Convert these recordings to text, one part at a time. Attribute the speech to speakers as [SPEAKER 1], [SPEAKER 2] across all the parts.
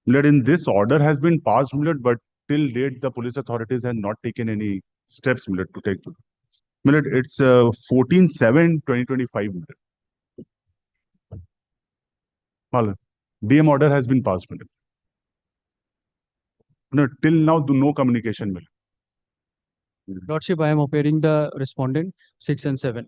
[SPEAKER 1] Milord, in this order has been passed, Milord, but till date the police authorities have not taken any steps, Milord, to take. Milord, it's 14/7/2025, Milord. Milord, DM order has been passed, Milord. Milord, till now, no communication, Milord.
[SPEAKER 2] Lordship, I am operating the respondent 6 and 7.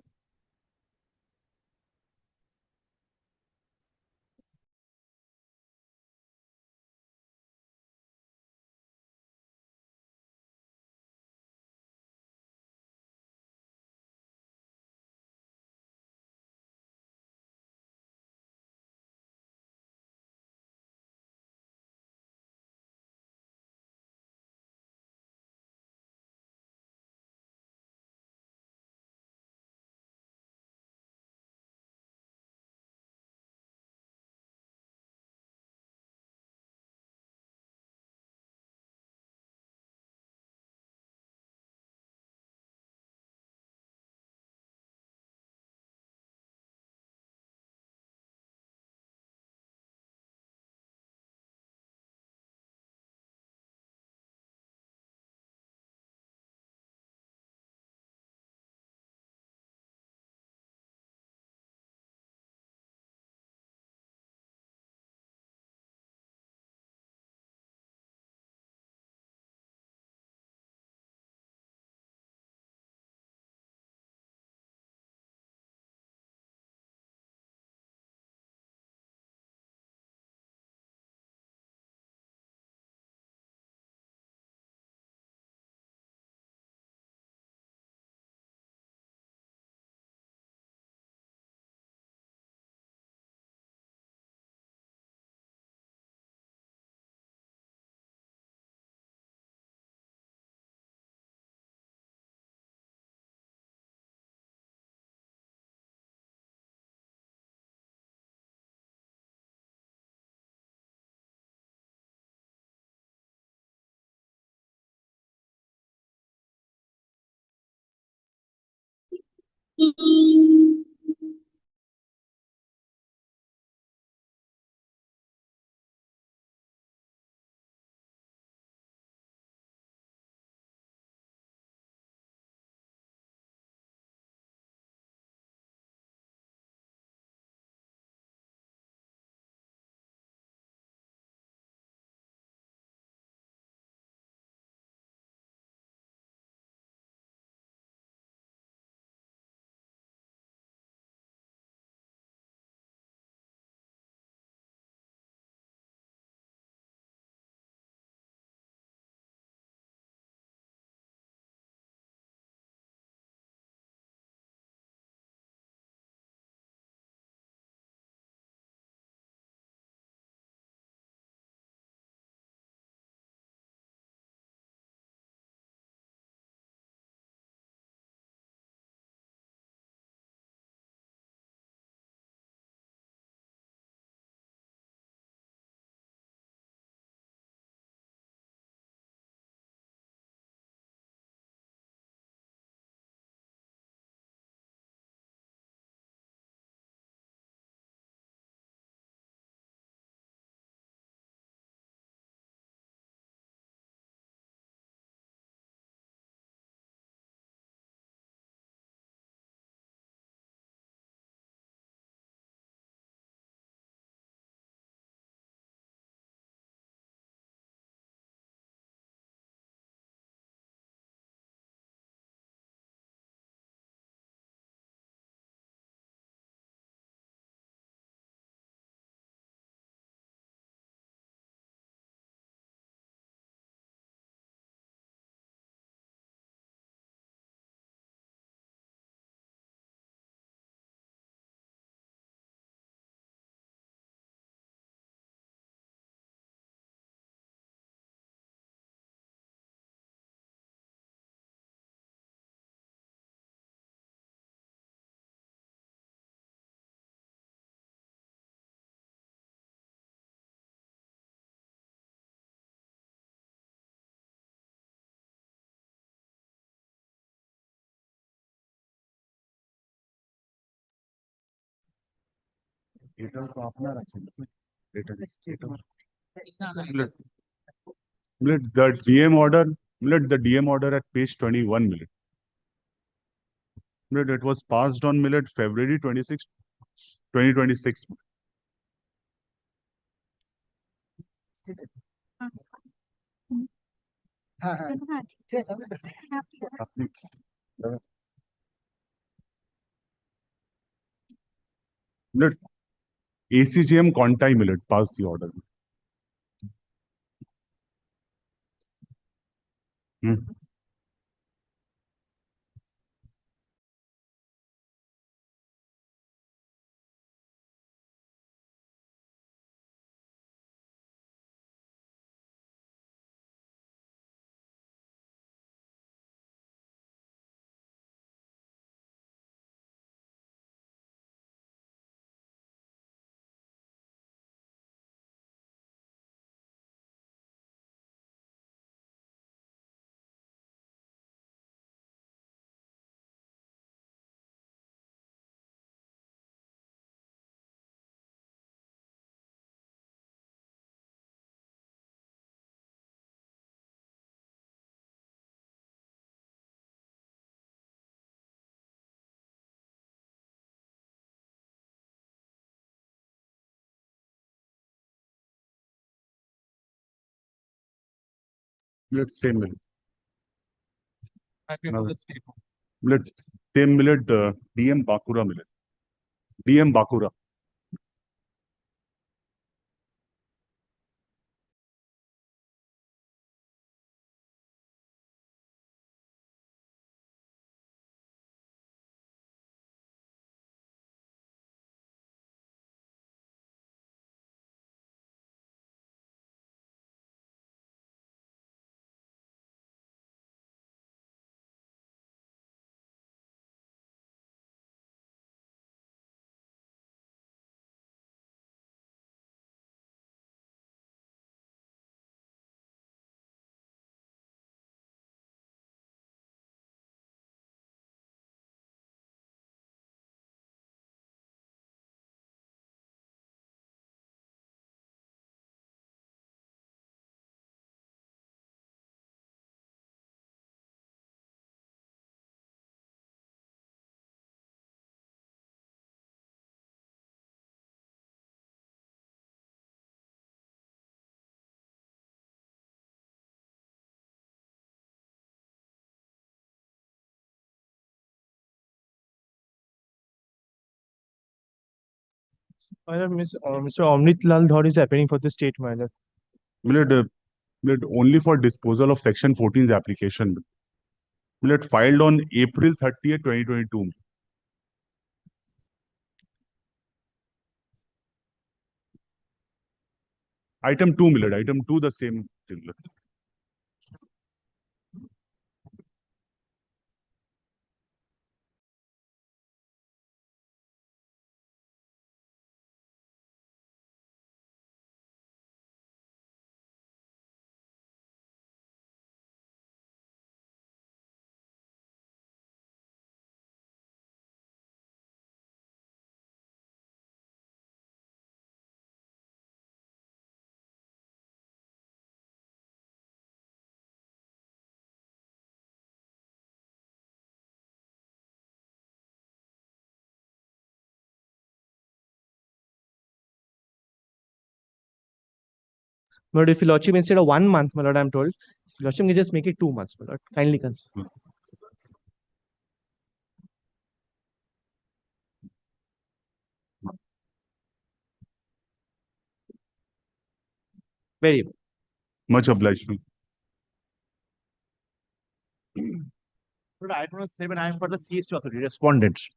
[SPEAKER 1] Later तो अपना रखेंगे। Later. Millet, the DM order, the DM order at page 21, it was passed on February 26, 2026. Millet, ACGM Conti passed the order. Hmm. Same millet. Now, same millet, DM Bakura millet. DM Bakura.
[SPEAKER 3] My lord, Mr. Omrit Lal Dhar is appearing for the state, my lord.
[SPEAKER 1] Millet, only for disposal of Section 14's application. Millet filed on April 30th, 2022. Item 2, millet. Item 2, the same thing.
[SPEAKER 3] My lord, if your lordship instead of 1 month, my lord, I'm told, your lordship can just make it 2 months, my lord. Kindly consider. Very well.
[SPEAKER 1] Much obliged.
[SPEAKER 4] But I don't know, 7, I am for the CST authority, respondents.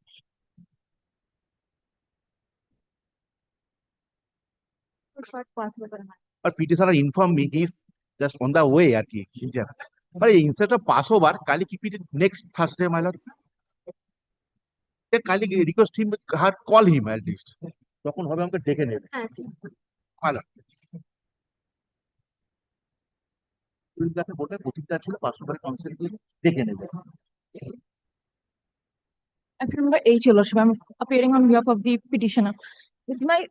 [SPEAKER 4] But petitioner informed me he's just on the way at India. But instead of Passover, Kali keep it next Thursday, my lord. Then Kali request him, call him at least. তখন হবে আমাকে ডেকে নেবে ভালো যাতে বলে প্রতিটা ছিল পার্শ্ববাড়ি কাউন্সিল দিয়ে ডেকে নেবে
[SPEAKER 5] I remember H. Your Lordship, I'm appearing on behalf of the petitioner. This is my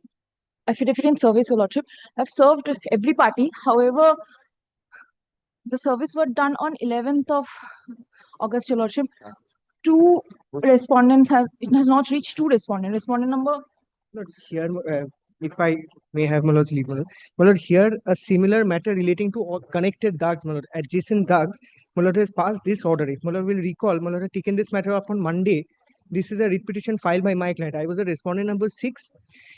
[SPEAKER 5] affidavit in service, Your Lordship. I've served every party. However, the service were done on 11th of August, Your Lordship. Two respondents have, it has not reached two respondents. Respondent number,
[SPEAKER 3] Lord, here, if I may have my lord's leave, my lord. My lord, here a similar matter relating to all connected Dags, my lord, adjacent Dags, my lord has passed this order. If my lord will recall, my lord had taken this matter up on Monday. This is a writ petition filed by my client. I was a respondent number 6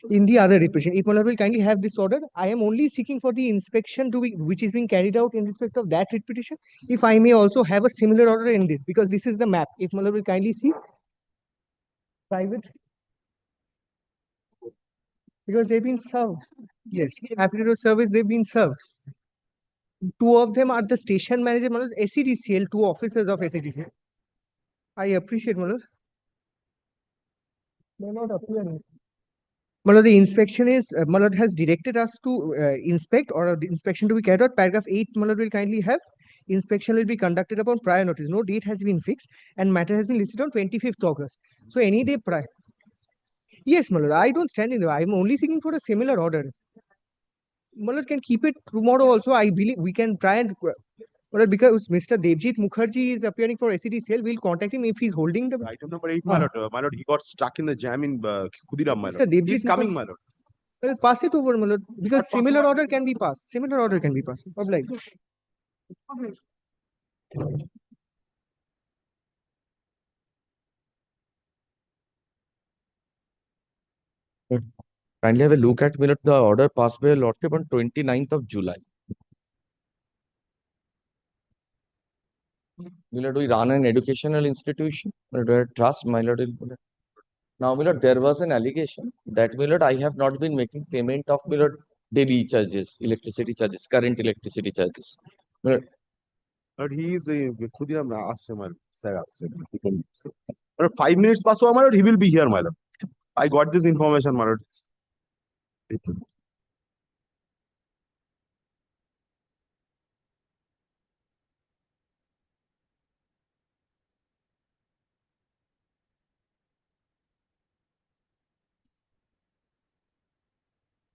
[SPEAKER 3] in the other writ petition. If my lord will kindly have this order, I am only seeking for the inspection to be, which is being carried out in respect of that writ petition. If I may also have a similar order in this, because this is the map. If my lord will kindly see private, because they've been served. Yes, affidavit of service, they've been served. Two of them are the station manager, my lord, SEDCL, two officers of SEDCL. I appreciate, my lord. They're not appearing. My lord, the inspection is, my lord has directed us to inspect, or the inspection to be carried out. Paragraph 8, my lord will kindly have. Inspection will be conducted upon prior notice. No date has been fixed, and matter has been listed on 25th August. So any day prior. Yes, my lord, I don't stand in the, I'm only seeking for a similar order. My lord can keep it tomorrow also. I believe we can try and, well, because Mr. Devjit Mukherjee is appearing for SEDCL, we'll contact him if he's holding the.
[SPEAKER 6] Item number 8, my lord. My lord, he got stuck in the jam in Khudiram, my
[SPEAKER 3] Mr.
[SPEAKER 6] lord.
[SPEAKER 3] Devjit
[SPEAKER 6] He's coming, my lord.
[SPEAKER 3] Well, pass it over, my lord, because
[SPEAKER 6] Pass
[SPEAKER 3] similar
[SPEAKER 6] over.
[SPEAKER 3] order can be passed. Similar order can be passed. Obliged.
[SPEAKER 7] Kindly have a look at the order passed by your lordship on 29th of July. My lord, we run an educational institution. My lord, trust, my lord. Now, my lord, there was an allegation that, my lord, I have not been making payment of, my lord, daily charges, electricity charges, current electricity charges. My lord,
[SPEAKER 6] But he is Khudiram asks my lord. Sir asks him. He can say. My lord, 5 minutes pass over, my lord. He will be here, my lord. I got this information, my lord.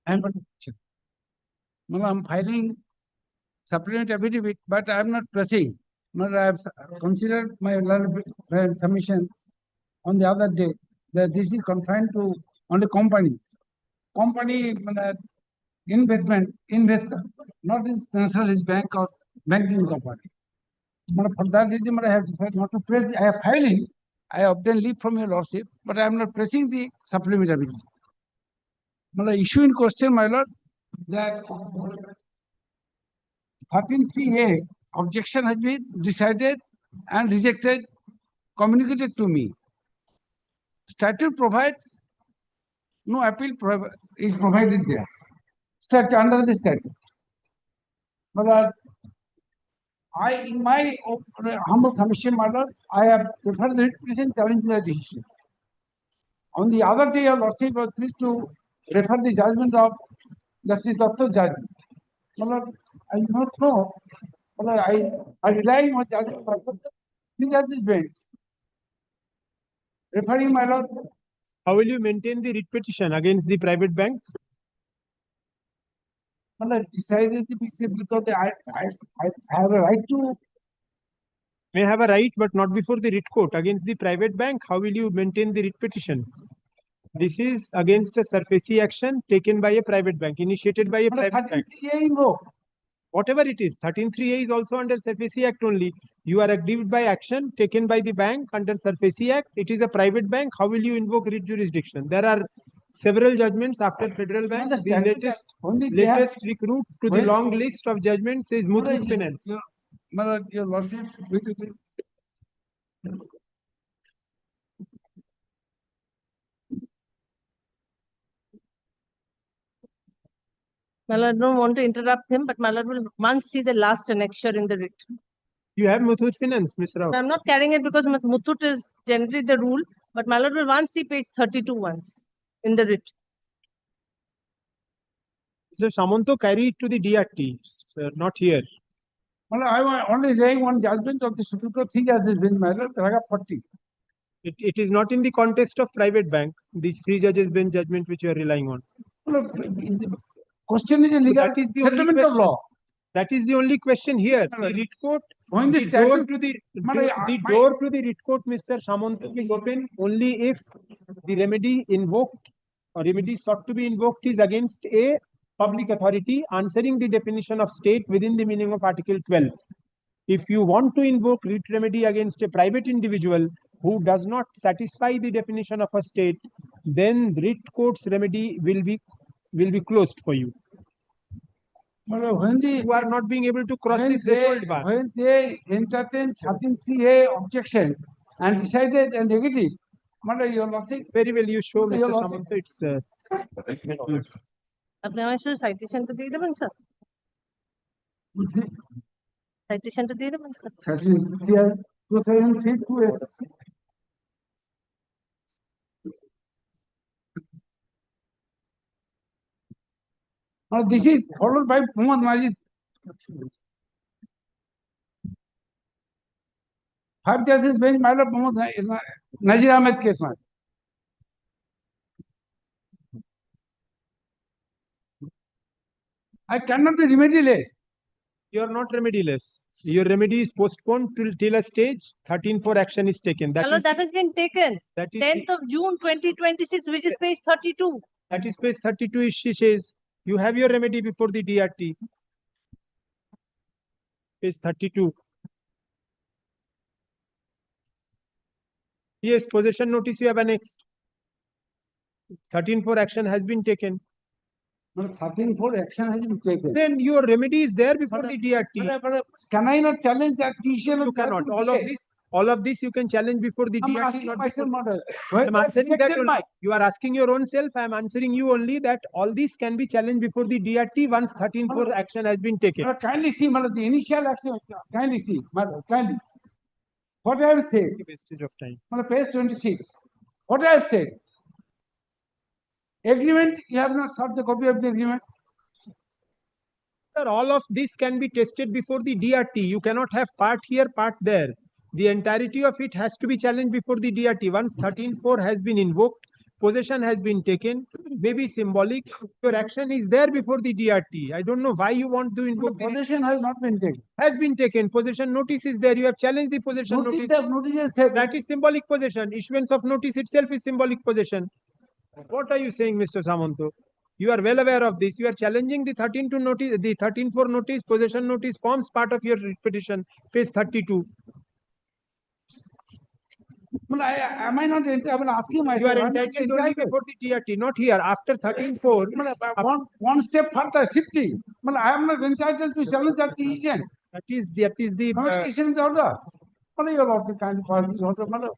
[SPEAKER 8] I'm filing supplement affidavit, but I'm not pressing. I have considered my submission on the other day that this is confined to only company. Company investment, investor, not in nationalist bank or banking company. For that reason, I have decided not to press. I have filing. I obtained leave from your lordship, but I am not pressing the supplement affidavit. The issue in question, my lord, that 13(3)(a) objection has been decided and rejected, communicated to me. Statute provides no appeal is provided there. Statute under the statute. But in my humble submission, my lord, I have preferred the petition challenging the decision. On the other day, your lordship was pleased to refer the judgment of Justice Datta's judgment. I do not know. I rely on judgment of the judge's bench. Referring, my lord.
[SPEAKER 9] How will you maintain the writ petition against the private bank?
[SPEAKER 8] Decided because I have a right to.
[SPEAKER 9] May have a right, but not before the writ court. Against the private bank, how will you maintain the writ petition? This is against a SARFAESI action taken by a private bank, initiated by a private bank. Whatever it is, 13(3)(a) is also under SARFAESI Act only. You are aggrieved by action taken by the bank under SARFAESI Act. It is a private bank. How will you invoke writ jurisdiction? There are several judgments after Federal Bank. The latest recruit to the long list of judgments is Muthoot Finance.
[SPEAKER 8] Your lordship,
[SPEAKER 10] My lord, I don't want to interrupt him, but my lord will once see the last annexure in the writ.
[SPEAKER 9] You have Muthoot Finance, Ms. Rao.
[SPEAKER 10] I'm not carrying it because Muthoot is generally the rule, but my lord will once see page 32 once in the writ.
[SPEAKER 9] Sir, Samanto carry it to the DRT, sir, not here.
[SPEAKER 8] I was only laying one judgment of the Supreme Court, 3 judges bench, my lord, paragraph 40.
[SPEAKER 9] It is not in the context of private bank, these 3 judges bench judgment which you are relying on.
[SPEAKER 8] Question is a legal
[SPEAKER 9] that is the only
[SPEAKER 8] settlement of
[SPEAKER 9] question.
[SPEAKER 8] law.
[SPEAKER 9] That is the only question here. The
[SPEAKER 8] Madam,
[SPEAKER 9] writ court,
[SPEAKER 8] When the
[SPEAKER 9] the door
[SPEAKER 8] statute,
[SPEAKER 9] to the
[SPEAKER 8] Madam,
[SPEAKER 9] door to the writ court, Mr. Samant, is open only if the remedy invoked or remedy sought to be invoked is against a public authority answering the definition of state within the meaning of Article 12. If you want to invoke writ remedy against a private individual who does not satisfy the definition of a state, then writ court's remedy will be closed for you.
[SPEAKER 8] Madam, when
[SPEAKER 9] You are not being able to cross the threshold bar.
[SPEAKER 8] when they entertained 13(3)(a) objections and decided a negative, Madam, you are nothing.
[SPEAKER 9] Very well, you show,
[SPEAKER 8] Your
[SPEAKER 9] Mr.
[SPEAKER 8] logic.
[SPEAKER 9] Samanta, it's
[SPEAKER 10] আপনি আমায় শুধু সাইটেশনটা দিয়ে দেবেন sir সাইটেশনটা দিয়ে দেবেন sir
[SPEAKER 8] 13(3)(2)(a). This is followed by Muhammad Majid. 5 justice bench, my lord Muhammad Nazir Ahmed case, man. I cannot be remediless.
[SPEAKER 9] you are not remediless. Your remedy is postponed till a stage 13(4) action is taken.
[SPEAKER 10] My lord, that has been taken
[SPEAKER 9] That is
[SPEAKER 10] 10th of June 2026, which is page 32.
[SPEAKER 9] that is page 32. She says you have your remedy before the DRT. Page 32. Yes, possession notice you have annexed. 13(4) action has been taken.
[SPEAKER 8] 13(4) action has been taken.
[SPEAKER 9] Then your remedy is there before the DRT.
[SPEAKER 8] But can I not challenge that decision?
[SPEAKER 9] You cannot. All of this you can challenge before the
[SPEAKER 8] I'm
[SPEAKER 9] DRT.
[SPEAKER 8] asking
[SPEAKER 9] not
[SPEAKER 8] myself,
[SPEAKER 9] before-
[SPEAKER 8] madam.
[SPEAKER 9] I'm answering that only. You are asking your own self. I am answering you only that all these can be challenged before the DRT once 13(4) action has been taken.
[SPEAKER 8] Kindly see, madam, the initial action. Kindly see, madam, kindly. What I have said,
[SPEAKER 9] Wastage of time.
[SPEAKER 8] madam, page 26. What I have said. Agreement, you have not served the copy of the agreement.
[SPEAKER 9] Sir, all of this can be tested before the DRT. You cannot have part here, part there. The entirety of it has to be challenged before the DRT. Once 13(4) has been invoked, possession has been taken, maybe symbolic. Your action is there before the DRT. I don't know why you want to invoke the
[SPEAKER 8] Possession has not been taken.
[SPEAKER 9] has been taken. Possession notice is there. You have challenged the possession notice.
[SPEAKER 8] Notice is taken.
[SPEAKER 9] That is symbolic possession. Issuance of notice itself is symbolic possession. What are you saying, Mr. Samanto? You are well aware of this. You are challenging the 13(2) notice, the 13(4) notice, possession notice forms part of your petition, page 32.
[SPEAKER 8] But am I not? I'm asking myself.
[SPEAKER 9] You are
[SPEAKER 8] I'm not
[SPEAKER 9] entitled only
[SPEAKER 8] entitled.
[SPEAKER 9] before the TRT, not here. After 13(4),
[SPEAKER 8] One step further, shifting. But I am not entitled to challenge that decision.
[SPEAKER 9] that is the
[SPEAKER 8] Communication is order. What are your also kind of pass this order, madam?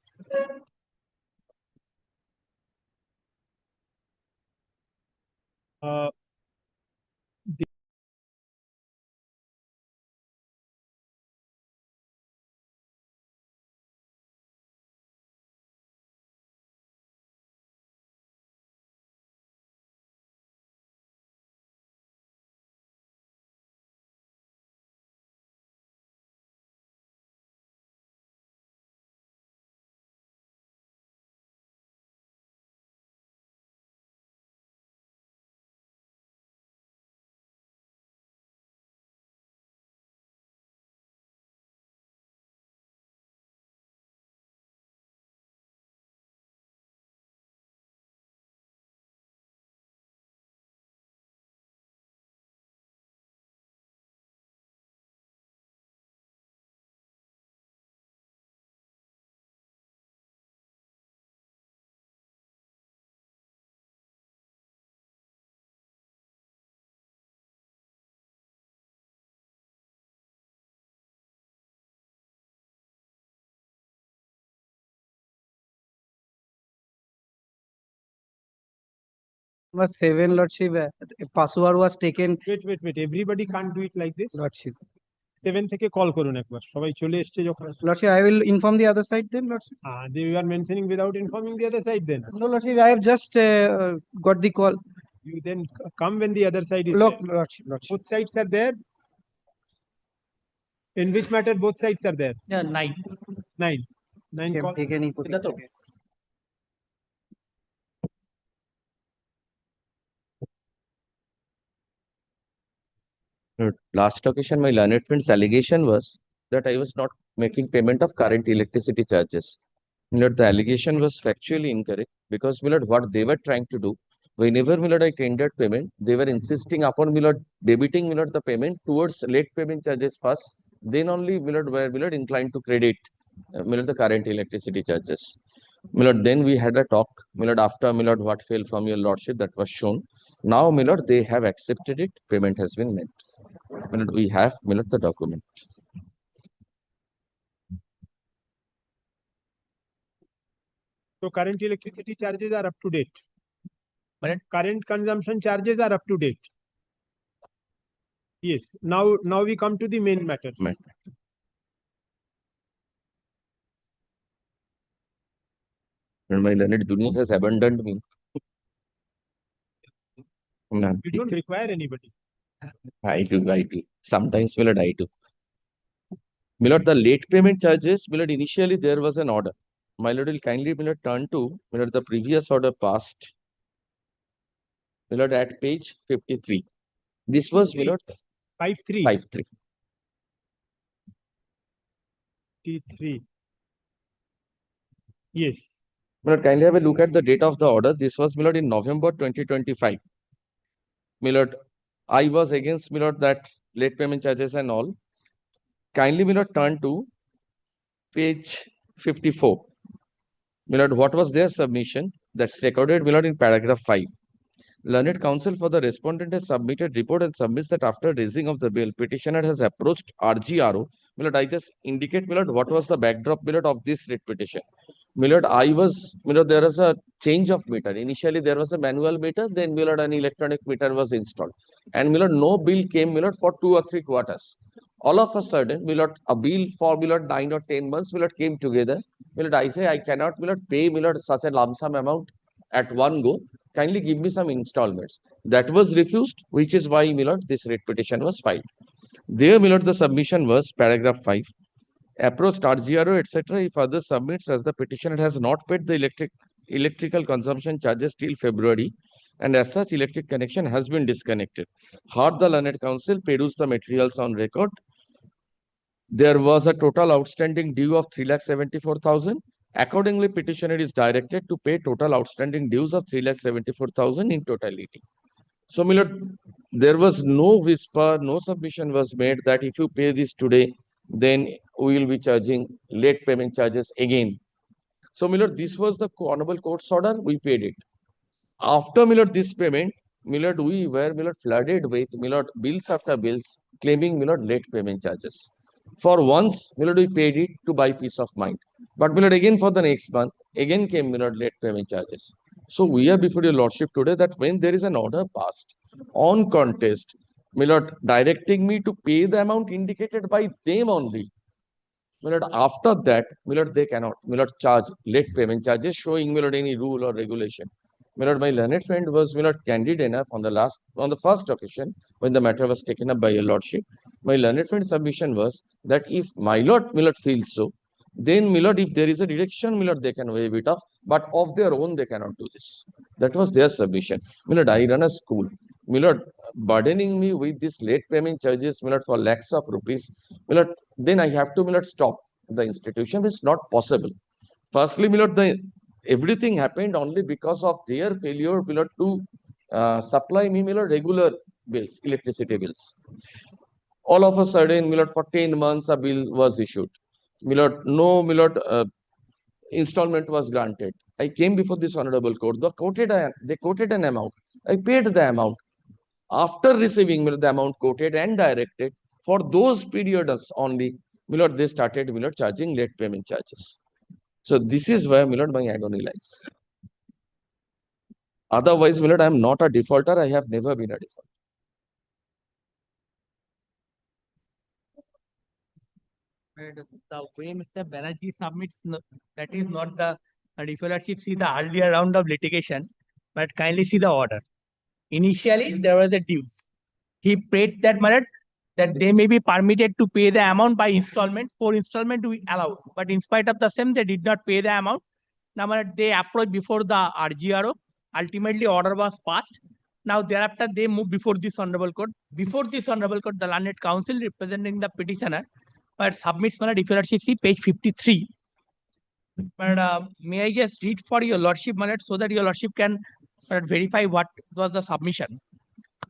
[SPEAKER 11] Number 7, Lordship, password was taken.
[SPEAKER 9] wait. Everybody can't do it like this.
[SPEAKER 11] Lordship.
[SPEAKER 9] 7 থেকে call করুন একবার সবাই চলে এসেছে যখন
[SPEAKER 11] Lordship, I will inform the other side then, Lordship.
[SPEAKER 9] you are mentioning without informing the other side then.
[SPEAKER 11] No, Lordship, I have just got the call.
[SPEAKER 9] You then come when the other side is
[SPEAKER 11] Look,
[SPEAKER 9] there.
[SPEAKER 11] Lordship.
[SPEAKER 9] Both sides are there. In which matter both sides are there?
[SPEAKER 11] Yeah, 9.
[SPEAKER 9] 9 call.
[SPEAKER 11] Taken
[SPEAKER 7] Last occasion, my learned friend's allegation was that I was not making payment of current electricity charges. Milord, the allegation was factually incorrect because Milord, what they were trying to do, whenever Milord I tendered payment, they were insisting upon Milord debiting Milord the payment towards late payment charges first. Then only Milord were Milord inclined to credit Milord the current electricity charges. Milord, then we had a talk. Milord, after Milord, what fell from your lordship that was shown. Now, Milord, they have accepted it. Payment has been made. Milord, we have Milord the document.
[SPEAKER 9] So current electricity charges are up to date.
[SPEAKER 3] But
[SPEAKER 9] Current consumption charges are up to date. Yes. Now we come to the main matter.
[SPEAKER 7] And my learned junior has abandoned me. No,
[SPEAKER 9] You don't require anybody.
[SPEAKER 7] I do. Sometimes Milord, I do. Milord, the late payment charges, Milord, initially there was an order. My Lord will kindly Milord turn to Milord the previous order passed. Milord at page 53. This was Milord
[SPEAKER 9] 5-3.
[SPEAKER 7] 5-3.
[SPEAKER 9] 53. Yes.
[SPEAKER 7] Milord, kindly have a look at the date of the order. This was Milord in November 2025. Milord, I was against Milord that late payment charges and all. Kindly Milord turn to page 54. Milord, what was their submission? That's recorded Milord in paragraph 5. Learned counsel for the respondent has submitted report and submits that after raising of the bill, petitioner has approached RGRO. Milord, I just indicate, Milord, what was the backdrop, Milord, of this writ petition. Milord, Milord, there was a change of meter. Initially, there was a manual meter, then Milord, an electronic meter was installed. And Milord, no bill came, Milord, for 2 or 3 quarters. All of a sudden, Milord, a bill for Milord 9 or 10 months, Milord, came together. Milord, I say I cannot, Milord, pay Milord such a lump sum amount at one go. Kindly give me some installments. That was refused, which is why, Milord, this writ petition was filed. There, Milord, the submission was paragraph 5. Approached RGRO, etc. if others submits as the petitioner has not paid the electrical consumption charges till February, and as such, electric connection has been disconnected. Had the learned counsel perused the materials on record, there was a total outstanding due of 3,74,000. Accordingly, petitioner is directed to pay total outstanding dues of 3,74,000 in totality. So, Milord, there was no whisper, no submission was made that if you pay this today, then we will be charging late payment charges again. So, Milord, this was the Honorable Court's order, we paid it. After, Milord, this payment, Milord, we were, Milord, flooded with, Milord, bills after bills, claiming, Milord, late payment charges. For once, Milord, we paid it to buy peace of mind. But, Milord, again for the next month, again came, Milord, late payment charges. So, we are before your Lordship today that when there is an order passed on contest, Milord, directing me to pay the amount indicated by them only. Milord, after that, Milord, they cannot, Milord, charge late payment charges showing, Milord, any rule or regulation. Milord, my learned friend was, Milord, candid enough on the first occasion when the matter was taken up by your Lordship. My learned friend's submission was that if my Lord, Milord, feels so, then, Milord, if there is a deduction, Milord, they can waive it off, but of their own, they cannot do this. That was their submission. Milord, I run a school. Milord, burdening me with this late payment charges, Milord, for lakhs of rupees, Milord, then I have to, Milord, stop the institution. It's not possible. Firstly, Milord, everything happened only because of their failure, Milord, to supply me, Milord, regular bills, electricity bills. All of a sudden, Milord, for 10 months, a bill was issued. Milord, no, Milord, installment was granted. I came before this honorable court. They quoted an amount. I paid the amount. After receiving, Milord, the amount quoted and directed, for those periods only, Milord, they started, Milord, charging late payment charges. So this is where, Milord, my agony lies. Otherwise, Milord, I am not a defaulter. I have never been a defaulter.
[SPEAKER 3] The way Mr. Banerjee submits, that is not the defaultership. See the earlier round of litigation, but kindly see the order. Initially, there was a dues. He paid that money that they may be permitted to pay the amount by installment. For installment, we allow. But in spite of the same, they did not pay the amount. Now, they approached before the RGRO. Ultimately, order was passed.
[SPEAKER 12] Now thereafter they move before this honorable court. Before this honorable court, the learned counsel representing the petitioner submits, my lord, if you lordship see page 53. But may I just read for your lordship, my lord, so that your lordship can verify what was the submission.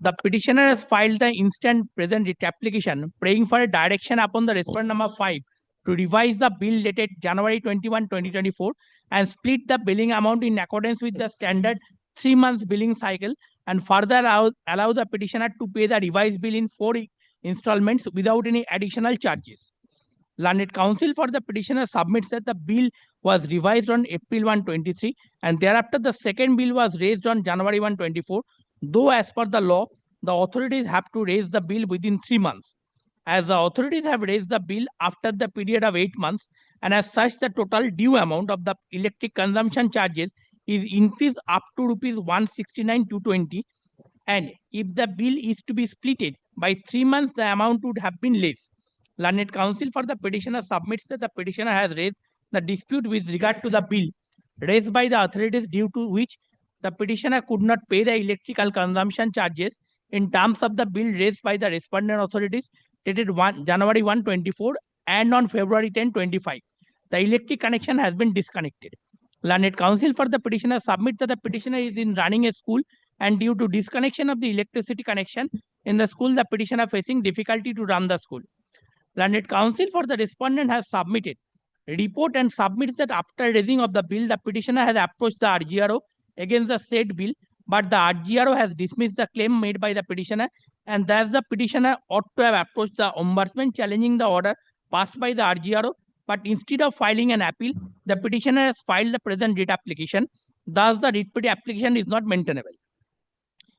[SPEAKER 12] The petitioner has filed the instant present writ application, praying for a direction upon the respondent number 5 to revise the bill dated January 21, 2024 and split the billing amount in accordance with the standard 3 months billing cycle and further allow the petitioner to pay the revised bill in 4 installments without any additional charges. Learned counsel for the petitioner submits that the bill was revised on April 1, 23 and thereafter the second bill was raised on January 1, 24. Though as per the law, the authorities have to raise the bill within 3 months. As the authorities have raised the bill after the period of 8 months, and as such the total due amount of the electric consumption charges is increased up to rupees 169,220, and if the bill is to be splitted by 3 months, the amount would have been less. Learned counsel for the petitioner submits that the petitioner has raised the dispute with regard to the bill raised by the authorities due to which the petitioner could not pay the electrical consumption charges in terms of the bill raised by the respondent authorities dated January 1, 24 and on February 10, 25. The electric connection has been disconnected. Learned counsel for the petitioner submits that the petitioner is in running a school and due to disconnection of the electricity connection in the school, the petitioner facing difficulty to run the school. Learned counsel for the respondent has submitted a report and submits that after raising of the bill, the petitioner has approached the RGRO against the said bill, but the RGRO has dismissed the claim made by the petitioner, and thus the petitioner ought to have approached the ombudsman challenging the order passed by the RGRO, but instead of filing an appeal, the petitioner has filed the present writ application. Thus, the writ application is not maintainable.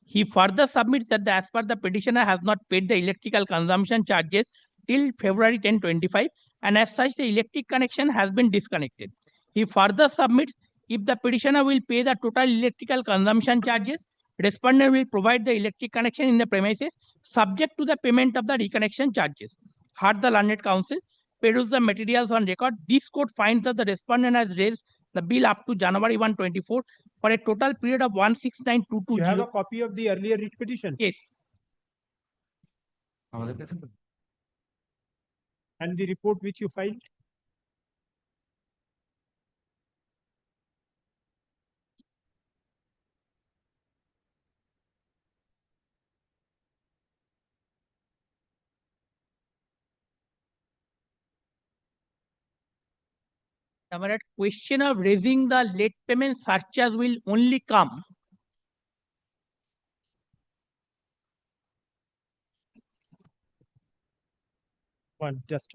[SPEAKER 12] He further submits that as per the petitioner has not paid the electrical consumption charges till February 10, 25, and as such the electric connection has been disconnected. He further submits if the petitioner will pay the total electrical consumption charges, respondent will provide the electric connection in the premises subject to the payment of the reconnection charges. Heard the learned counsel, peruse the materials on record. This court finds that the respondent has raised the bill up to January 1, 24 for a total period of 169,220.
[SPEAKER 9] You have a copy of the earlier writ petition?
[SPEAKER 12] Yes.
[SPEAKER 9] And the report which you filed?
[SPEAKER 12] Our question of raising the late payment surcharge will only come
[SPEAKER 9] Just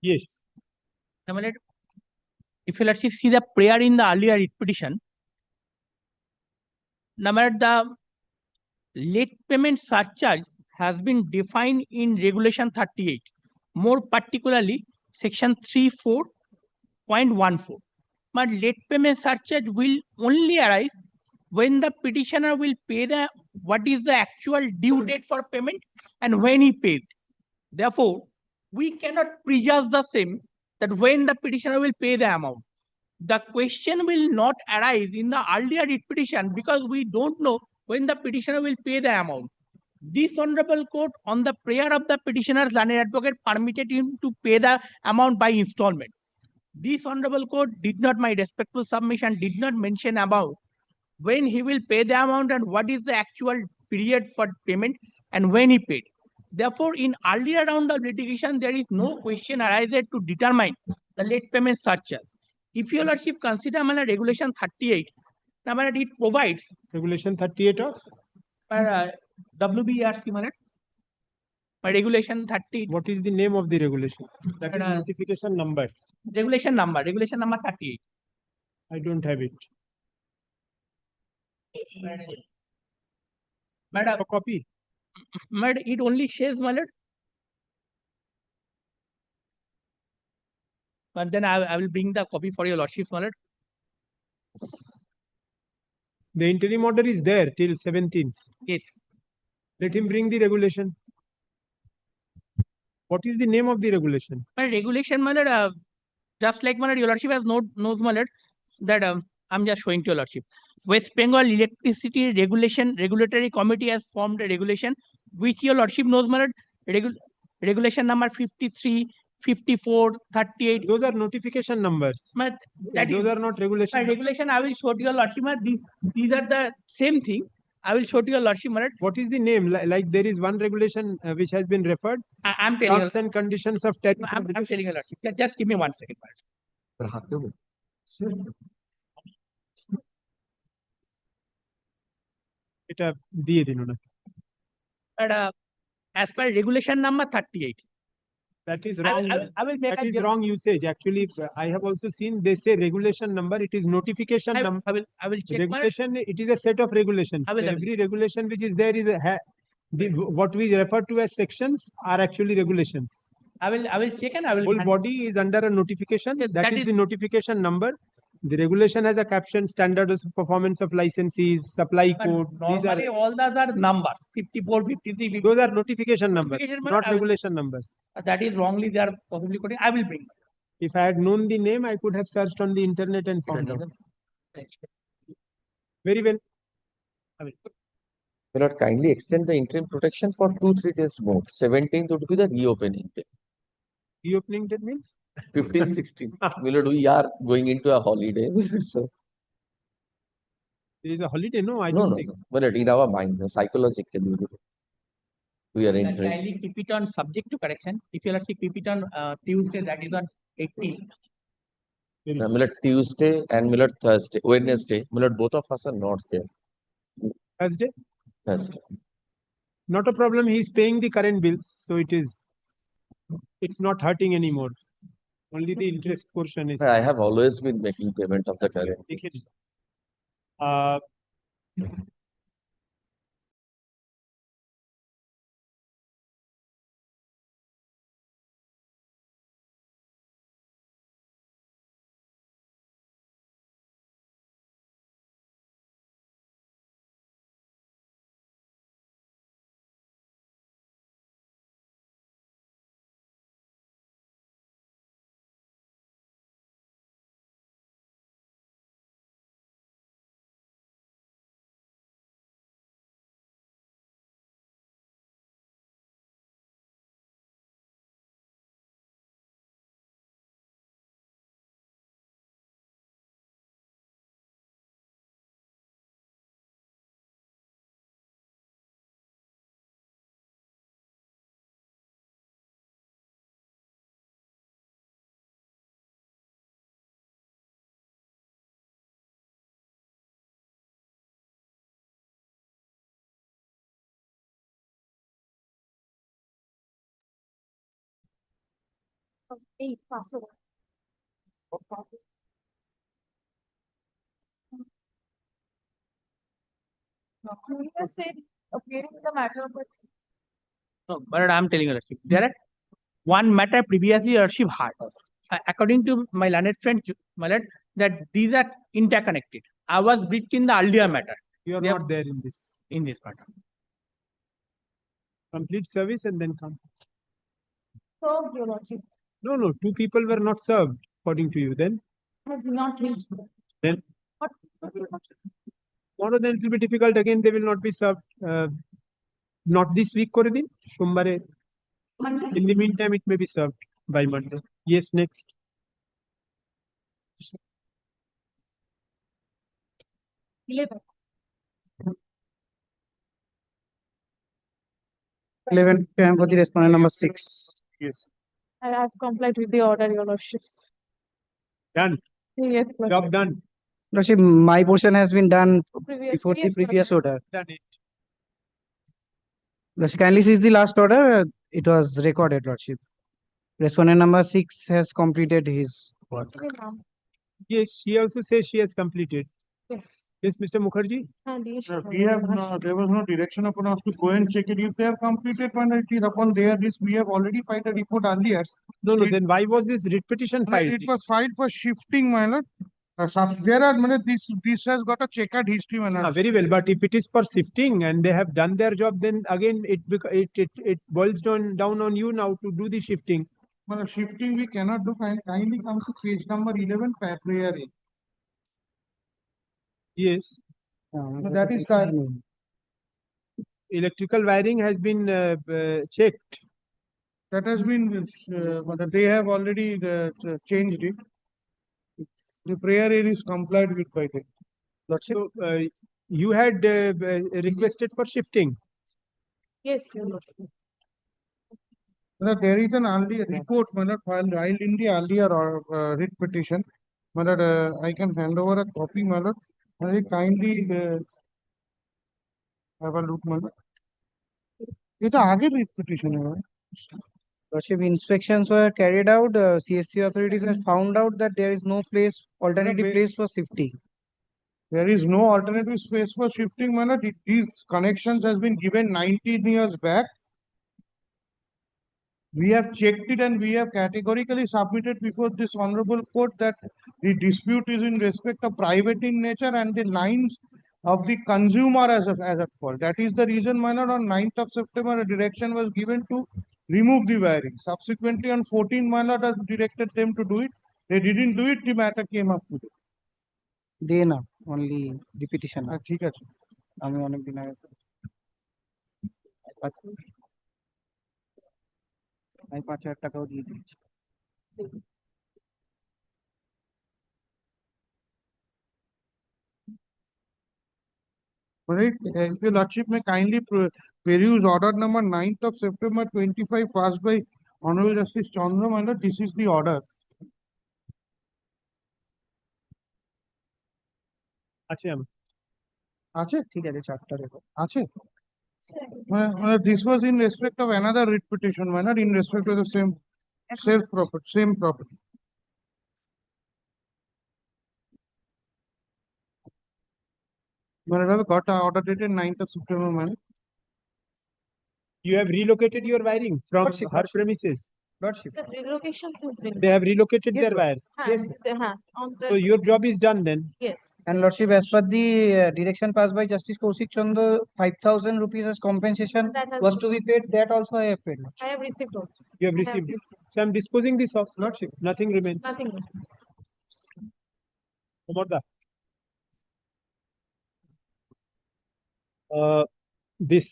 [SPEAKER 9] Yes.
[SPEAKER 12] Now, my lord, if your lordship see the prayer in the earlier writ petition, now, my lord, the late payment surcharge has been defined in Regulation 38, more particularly Section 34.14. But late payment surcharge will only arise when the petitioner will pay what is the actual due date for payment and when he paid. Therefore, we cannot prejudge the same that when the petitioner will pay the amount. The question will not arise in the earlier writ petition because we don't know when the petitioner will pay the amount. This Honorable Court, on the prayer of the petitioner's learned advocate, permitted him to pay the amount by installment. This Honorable Court did not, my respectful submission, did not mention about when he will pay the amount and what is the actual period for payment and when he paid. Therefore, in earlier round of litigation, there is no question arises to determine the late payment surcharge. If your lordship consider Regulation 38, now it provides
[SPEAKER 9] Regulation 38 of
[SPEAKER 12] WBRC, Regulation 30.
[SPEAKER 9] what is the name of the regulation? That is notification number.
[SPEAKER 12] Regulation number 38.
[SPEAKER 9] I don't have it.
[SPEAKER 12] Madam,
[SPEAKER 9] A copy.
[SPEAKER 12] Madam, it only says, my lord. But then I will bring the copy for your lordship, my lord.
[SPEAKER 9] The interim order is there till 17th.
[SPEAKER 12] Yes.
[SPEAKER 9] Let him bring the regulation. What is the name of the regulation?
[SPEAKER 12] My regulation, my lord, just like my lord, your lordship has knows, my lord, that I'm just showing to your lordship. West Bengal Electricity Regulatory Committee has formed a regulation, which your lordship knows, my lord, regulation number 53, 54, 38.
[SPEAKER 9] Those are notification numbers.
[SPEAKER 12] But
[SPEAKER 9] Those are not regulation.
[SPEAKER 12] My regulation, I will show to your lordship. These are the same thing. I will show to your lordship, my lord.
[SPEAKER 9] What is the name? Like there is one regulation which has been referred.
[SPEAKER 12] I'm telling
[SPEAKER 9] Terms and conditions of tariff.
[SPEAKER 12] I'm telling your lordship. Just give me 1 second, my lord.
[SPEAKER 9] এটা দিয়ে দিন ওনাকে।
[SPEAKER 12] But as per regulation number 38.
[SPEAKER 9] That is wrong.
[SPEAKER 12] I will make
[SPEAKER 9] that is wrong usage. Actually, I have also seen they say regulation number. It is notification number.
[SPEAKER 12] I will check.
[SPEAKER 9] Regulation. It is a set of regulations. Every regulation which is there is what we refer to as sections are actually regulations.
[SPEAKER 12] I will check and I will.
[SPEAKER 9] Whole body is under a notification. That is the notification number. The regulation has a caption: standards of performance of licensees, supply code. These are
[SPEAKER 12] all those are numbers 54, 53. 50.
[SPEAKER 9] Those are notification numbers, not regulation numbers.
[SPEAKER 12] That is wrongly they are possibly quoting. I will bring.
[SPEAKER 9] If I had known the name, I could have searched on the internet and found out. Very well.
[SPEAKER 7] Will not kindly extend the interim protection for 2-3 days more. 17th would be the reopening day.
[SPEAKER 9] Reopening date means
[SPEAKER 7] 15, 16. Willard, we are going into a holiday. So
[SPEAKER 9] there is a holiday. No, I
[SPEAKER 7] no,
[SPEAKER 9] don't
[SPEAKER 7] no,
[SPEAKER 9] think.
[SPEAKER 7] no. Willard, in our mind, psychologically, we are entering.
[SPEAKER 12] Kindly keep it on subject to correction. If you like to keep it on Tuesday, that is on 18th.
[SPEAKER 7] Millard Tuesday and Millard Thursday, Wednesday. Millard, both of us are not there.
[SPEAKER 9] Thursday?
[SPEAKER 7] Thursday.
[SPEAKER 9] Not a problem. He is paying the current bills, so it's not hurting anymore. Only the interest portion is.
[SPEAKER 7] I have always been making payment of the current.
[SPEAKER 5] Eight, pass over. You just said appearing in the matter of
[SPEAKER 12] No, but I'm telling you, Lordship, there are one matter previously Lordship had. According to my learned friend, my lord, that these are interconnected. I was briefed in the earlier matter,
[SPEAKER 9] You are
[SPEAKER 12] They are-
[SPEAKER 9] not there in this.
[SPEAKER 12] in this matter.
[SPEAKER 9] Complete service and then come.
[SPEAKER 5] served, your lordship.
[SPEAKER 9] No, no, two people were not served according to you. Then
[SPEAKER 5] Has not reached.
[SPEAKER 9] Then?
[SPEAKER 5] What?
[SPEAKER 9] tomorrow then it will be difficult again. They will not be served. Not this week করে দিন সোমবারে.
[SPEAKER 5] Monday.
[SPEAKER 9] In the meantime, it may be served by Monday. Yes, next.
[SPEAKER 5] Eleven.
[SPEAKER 11] 11 for the respondent number 6.
[SPEAKER 9] Yes.
[SPEAKER 5] I have complied with the order, your lordships.
[SPEAKER 9] Done.
[SPEAKER 5] Yes,
[SPEAKER 9] Job done.
[SPEAKER 11] Lordship, my portion has been done before the
[SPEAKER 5] yes,
[SPEAKER 11] previous order.
[SPEAKER 9] Done it.
[SPEAKER 11] Lordship, kindly sees the last order. It was recorded, Lordship. Respondent number 6 has completed his work.
[SPEAKER 5] Okay, ma'am.
[SPEAKER 9] Yes, she also says she has completed.
[SPEAKER 5] Yes.
[SPEAKER 9] Yes, Mr. Mukherjee.
[SPEAKER 1] We have there was no direction upon us to go and check it. If they have completed when it is upon their list, we have already filed a report earlier.
[SPEAKER 9] No, no. Then why was this writ petition filed?
[SPEAKER 1] It was filed for shifting, my lord. There are, this has got a checkered history, my lord.
[SPEAKER 9] Very well, but if it is for shifting and they have done their job, then again it boils down on you now to do the shifting.
[SPEAKER 1] Well, shifting we cannot do. Kindly come to page number 11, prayer A.
[SPEAKER 9] Yes,
[SPEAKER 1] That is that.
[SPEAKER 9] electrical wiring has been checked.
[SPEAKER 1] That has been, they have already changed it. The prayer area is complied with by them.
[SPEAKER 9] So you had requested for shifting.
[SPEAKER 5] Yes, your lordship.
[SPEAKER 1] There is an earlier report, filed in the earlier writ petition. I can hand over a copy, kindly have a look, It's a aged writ petition,
[SPEAKER 11] Lordship, inspections were carried out. CSC authorities have found out that there is no alternative place for shifting.
[SPEAKER 1] There is no alternative space for shifting, These connections has been given 19 years back. We have checked it and we have categorically submitted before this honorable court that the dispute is in respect of private in nature and the lines of the consumer as at fault. That is the reason, on 9th of September, a direction was given to remove the wiring. Subsequently, on 14th, has directed them to do it. They didn't do it, the matter came up today.
[SPEAKER 11] They না only the petition.
[SPEAKER 1] ঠিক আছে
[SPEAKER 11] আমি অনেক দিন আগে আমি 5,000 টাকাও দিয়ে দিয়েছি।
[SPEAKER 1] Right, your lordship may kindly peruse order number 9th of September 25 passed by Honorable Justice Chandra, this is the order.
[SPEAKER 9] আছে আমার
[SPEAKER 1] আছে
[SPEAKER 11] ঠিক আছে 4টা রেখো।
[SPEAKER 1] আছে this was in respect of another writ petition, in respect of the same property. Got order dated 9th of September,
[SPEAKER 9] You have relocated your wiring from
[SPEAKER 11] Lordship,
[SPEAKER 9] her
[SPEAKER 11] Lordship.
[SPEAKER 9] premises.
[SPEAKER 11] Lordship.
[SPEAKER 5] The relocations has been.
[SPEAKER 9] They have relocated
[SPEAKER 11] Yes,
[SPEAKER 9] their
[SPEAKER 11] sir.
[SPEAKER 9] wires.
[SPEAKER 11] Yes,
[SPEAKER 5] On the.
[SPEAKER 9] So your job is done then.
[SPEAKER 5] Yes.
[SPEAKER 11] And Lordship, as per the direction passed by Justice Kaushik Chandra, 5,000 rupees as compensation
[SPEAKER 5] That has
[SPEAKER 11] was to be paid. That also I have paid.
[SPEAKER 5] I have received also.
[SPEAKER 9] You have
[SPEAKER 5] I have
[SPEAKER 9] received it.
[SPEAKER 5] received.
[SPEAKER 9] So I'm disposing this off. Lordship, nothing remains.
[SPEAKER 5] Nothing.
[SPEAKER 9] Amarda. This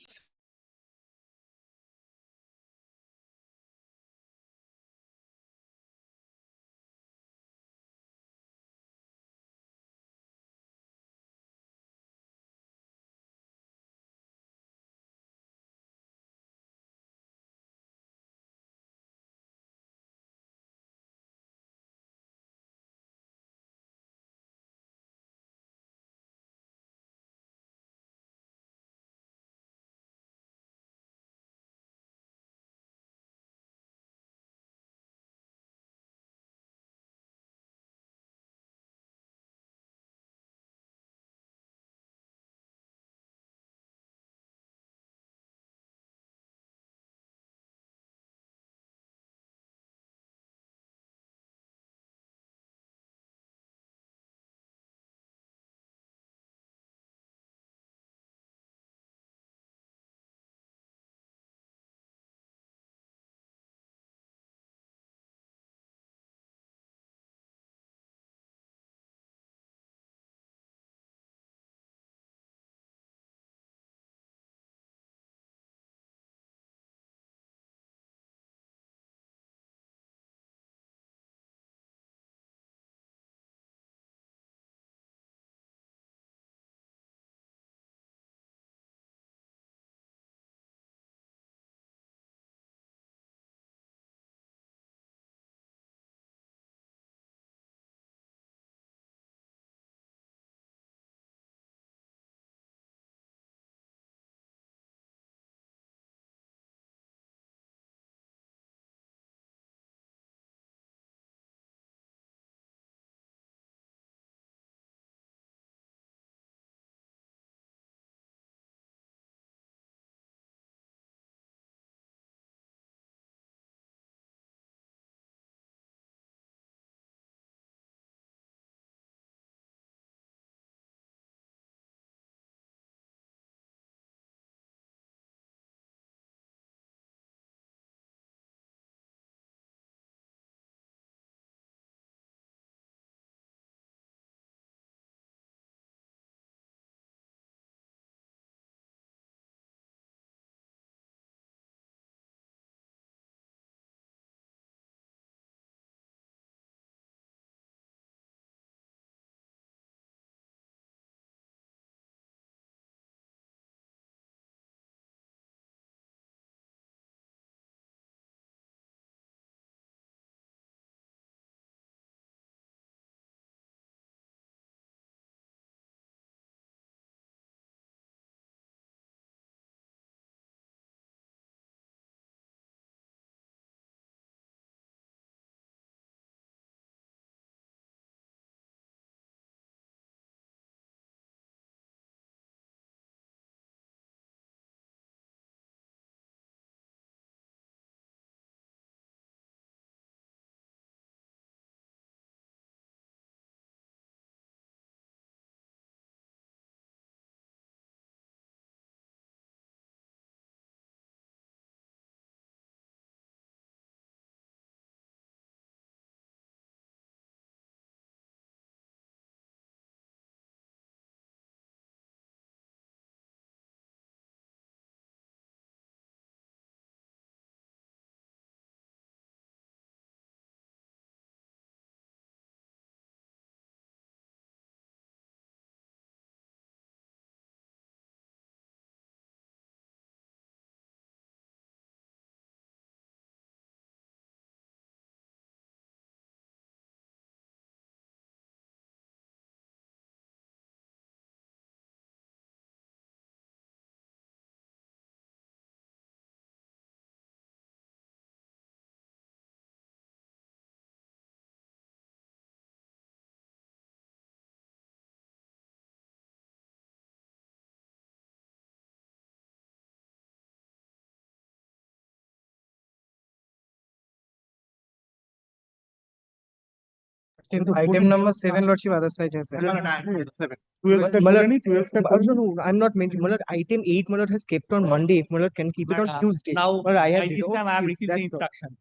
[SPEAKER 11] Item number 7, Lordship, other side has it.
[SPEAKER 1] 12th tag
[SPEAKER 3] Malad-
[SPEAKER 1] kore ni, 12th tag kore
[SPEAKER 3] No,
[SPEAKER 1] ni?
[SPEAKER 3] no, I'm not mentioning. Malad, item 8, Malad has kept on Monday. If Malad can keep it on Tuesday.
[SPEAKER 12] Now,
[SPEAKER 3] Malad, I
[SPEAKER 12] by
[SPEAKER 3] have
[SPEAKER 12] this
[SPEAKER 3] resolved
[SPEAKER 12] time I have
[SPEAKER 3] this,
[SPEAKER 12] received the
[SPEAKER 3] that's all.
[SPEAKER 12] instruction.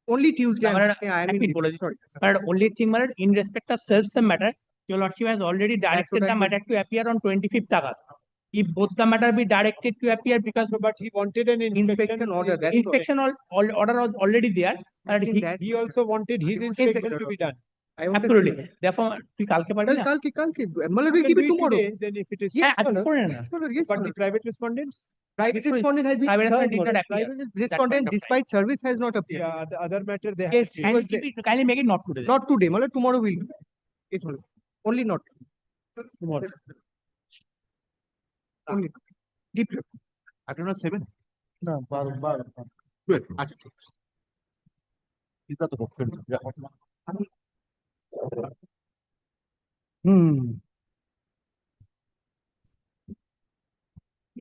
[SPEAKER 3] Only Tuesday. I'm
[SPEAKER 12] Malad,
[SPEAKER 3] saying I am
[SPEAKER 12] এক
[SPEAKER 3] in
[SPEAKER 12] minute বলে
[SPEAKER 3] between. Sorry.
[SPEAKER 12] But only thing, Malad, in respect of self-same matter, your lordship has already directed
[SPEAKER 3] what
[SPEAKER 12] the
[SPEAKER 3] I
[SPEAKER 12] matter to appear on 25th August. If both the matter be directed to appear because
[SPEAKER 9] But he wanted an
[SPEAKER 3] Inspection order. That's all.
[SPEAKER 12] inspection order was already there, but
[SPEAKER 3] In
[SPEAKER 12] he,
[SPEAKER 3] that,
[SPEAKER 9] He also wanted his inspection to be done.
[SPEAKER 3] I wanted
[SPEAKER 12] absolutely.
[SPEAKER 3] to-
[SPEAKER 12] Therefore, তুই কালকে পারবি না?
[SPEAKER 3] Kalki. Malad
[SPEAKER 9] You
[SPEAKER 3] will
[SPEAKER 9] can
[SPEAKER 3] keep
[SPEAKER 9] do
[SPEAKER 3] it
[SPEAKER 9] it
[SPEAKER 3] tomorrow.
[SPEAKER 9] today, then if it is.
[SPEAKER 3] Yes,
[SPEAKER 12] হ্যাঁ, আজকে
[SPEAKER 3] Malad.
[SPEAKER 12] করে নে না।
[SPEAKER 3] Yes, Malad. Yes,
[SPEAKER 9] But
[SPEAKER 3] Malad.
[SPEAKER 9] the private respondents?
[SPEAKER 3] Private respondent has been
[SPEAKER 12] Private
[SPEAKER 3] heard,
[SPEAKER 12] respondent did not
[SPEAKER 3] Malad.
[SPEAKER 12] appear
[SPEAKER 3] Private
[SPEAKER 12] that
[SPEAKER 3] respondent,
[SPEAKER 12] point of time.
[SPEAKER 3] despite service, has not appeared.
[SPEAKER 9] Yeah, the other matter they have.
[SPEAKER 3] Yes,
[SPEAKER 9] to
[SPEAKER 3] he
[SPEAKER 9] change.
[SPEAKER 3] was
[SPEAKER 12] Kindly
[SPEAKER 3] there.
[SPEAKER 12] kindly make it not today.
[SPEAKER 3] Not today, Malad. Tomorrow will do. Yes, Malad. Only not.
[SPEAKER 12] Tomorrow.
[SPEAKER 3] Only. Deeply.
[SPEAKER 4] Item number 7.
[SPEAKER 1] না, 12
[SPEAKER 4] 12. আচ্ছা, ঠিক আছে। এটা তো বক্তব্য।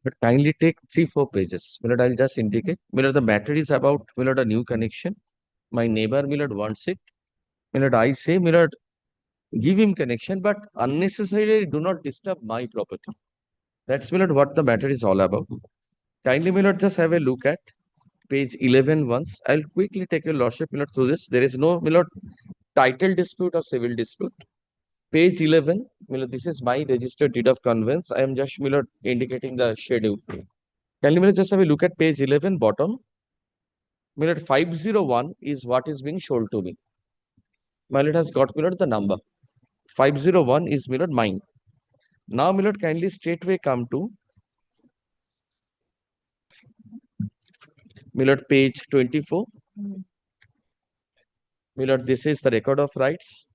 [SPEAKER 7] But kindly take 3-4 pages. Milord, I'll just indicate. Milord, the matter is about Milord a new connection. My neighbor Milord wants it. Milord, I say Milord, give him connection, but unnecessarily do not disturb my property. That's Milord what the matter is all about. Kindly Milord, just have a look at page 11 once. I'll quickly take your lordship Milord through this. There is no Milord title dispute or civil dispute. Page 11, Milord, this is my registered deed of conveyance. I am just Milord indicating the schedule. Can you Milord just have a look at page 11 bottom? Milord 501 is what is being sold to me. Milord has got Milord the number. 501 is Milord mine. Now Milord kindly straightway come to Milord page 24. Milord, this is the record of rights.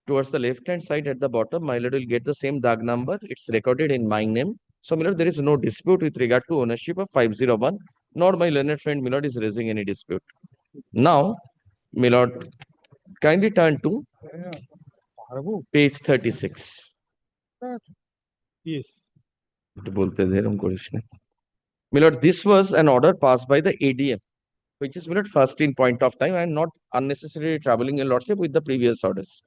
[SPEAKER 7] Towards the left hand side at the bottom, my lord will get the same DAG number. It's recorded in my name. So, my lord, there is no dispute with regard to ownership of 501, nor my learned friend, my lord, is raising any dispute. Now, my lord, kindly turn to page 36.
[SPEAKER 9] Yes.
[SPEAKER 7] My lord, this was an order passed by the ADM, which is, my lord, first in point of time. I am not unnecessarily traveling in lordship with the previous orders.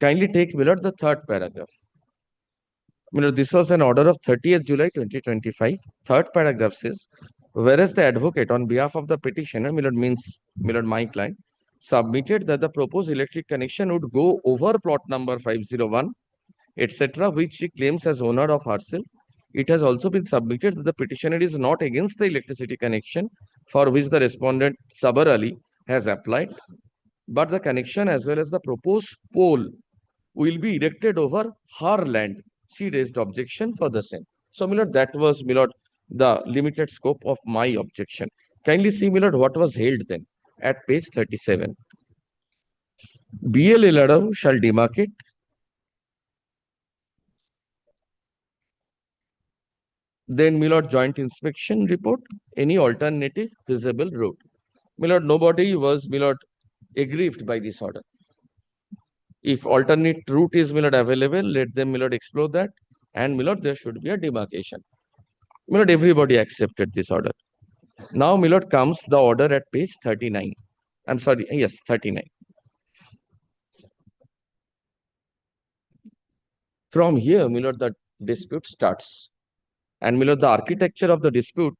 [SPEAKER 7] Kindly take, my lord, the third paragraph. This was an order of 30th July 2025. Third paragraph says, whereas the advocate on behalf of the petitioner, means my client, submitted that the proposed electric connection would go over plot number 501, etc., which she claims as owner of herself. It has also been submitted that the petitioner is not against the electricity connection for which the respondent Sabar Ali has applied, but the connection as well as the proposed pole will be erected over her land. She raised objection for the same. So, my lord, that was, my lord, the limited scope of my objection. Kindly see, my lord, what was held then at page 37. BL LRO shall demarcate then, my lord, joint inspection report, any alternative feasible route. My lord, nobody was, my lord, aggrieved by this order. If alternate route is, my lord, available, let them, my lord, explore that. And, my lord, there should be a demarcation. My lord, everybody accepted this order. Now, my lord, comes the order at page 39. I'm sorry, yes, 39. From here, my lord, the dispute starts. And, my lord, the architecture of the dispute,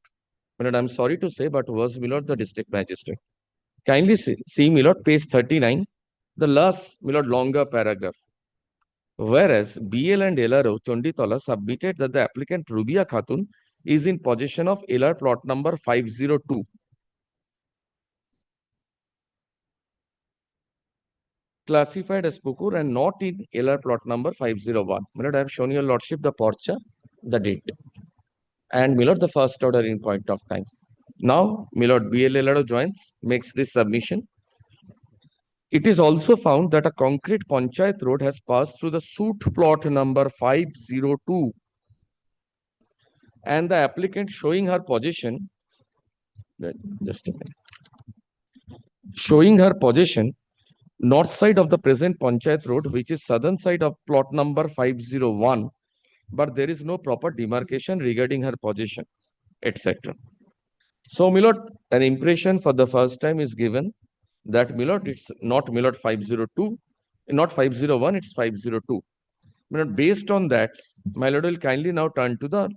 [SPEAKER 7] my lord, I'm sorry to say, but was, my lord, the district magistrate. Kindly see, my lord, page 39, the last, my lord, longer paragraph. Whereas BL and LRO Chonditola submitted that the applicant Rubia Khatun is in possession of LR plot number 502. Classified as Pukur and not in LR plot number 501. My lord, I have shown your lordship the porcha, the date. And my lord, the first order in point of time. Now, my lord, BL LRO joins, makes this submission. It is also found that a concrete Panchayat road has passed through the suit plot number 502 and the applicant showing her possession, just a minute, showing her possession north side of the present Panchayat road, which is southern side of plot number 501, but there is no proper demarcation regarding her possession, etc. So, my lord, an impression for the first time is given that, my lord, it's not, my lord, 502, not 501, it's 502. But based on that, my lord will kindly now turn to the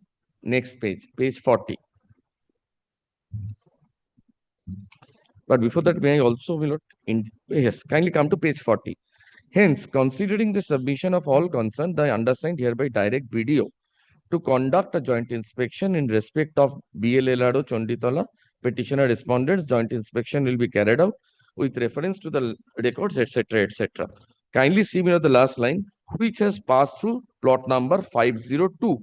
[SPEAKER 7] next page, page 40. But before that, may I also, my lord, yes, kindly come to page 40. Hence, considering the submission of all concerned, I undersigned hereby direct video to conduct a joint inspection in respect of BLLRO Chonditala petitioner respondents. Joint inspection will be carried out with reference to the records, etc., etc. Kindly see me at the last line, which has passed through plot number 502.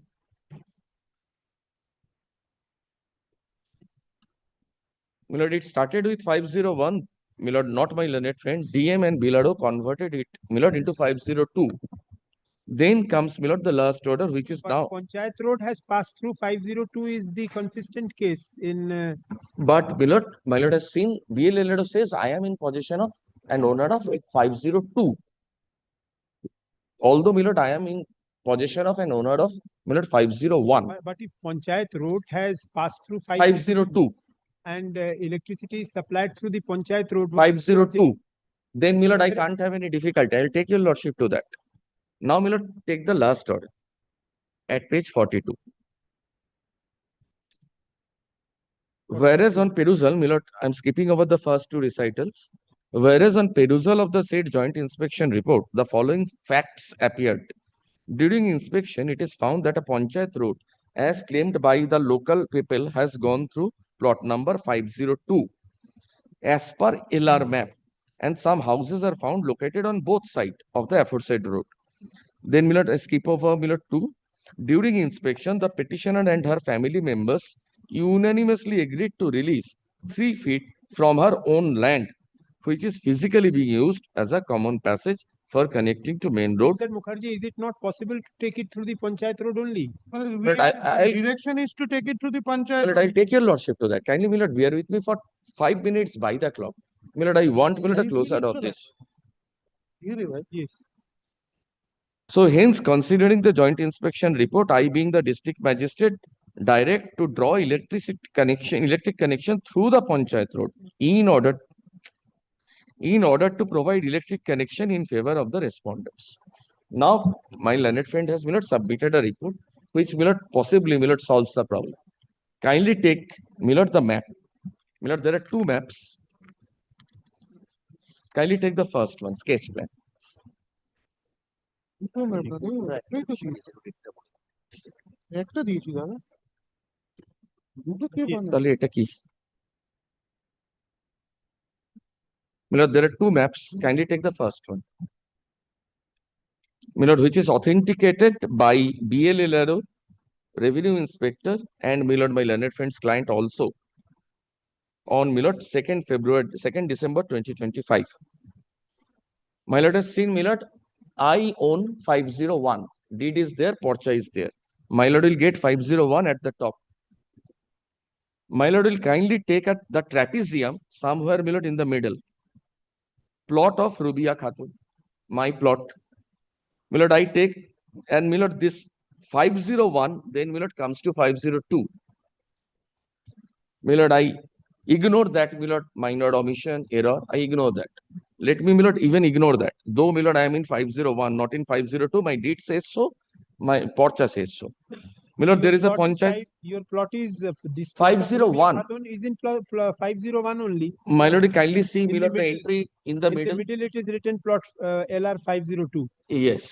[SPEAKER 7] My lord, it started with 501. My lord, not my learned friend. DM and Bilado converted it, my lord, into 502. Then comes, my lord, the last order, which is
[SPEAKER 9] But
[SPEAKER 7] now.
[SPEAKER 9] Panchayat Road has passed through 502 is the consistent case in.
[SPEAKER 7] But my lord has seen, BLLO says, I am in possession of an owner of 502. Although, my lord, I am in possession of an owner of, my lord, 501.
[SPEAKER 9] But if Panchayat Road has passed through
[SPEAKER 7] 502.
[SPEAKER 9] and electricity is supplied through the Panchayat Road.
[SPEAKER 7] 502. Then, my lord, I can't have any difficulty. I'll take your lordship to that. Now, my lord, take the last order at page 42. Whereas on perusal, my lord, I'm skipping over the first two recitals. Whereas on perusal of the said joint inspection report, the following facts appeared. During inspection, it is found that a Panchayat road, as claimed by the local people, has gone through plot number 502. As per LR map, and some houses are found located on both sides of the aforesaid road. Then, my lord, I skip over, my lord, 2. During inspection, the petitioner and her family members unanimously agreed to release 3 feet from her own land, which is physically being used as a common passage for connecting to main road.
[SPEAKER 9] Mr. Mukherjee, is it not possible to take it through the Panchayat Road only?
[SPEAKER 7] But
[SPEAKER 1] The direction is to take it to the Panchayat.
[SPEAKER 7] I'll take your lordship to that. Kindly, my lord, bear with me for 5 minutes by the clock. My lord, I want, my lord, a closer of this.
[SPEAKER 9] Yes.
[SPEAKER 7] So hence, considering the joint inspection report, I being the district magistrate, direct to draw electric connection through the Panchayat road in order to provide electric connection in favor of the respondents. Now, my learned friend has, my lord, submitted a report which, my lord, possibly, my lord, solves the problem. Kindly take, my lord, the map. My lord, there are 2 maps. Kindly take the first one, sketch plan.
[SPEAKER 1] একটা দিয়েছি দাদা দুটো কে বানায়?
[SPEAKER 7] তাহলে এটা কি? My lord, there are 2 maps. Kindly take the first one. My lord, which is authenticated by BLLRO, revenue inspector, and my lord, my learned friend's client also on, my lord, 2nd December 2025. My lord has seen, my lord, I own 501. Deed is there, Porcha is there. My lord will get 501 at the top. My lord will kindly take at the trapezium somewhere, my lord, in the middle. Plot of Rubia Khatun, my plot. My lord, I take, and my lord, this 501, then my lord comes to 502. My lord, I ignore that, my lord, minor omission, error, I ignore that. Let me, my lord, even ignore that. Though, my lord, I am in 501, not in 502, my deed says so, my Porcha says so. My lord, there is a Panchayat.
[SPEAKER 9] Your plot is this
[SPEAKER 7] 501.
[SPEAKER 9] Is in 501 only.
[SPEAKER 7] My lord, kindly see,
[SPEAKER 9] In
[SPEAKER 7] my
[SPEAKER 9] the
[SPEAKER 7] lord, the
[SPEAKER 9] middle.
[SPEAKER 7] entry in the
[SPEAKER 9] In
[SPEAKER 7] middle.
[SPEAKER 9] the middle, it is written plot LR 502.
[SPEAKER 7] Yes.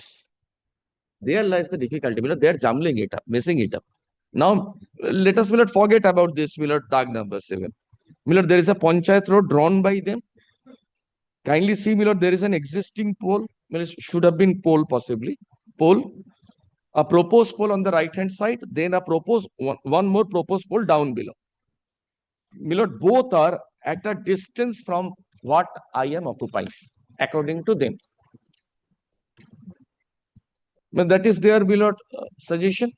[SPEAKER 7] There lies the difficulty. My lord, they are jumbling it up, messing it up. Now, let us, my lord, forget about this, my lord, tag number 7. My lord, there is a Panchayat road drawn by them. Kindly see, my lord, there is an existing pole. My lord, should have been pole possibly. Pole. A proposed pole on the right hand side, then a proposed one more proposed pole down below. My lord, both are at a distance from what I am occupying, according to them. But that is their, my lord, suggestion.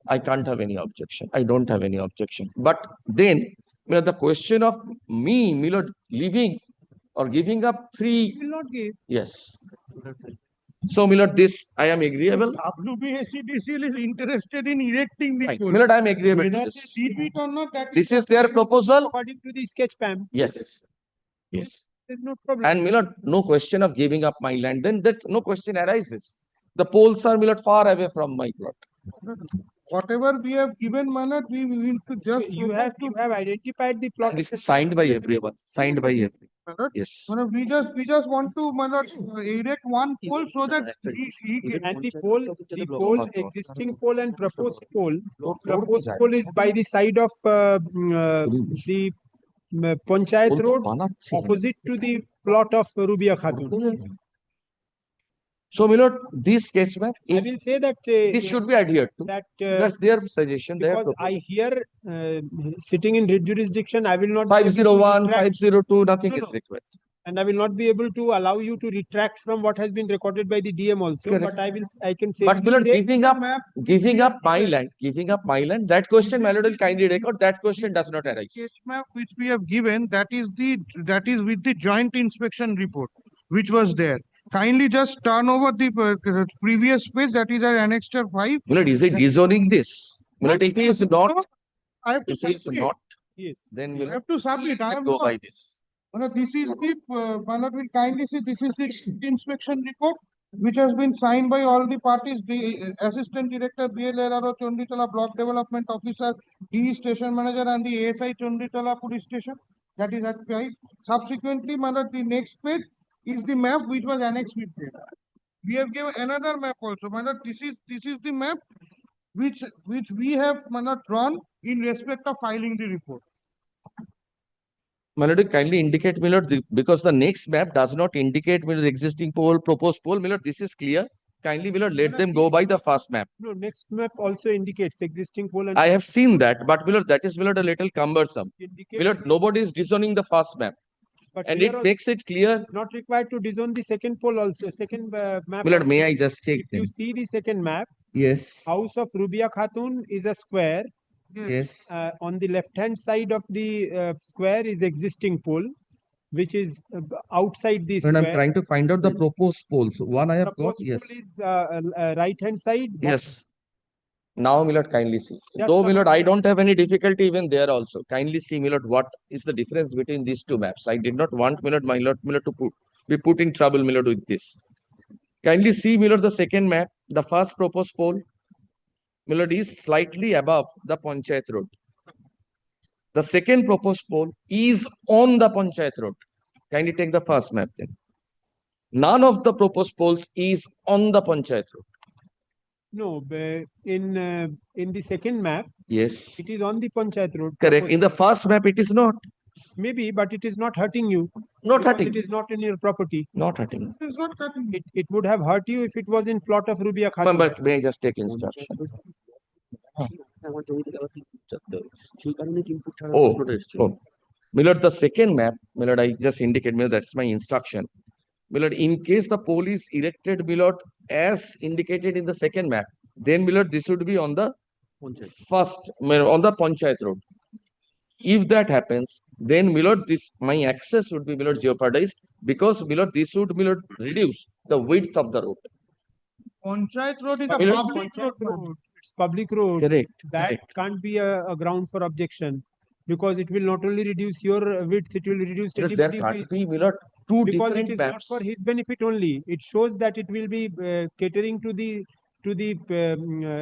[SPEAKER 7] I can't have any objection. I don't have any objection. But then, my lord, the question of me, my lord, leaving or giving up free.
[SPEAKER 9] Will not give.
[SPEAKER 7] Yes. So, my lord, this I am agreeable.
[SPEAKER 1] WBSCDCL is interested in erecting the
[SPEAKER 7] Fine.
[SPEAKER 1] pole.
[SPEAKER 7] My lord, I am agreeable to
[SPEAKER 1] Whether
[SPEAKER 7] this.
[SPEAKER 1] they leave it or not, that
[SPEAKER 7] This is their proposal.
[SPEAKER 9] According to the sketch plan.
[SPEAKER 7] Yes. Yes.
[SPEAKER 9] There's no problem.
[SPEAKER 7] And my lord, no question of giving up my land. Then that's no question arises. The poles are, my lord, far away from my plot.
[SPEAKER 1] Whatever we have given, my lord, we need to just.
[SPEAKER 9] You have identified the plot.
[SPEAKER 7] And this is signed by everyone. Signed by everyone.
[SPEAKER 1] My lord.
[SPEAKER 7] Yes.
[SPEAKER 1] My lord, we just want to, my lord, erect one pole so that he
[SPEAKER 9] And the pole, existing pole and proposed pole is by the side of the Panchayat Road, opposite to the plot of Rubia Khatun.
[SPEAKER 7] So, my lord, this sketch map,
[SPEAKER 9] I will say that
[SPEAKER 7] this should be adhered to. That's their suggestion. They have
[SPEAKER 9] because I
[SPEAKER 7] proposed.
[SPEAKER 9] hear sitting in writ jurisdiction, I will not be able to
[SPEAKER 7] 501,
[SPEAKER 9] retract,
[SPEAKER 7] 502, nothing
[SPEAKER 9] No,
[SPEAKER 7] is
[SPEAKER 9] no.
[SPEAKER 7] required.
[SPEAKER 9] and I will not be able to allow you to retract from what has been recorded by the DM also.
[SPEAKER 7] Correct.
[SPEAKER 9] But I can say
[SPEAKER 7] But, my lord, giving up my
[SPEAKER 1] given.
[SPEAKER 7] land, that question, my lord, will kindly record, that question does not arise.
[SPEAKER 1] sketch map which we have given, that is with the joint inspection report, which was there. Kindly just turn over the previous page, that is our annexure 5.
[SPEAKER 7] My lord, is it disowning this? My lord, if he is not,
[SPEAKER 1] I have to
[SPEAKER 7] if he is
[SPEAKER 1] submit.
[SPEAKER 7] not,
[SPEAKER 9] yes.
[SPEAKER 7] then
[SPEAKER 1] I
[SPEAKER 7] we'll
[SPEAKER 1] have to submit. I have
[SPEAKER 7] go
[SPEAKER 1] not.
[SPEAKER 7] by this.
[SPEAKER 1] This is the, my lord will kindly see, this is the inspection report, which has been signed by all the parties, the Assistant Director, BLRO Chonditala Block Development Officer, D Station Manager, and the ASI Chonditala Police Station. That is at 5. Subsequently, my lord, the next page is the map which was annexed with this. We have given another map also, my lord. This is the map which we have, my lord, drawn in respect of filing the report.
[SPEAKER 7] My lord, kindly indicate, my lord, because the next map does not indicate, my lord, the existing pole, proposed pole. My lord, this is clear. Kindly, my lord, let them go by the first map.
[SPEAKER 9] No, next map also indicates existing pole and
[SPEAKER 7] I have seen that, but, my lord, that is, my lord, a little cumbersome. My
[SPEAKER 9] indicates,
[SPEAKER 7] lord, nobody is disowning the first map.
[SPEAKER 9] but
[SPEAKER 7] And
[SPEAKER 9] here
[SPEAKER 7] it
[SPEAKER 9] also
[SPEAKER 7] makes it clear.
[SPEAKER 9] not required to disown the second pole also, second map.
[SPEAKER 7] My lord,
[SPEAKER 9] also.
[SPEAKER 7] may I just check
[SPEAKER 9] If you
[SPEAKER 7] them?
[SPEAKER 9] see the second map,
[SPEAKER 7] Yes.
[SPEAKER 9] house of Rubia Khatun is a square.
[SPEAKER 7] Yes.
[SPEAKER 9] On the left hand side of the square is existing pole, which is outside the
[SPEAKER 7] When I'm
[SPEAKER 9] square.
[SPEAKER 7] trying to find out the proposed poles. One I have got,
[SPEAKER 9] Proposed
[SPEAKER 7] yes.
[SPEAKER 9] pole is right hand side.
[SPEAKER 7] Yes. Now, my lord, kindly see.
[SPEAKER 9] Just
[SPEAKER 7] Though, my lord, I
[SPEAKER 9] about-
[SPEAKER 7] don't have any difficulty even there also. Kindly see, my lord, what is the difference between these two maps. I did not want, my lord, to be put in trouble, my lord, with this. Kindly see, my lord, the second map. The first proposed pole, my lord, is slightly above the Panchayat Road. The second proposed pole is on the Panchayat Road. Kindly take the first map then. None of the proposed poles is on the Panchayat Road.
[SPEAKER 9] No, in the second map,
[SPEAKER 7] Yes.
[SPEAKER 9] it is on the Panchayat Road.
[SPEAKER 7] Correct. In the first map, it is not.
[SPEAKER 9] Maybe, but it is not hurting you.
[SPEAKER 7] Not
[SPEAKER 9] because
[SPEAKER 7] hurting.
[SPEAKER 9] It is not in your property.
[SPEAKER 7] Not hurting.
[SPEAKER 1] It is not cutting.
[SPEAKER 9] It would have hurt you if it was in plot of Rubia Khatun.
[SPEAKER 7] But may I just take instruction? Oh. My lord, the second map, my lord, I just indicate, my lord, that's my instruction. My lord, in case the pole is erected, my lord, as indicated in the second map, then, my lord, this should be on the first, my lord, on the Panchayat Road. If that happens, then, my lord, my access would be, my lord, jeopardized, because, my lord, this would, my lord, reduce the width of the road.
[SPEAKER 1] Panchayat Road is a
[SPEAKER 9] But it is
[SPEAKER 1] public
[SPEAKER 9] Panchayat
[SPEAKER 1] road.
[SPEAKER 9] road. It's public road.
[SPEAKER 7] Correct.
[SPEAKER 9] That
[SPEAKER 7] Correct.
[SPEAKER 9] can't be a ground for objection, because it will not only reduce your width, it will reduce
[SPEAKER 7] My lord,
[SPEAKER 9] it
[SPEAKER 7] there can't be, my lord, two
[SPEAKER 9] because it
[SPEAKER 7] different
[SPEAKER 9] is not
[SPEAKER 7] maps.
[SPEAKER 9] for his benefit only. It shows that it will be catering to the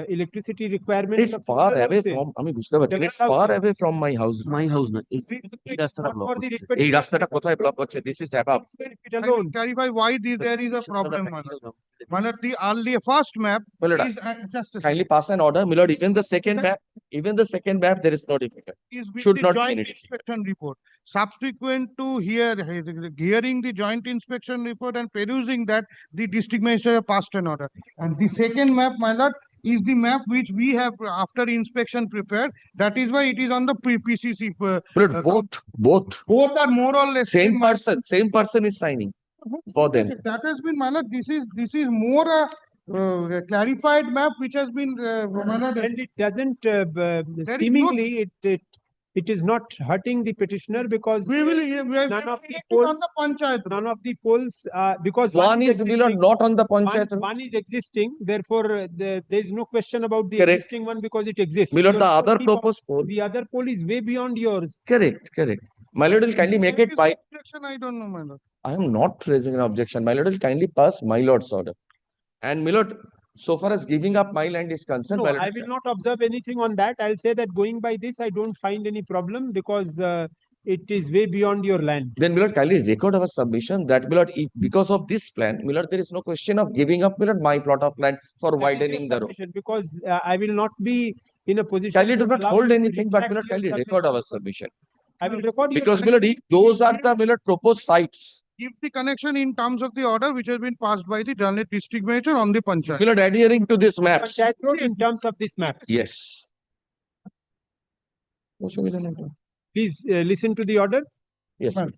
[SPEAKER 9] electricity requirements
[SPEAKER 7] It's
[SPEAKER 9] of
[SPEAKER 7] far
[SPEAKER 9] several
[SPEAKER 7] away
[SPEAKER 9] houses.
[SPEAKER 7] from, I mean, বুঝতে পারছেন, it's
[SPEAKER 9] Several
[SPEAKER 7] far
[SPEAKER 9] houses.
[SPEAKER 7] away from my house. My house না, এই রাস্তাটা
[SPEAKER 9] Not
[SPEAKER 7] block
[SPEAKER 9] for the
[SPEAKER 7] হচ্ছে।
[SPEAKER 9] repetition
[SPEAKER 7] এই রাস্তাটা কোথায় block হচ্ছে? This is above.
[SPEAKER 9] benefit
[SPEAKER 1] I will
[SPEAKER 9] alone.
[SPEAKER 1] clarify why there is a problem, my lord. My lord, the earlier first map
[SPEAKER 7] My lord,
[SPEAKER 1] is just a
[SPEAKER 7] kindly pass an order, my lord. Even the second map, there is no difficulty.
[SPEAKER 1] is with
[SPEAKER 7] Should
[SPEAKER 1] the
[SPEAKER 7] not be
[SPEAKER 1] joint
[SPEAKER 7] any difficulty.
[SPEAKER 1] inspection report. Subsequent to hearing the joint inspection report and perusing that, the district magistrate passed an order. And the second map, my lord, is the map which we have after inspection prepared. That is why it is on the PCC.
[SPEAKER 7] My lord, both
[SPEAKER 1] are more or less
[SPEAKER 7] same person is signing for them.
[SPEAKER 1] That has been, my lord, this is more a clarified map which has been, my lord,
[SPEAKER 9] And it doesn't
[SPEAKER 1] is no-
[SPEAKER 9] seemingly it is not hurting the petitioner because
[SPEAKER 1] we will
[SPEAKER 9] none of the
[SPEAKER 1] on
[SPEAKER 9] polls
[SPEAKER 1] the Panchayat Road.
[SPEAKER 9] none of the polls because
[SPEAKER 7] One is, my lord, not on the Panchayat Road.
[SPEAKER 9] one is existing, therefore there is no question about the
[SPEAKER 7] Correct.
[SPEAKER 9] existing one because it exists.
[SPEAKER 7] My lord, the
[SPEAKER 9] Your
[SPEAKER 7] other
[SPEAKER 9] pole-
[SPEAKER 7] proposed pole.
[SPEAKER 9] the other pole is way beyond yours.
[SPEAKER 7] Correct. My lord will kindly make it by.
[SPEAKER 1] Objection, I don't know, my lord.
[SPEAKER 7] I am not raising an objection. My lord will kindly pass my lord's order. And my lord, so far as giving up my land is concerned,
[SPEAKER 9] No,
[SPEAKER 7] my lord,
[SPEAKER 9] I will not observe anything on that. I'll say that going by this, I don't find any problem because it is way beyond your land.
[SPEAKER 7] then my lord kindly record our submission that my lord, if because of this plan, my lord, there is no question of giving up my lord my plot of land for
[SPEAKER 9] That is your
[SPEAKER 7] widening the road.
[SPEAKER 9] submission, because I will not be in a position.
[SPEAKER 7] Kindly do
[SPEAKER 9] to
[SPEAKER 7] not
[SPEAKER 9] allow
[SPEAKER 7] hold
[SPEAKER 9] you to
[SPEAKER 7] anything, but my
[SPEAKER 9] retract
[SPEAKER 7] lord,
[SPEAKER 9] your
[SPEAKER 7] kindly record
[SPEAKER 9] submission.
[SPEAKER 7] our submission.
[SPEAKER 9] I will record your
[SPEAKER 7] Because my lord, if those are the my lord proposed sites,
[SPEAKER 1] Give the connection in terms of the order which has been passed by the Joint District Manager on the Panchayat.
[SPEAKER 7] my lord, adhering to this maps.
[SPEAKER 9] Panchayat road in terms of this map.
[SPEAKER 7] Yes.
[SPEAKER 9] Please listen to the order.
[SPEAKER 7] Yes.
[SPEAKER 1] Ma'am.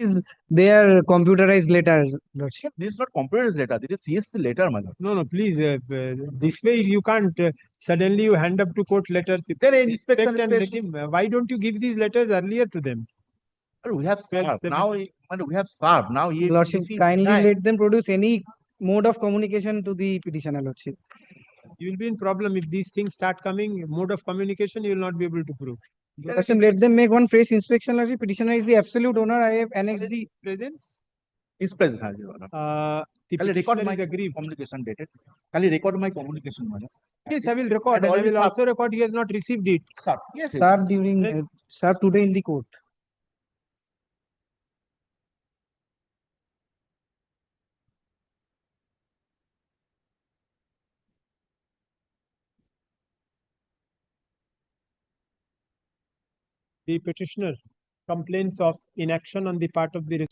[SPEAKER 11] is their computerized letter, Lordship.
[SPEAKER 4] This is not computer letter, this is CSC letter, my lord.
[SPEAKER 9] No, no, please, this way you can't, suddenly you hand up to court letters.
[SPEAKER 4] Then an
[SPEAKER 9] Respect
[SPEAKER 4] inspection
[SPEAKER 9] and let him, why don't you give these letters earlier to them?
[SPEAKER 4] But we have
[SPEAKER 9] Well,
[SPEAKER 4] served,
[SPEAKER 9] the-
[SPEAKER 4] now, we have served, now he.
[SPEAKER 11] Lordship,
[SPEAKER 4] if he
[SPEAKER 11] kindly
[SPEAKER 4] deny-
[SPEAKER 11] let them produce any mode of communication to the petitioner, Lordship.
[SPEAKER 9] You will be in problem if these things start coming, mode of communication, you will not be able to prove.
[SPEAKER 11] Lordship, let them make one fresh inspection, Lordship. Petitioner is the absolute owner. I have annexed the
[SPEAKER 9] Presence,
[SPEAKER 4] His presence, Your Honor.
[SPEAKER 9] the
[SPEAKER 4] Can I record
[SPEAKER 9] petitioner
[SPEAKER 4] my
[SPEAKER 9] is aggrieved.
[SPEAKER 4] communication dated? Can I record my communication, my lord?
[SPEAKER 9] Yes, I will record and I
[SPEAKER 4] already
[SPEAKER 9] will
[SPEAKER 4] served.
[SPEAKER 9] also record he has not received it.
[SPEAKER 4] Sir, yes,
[SPEAKER 11] served during,
[SPEAKER 9] Then-
[SPEAKER 11] served today in the court.
[SPEAKER 9] The petitioner complains of inaction on the part of the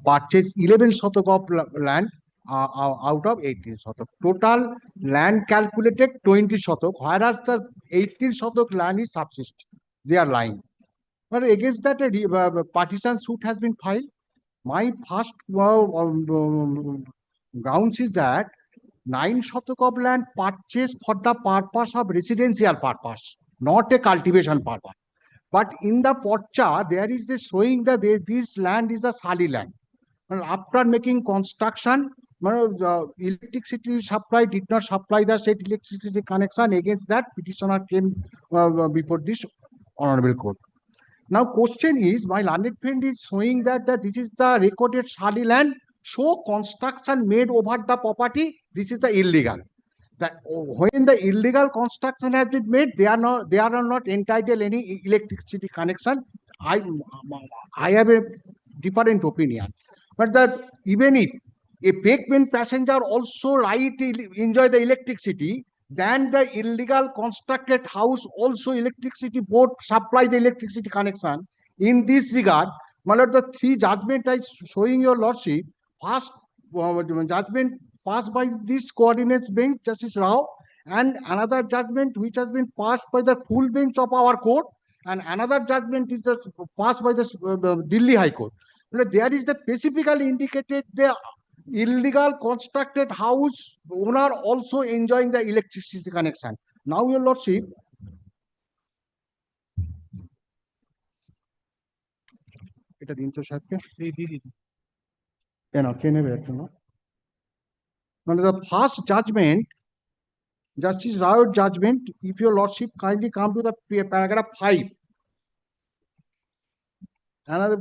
[SPEAKER 13] purchase 11 shatak of land out of 18 shatak. Total land calculated 20 shatak, whereas the 18 shatak land is subsist. They are lying. But against that, a partition suit has been filed. My first grounds is that 9 shatak of land purchased for the purpose of residential purpose, not a cultivation purpose. But in the porcha, there is this showing that this land is the Sali land. And after making construction, the electricity supply did not supply the state electricity connection. Against that, petitioner came before this Honorable Court. Now, question is, my learned friend is showing that this is the recorded Shadi land, show construction made over the property, this is the illegal. That when the illegal construction has been made, they are not entitled any electricity connection. I have a different opinion. But that even if a pavement passenger also enjoy the electricity, then the illegal constructed house also electricity board supply the electricity connection. In this regard, my lord, the three judgment I showing your lordship, first judgment passed by this coordinates bench, Justice Rao, and another judgment which has been passed by the full bench of our court, and another judgment is just passed by the Delhi High Court. There is the specifically indicated the illegal constructed house owner also enjoying the electricity connection. Now, your lordship, এটা দিন তো সাহেবকে কেন কে নেবে এখন মানে the first judgment, Justice Rao's judgment, if your lordship kindly come to the paragraph 5, another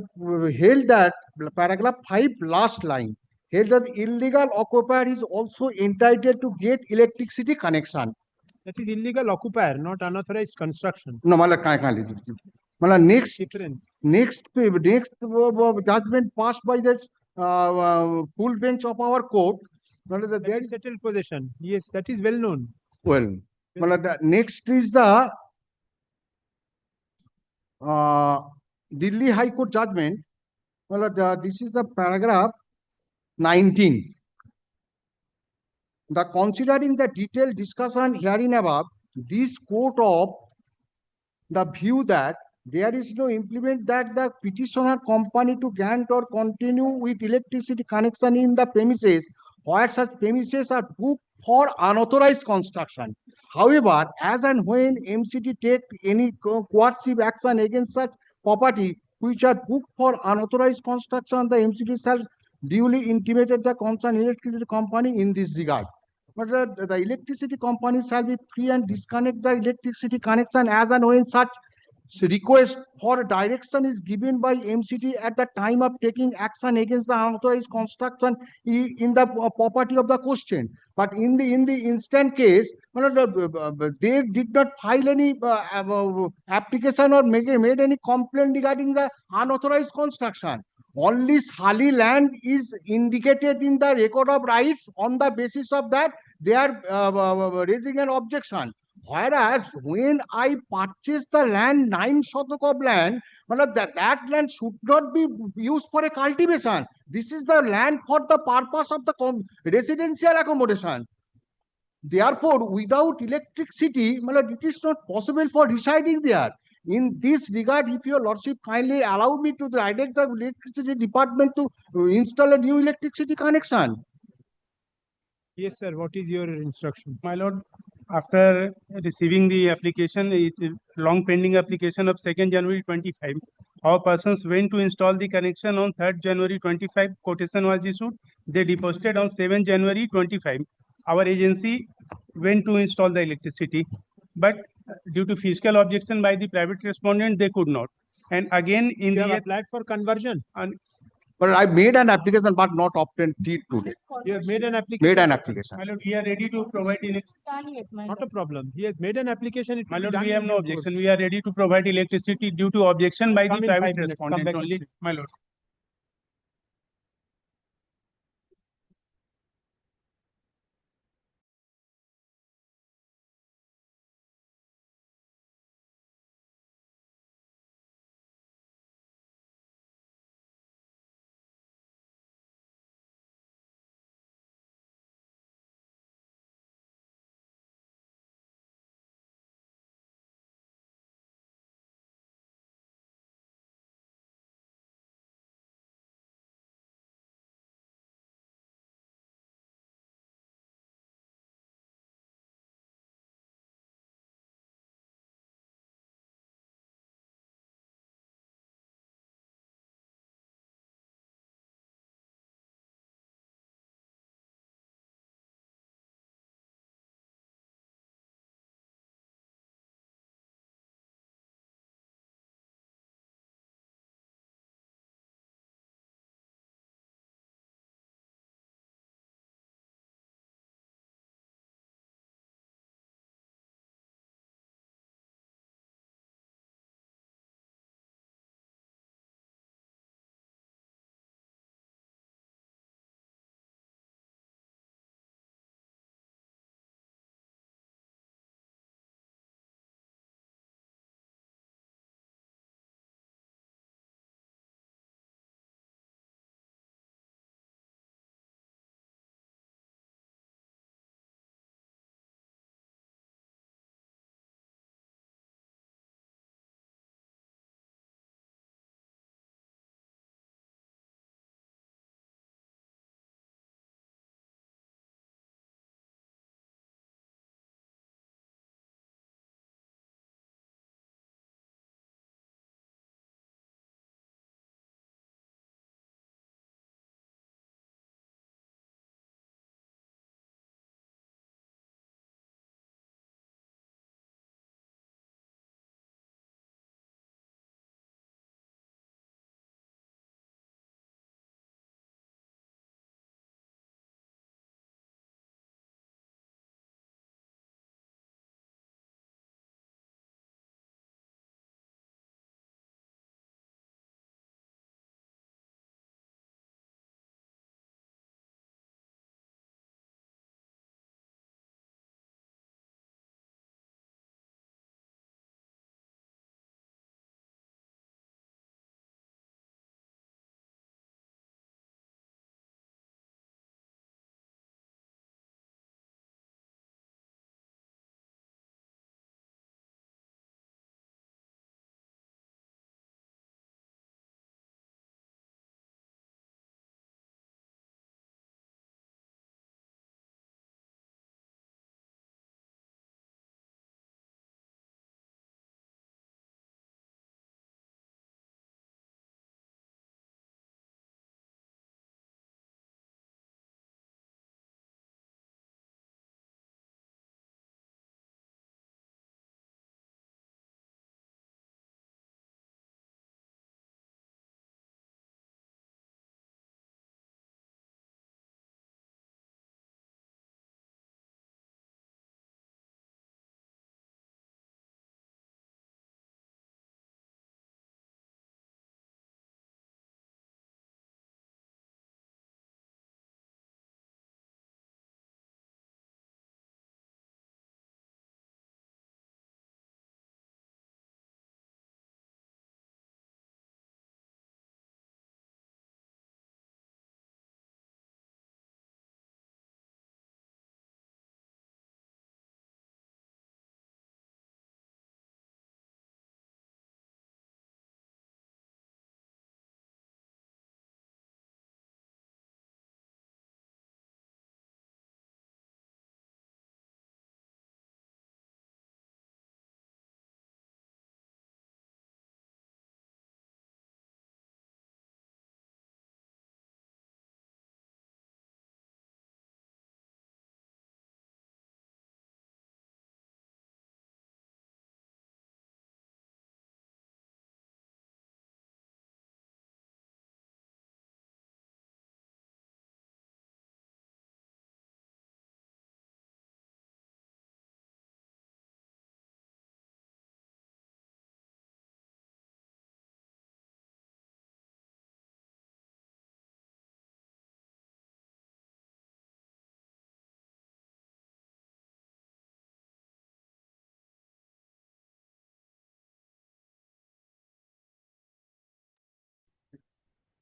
[SPEAKER 13] held that paragraph 5 last line held that illegal occupier is also entitled to get electricity connection.
[SPEAKER 9] That is illegal occupier, not unauthorized construction.
[SPEAKER 13] No, mala kindly. Mala next judgment passed by the full bench of our court.
[SPEAKER 9] There is settled possession. Yes, that is well known.
[SPEAKER 13] Well, mala next is the Delhi High Court judgment. Well, this is the paragraph 19. The considering the detailed discussion herein above, this court of the view that there is no implement that the petitioner company to grant or continue with electricity connection in the premises where such premises are booked for unauthorized construction. However, as and when MCT take any coercive action against such property which are booked for unauthorized construction, the MCT shall duly intimated the concerned electricity company in this regard. But the electricity company shall be free and disconnect the electricity connection as and when such request for direction is given by MCT at the time of taking action against the unauthorized construction in the property of the question. But in the instant case, they did not file any application or made any complaint regarding the unauthorized construction. Only Sali land is indicated in the record of rights. On the basis of that, they are raising an objection. Whereas when I purchase the land, 9 shatak of land, that land should not be used for a cultivation. This is the land for the purpose of the residential accommodation. Therefore, without electricity, it is not possible for residing there. In this regard, if your lordship kindly allow me to direct the electricity department to install a new electricity connection.
[SPEAKER 9] Yes, sir. What is your instruction?
[SPEAKER 14] My lord, after receiving the application, long pending application of 2nd January 25, our persons went to install the connection on 3rd January 25. Quotation was issued. They deposited on 7th January 25. Our agency went to install the electricity, but due to fiscal objection by the private respondent, they could not. And again, in
[SPEAKER 9] You
[SPEAKER 14] the
[SPEAKER 9] have applied for conversion.
[SPEAKER 13] But I made an application, but not obtained till today.
[SPEAKER 9] You have made an application.
[SPEAKER 13] Made an application.
[SPEAKER 14] My lord, we are ready to provide
[SPEAKER 9] Not a problem. He has made an application. It
[SPEAKER 14] My
[SPEAKER 9] will be
[SPEAKER 14] lord,
[SPEAKER 9] done
[SPEAKER 14] we have
[SPEAKER 9] in
[SPEAKER 14] no
[SPEAKER 9] due
[SPEAKER 14] objection.
[SPEAKER 9] course.
[SPEAKER 14] We are ready to provide electricity due to objection by the
[SPEAKER 9] Come in 5
[SPEAKER 14] private
[SPEAKER 9] minutes. Come
[SPEAKER 14] respondent
[SPEAKER 9] back.
[SPEAKER 14] only, my lord.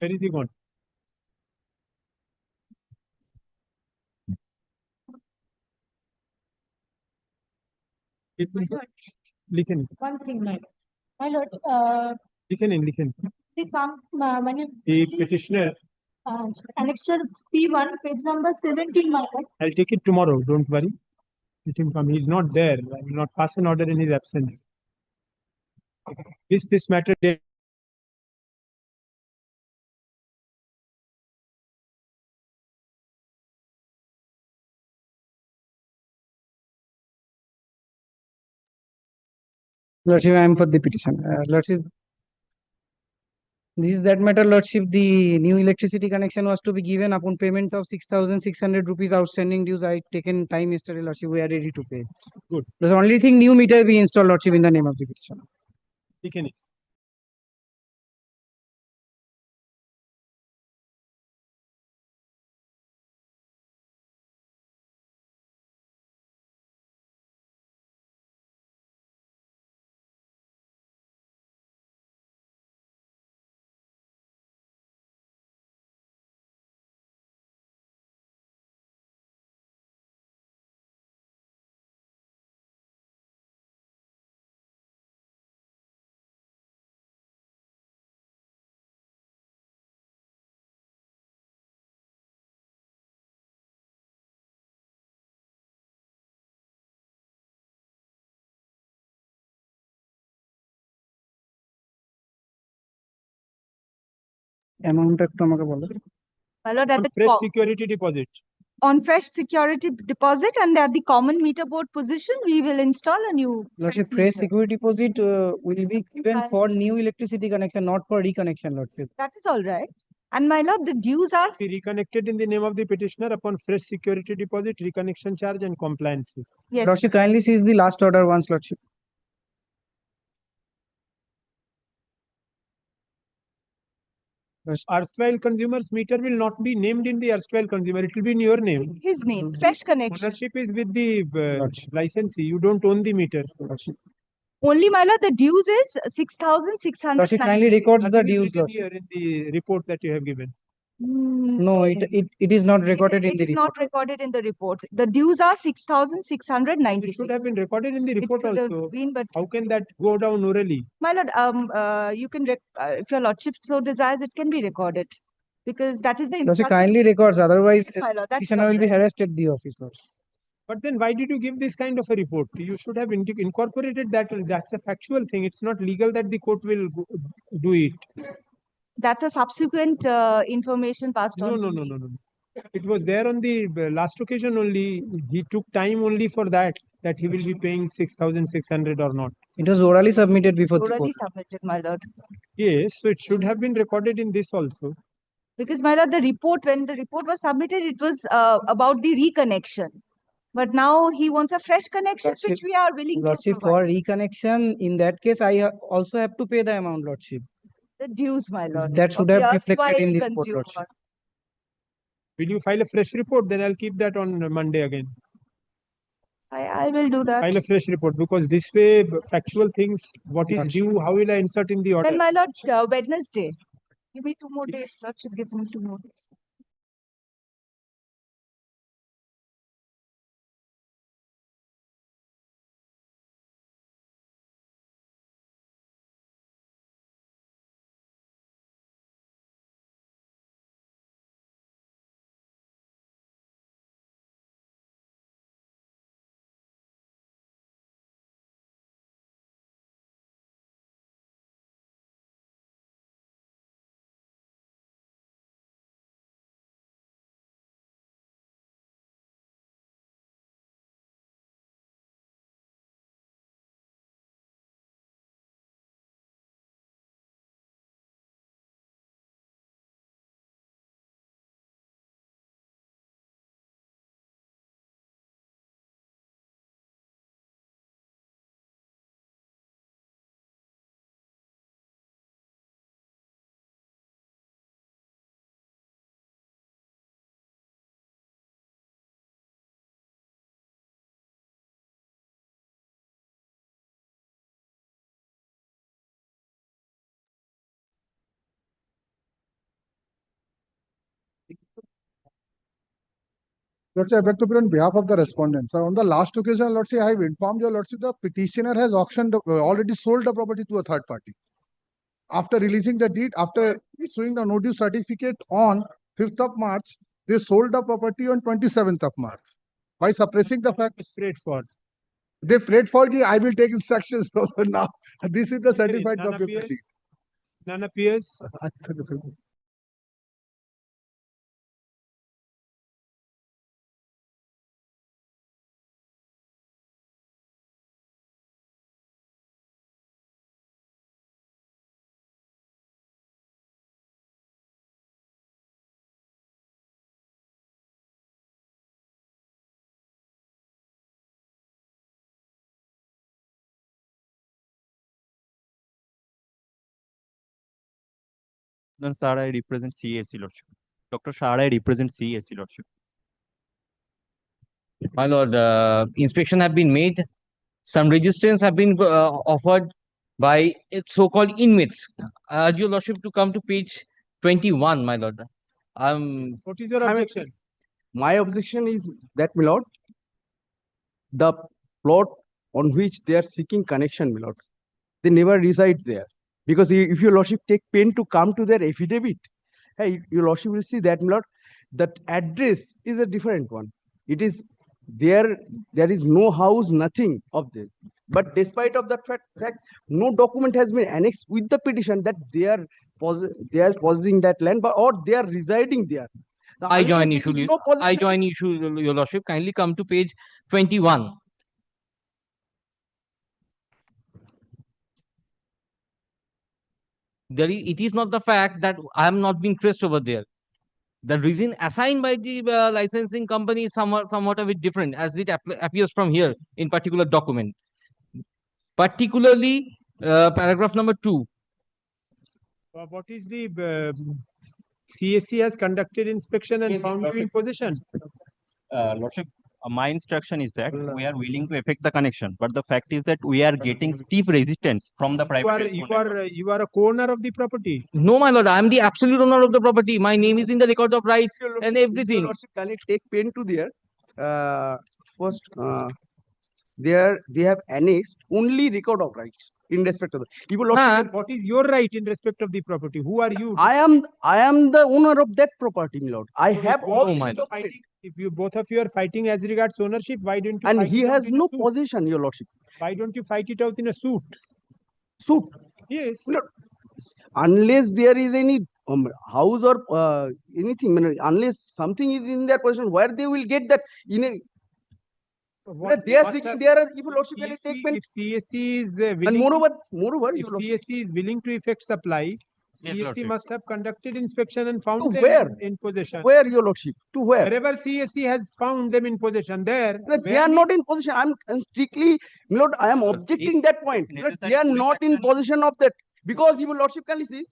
[SPEAKER 9] Where is he gone? लिखे नहीं
[SPEAKER 15] One thing, my lord,
[SPEAKER 9] लिखे नहीं
[SPEAKER 15] the
[SPEAKER 9] the petitioner.
[SPEAKER 15] annexure P1, page number 17, my lord.
[SPEAKER 9] I'll take it tomorrow, don't worry. Let him come. He's not there. I will not pass an order in his absence. Is this matter there?
[SPEAKER 11] Lordship, I am for the petition. Lordship, this is that matter, Lordship. The new electricity connection was to be given upon payment of 6,600 rupees outstanding dues. I taken time yesterday, Lordship. We are ready to pay.
[SPEAKER 9] Good.
[SPEAKER 11] The only thing, new meter be installed, Lordship, in the name of the petition.
[SPEAKER 9] लिखे नहीं
[SPEAKER 11] Amount একটু আমাকে বলো।
[SPEAKER 5] My lord, at
[SPEAKER 9] on
[SPEAKER 5] the
[SPEAKER 9] fresh security deposit.
[SPEAKER 5] on fresh security deposit and at the common meter board position, we will install a new.
[SPEAKER 11] Lordship, fresh security deposit will be given for new electricity connection, not for reconnection, Lordship.
[SPEAKER 5] That is all right. And my lord, the dues are
[SPEAKER 9] Be reconnected in the name of the petitioner upon fresh security deposit, reconnection charge and compliances.
[SPEAKER 5] yes.
[SPEAKER 11] Lordship, kindly seize the last order once, Lordship.
[SPEAKER 9] Erstwhile consumer's meter will not be named in the erstwhile consumer. It will be in your name.
[SPEAKER 5] His name, fresh connection.
[SPEAKER 9] Ownership is with the licensee. You don't own the meter.
[SPEAKER 5] Only, my lord, the dues is 6,600.
[SPEAKER 11] Lordship, kindly records the
[SPEAKER 9] Nothing is
[SPEAKER 11] dues,
[SPEAKER 9] written
[SPEAKER 11] Lordship.
[SPEAKER 9] here in the report that you have given.
[SPEAKER 11] No, it is not recorded in
[SPEAKER 5] It
[SPEAKER 11] the
[SPEAKER 5] is
[SPEAKER 11] report.
[SPEAKER 5] not recorded in the report. The dues are
[SPEAKER 9] It
[SPEAKER 5] 6,696.
[SPEAKER 9] should have been recorded in the report
[SPEAKER 5] Should have
[SPEAKER 9] also.
[SPEAKER 5] been, but
[SPEAKER 9] How can that go down orally?
[SPEAKER 5] my lord, you can, if your lordship so desires, it can be recorded. Because that is the
[SPEAKER 11] Lordship,
[SPEAKER 5] instruction.
[SPEAKER 11] kindly records, otherwise
[SPEAKER 5] Yes, my lord, that's
[SPEAKER 11] petitioner will be
[SPEAKER 5] all right.
[SPEAKER 11] harassed at the office, Lordship.
[SPEAKER 9] But then why did you give this kind of a report? You should have incorporated that. That's a factual thing. It's not legal that the court will do it.
[SPEAKER 5] That's a subsequent information passed
[SPEAKER 9] No,
[SPEAKER 5] on.
[SPEAKER 9] no,
[SPEAKER 5] to
[SPEAKER 9] no,
[SPEAKER 5] me.
[SPEAKER 9] no, no. It was there on the last occasion only. He took time only for that he will be paying 6,600 or not.
[SPEAKER 11] It was orally submitted before the
[SPEAKER 5] Orally
[SPEAKER 11] court.
[SPEAKER 5] submitted, my lord.
[SPEAKER 9] Yes, so it should have been recorded in this also.
[SPEAKER 5] Because, my lord, the report, when the report was submitted, it was about the reconnection. But now he wants a fresh connection,
[SPEAKER 11] Lordship,
[SPEAKER 5] which we are willing to
[SPEAKER 11] Lordship,
[SPEAKER 5] provide.
[SPEAKER 11] for reconnection, in that case, I also have to pay the amount, Lordship.
[SPEAKER 5] The dues, my lord.
[SPEAKER 11] That should
[SPEAKER 5] of
[SPEAKER 11] have
[SPEAKER 5] the
[SPEAKER 11] reflected in
[SPEAKER 5] erstwhile
[SPEAKER 11] the report,
[SPEAKER 5] consumer.
[SPEAKER 11] Lordship.
[SPEAKER 9] Will you file a fresh report? Then I'll keep that on Monday again.
[SPEAKER 5] I will do that.
[SPEAKER 9] File a fresh report because this way factual things, what is
[SPEAKER 11] Lordship.
[SPEAKER 9] due, how will I insert in the order?
[SPEAKER 5] Then, my lord, Wednesday. Give me 2 more days. Lordship, give me 2 more days.
[SPEAKER 13] Lordship, I beg to appear on behalf of the respondent. Sir, on the last occasion, Lordship, I have informed your Lordship, the petitioner has already sold the property to a third party. After releasing the deed, after issuing the notice certificate on 5th of March, they sold the property on 27th of March. By suppressing the facts,
[SPEAKER 9] Prayed for.
[SPEAKER 13] they prayed for the, I will take instructions from now. This is the certified
[SPEAKER 9] None
[SPEAKER 13] copy of the
[SPEAKER 9] appears.
[SPEAKER 13] deed.
[SPEAKER 9] None appears.
[SPEAKER 16] No, sir, I represent CAC Lordship. Dr. Shah, I represent CAC Lordship.
[SPEAKER 7] My lord, inspection have been made. Some resistance have been offered by so-called inmates. I urge your lordship to come to page 21, my lord.
[SPEAKER 9] What is your objection?
[SPEAKER 17] My objection is that, my lord, the plot on which they are seeking connection, my lord, they never reside there. Because if your lordship take pain to come to their affidavit, hey, your lordship will see that, my lord, that address is a different one. It is there is no house, nothing of this. But despite of that fact, no document has been annexed with the petition that they are possessing that land, or they are residing there.
[SPEAKER 7] I join issue, your lordship. Kindly come to page 21. It is not the fact that I am not being traced over there. The reason assigned by the licensing company is somewhat a bit different, as it appears from here in particular document. Particularly paragraph number 2.
[SPEAKER 9] What is the CSC has conducted inspection and found you in possession?
[SPEAKER 16] Lordship, my instruction is that we are willing to effect the connection, but the fact is that we are getting stiff resistance from the private.
[SPEAKER 9] You are a co-owner of the property.
[SPEAKER 7] No, my lord, I am the absolute owner of the property. My name is in the record of rights and everything.
[SPEAKER 17] Can it take pain to their first? They have annexed only record of rights in respect of the.
[SPEAKER 9] What is your right in respect of the property? Who are you?
[SPEAKER 17] I am the owner of that property, my lord. I have all.
[SPEAKER 9] If you both of you are fighting as regards ownership, why don't you?
[SPEAKER 17] And he has no possession, your lordship.
[SPEAKER 9] Why don't you fight it out in a suit?
[SPEAKER 17] Suit?
[SPEAKER 9] Yes.
[SPEAKER 17] Unless there is any house or anything, unless something is in their possession, where they will get that in a. They are seeking. They are. If lordship can take.
[SPEAKER 9] If CSC is willing.
[SPEAKER 17] And moreover,
[SPEAKER 9] if CSC is willing to effect supply,
[SPEAKER 17] Yes,
[SPEAKER 9] CSC
[SPEAKER 17] lordship.
[SPEAKER 9] must have conducted inspection and found
[SPEAKER 17] To
[SPEAKER 9] them
[SPEAKER 17] where?
[SPEAKER 9] in possession.
[SPEAKER 17] Where, your lordship? To where?
[SPEAKER 9] Wherever CSC has found them in possession, there.
[SPEAKER 17] They are not in possession. I'm strictly, my lord, I am objecting that point. They are not in possession of that, because your lordship can see,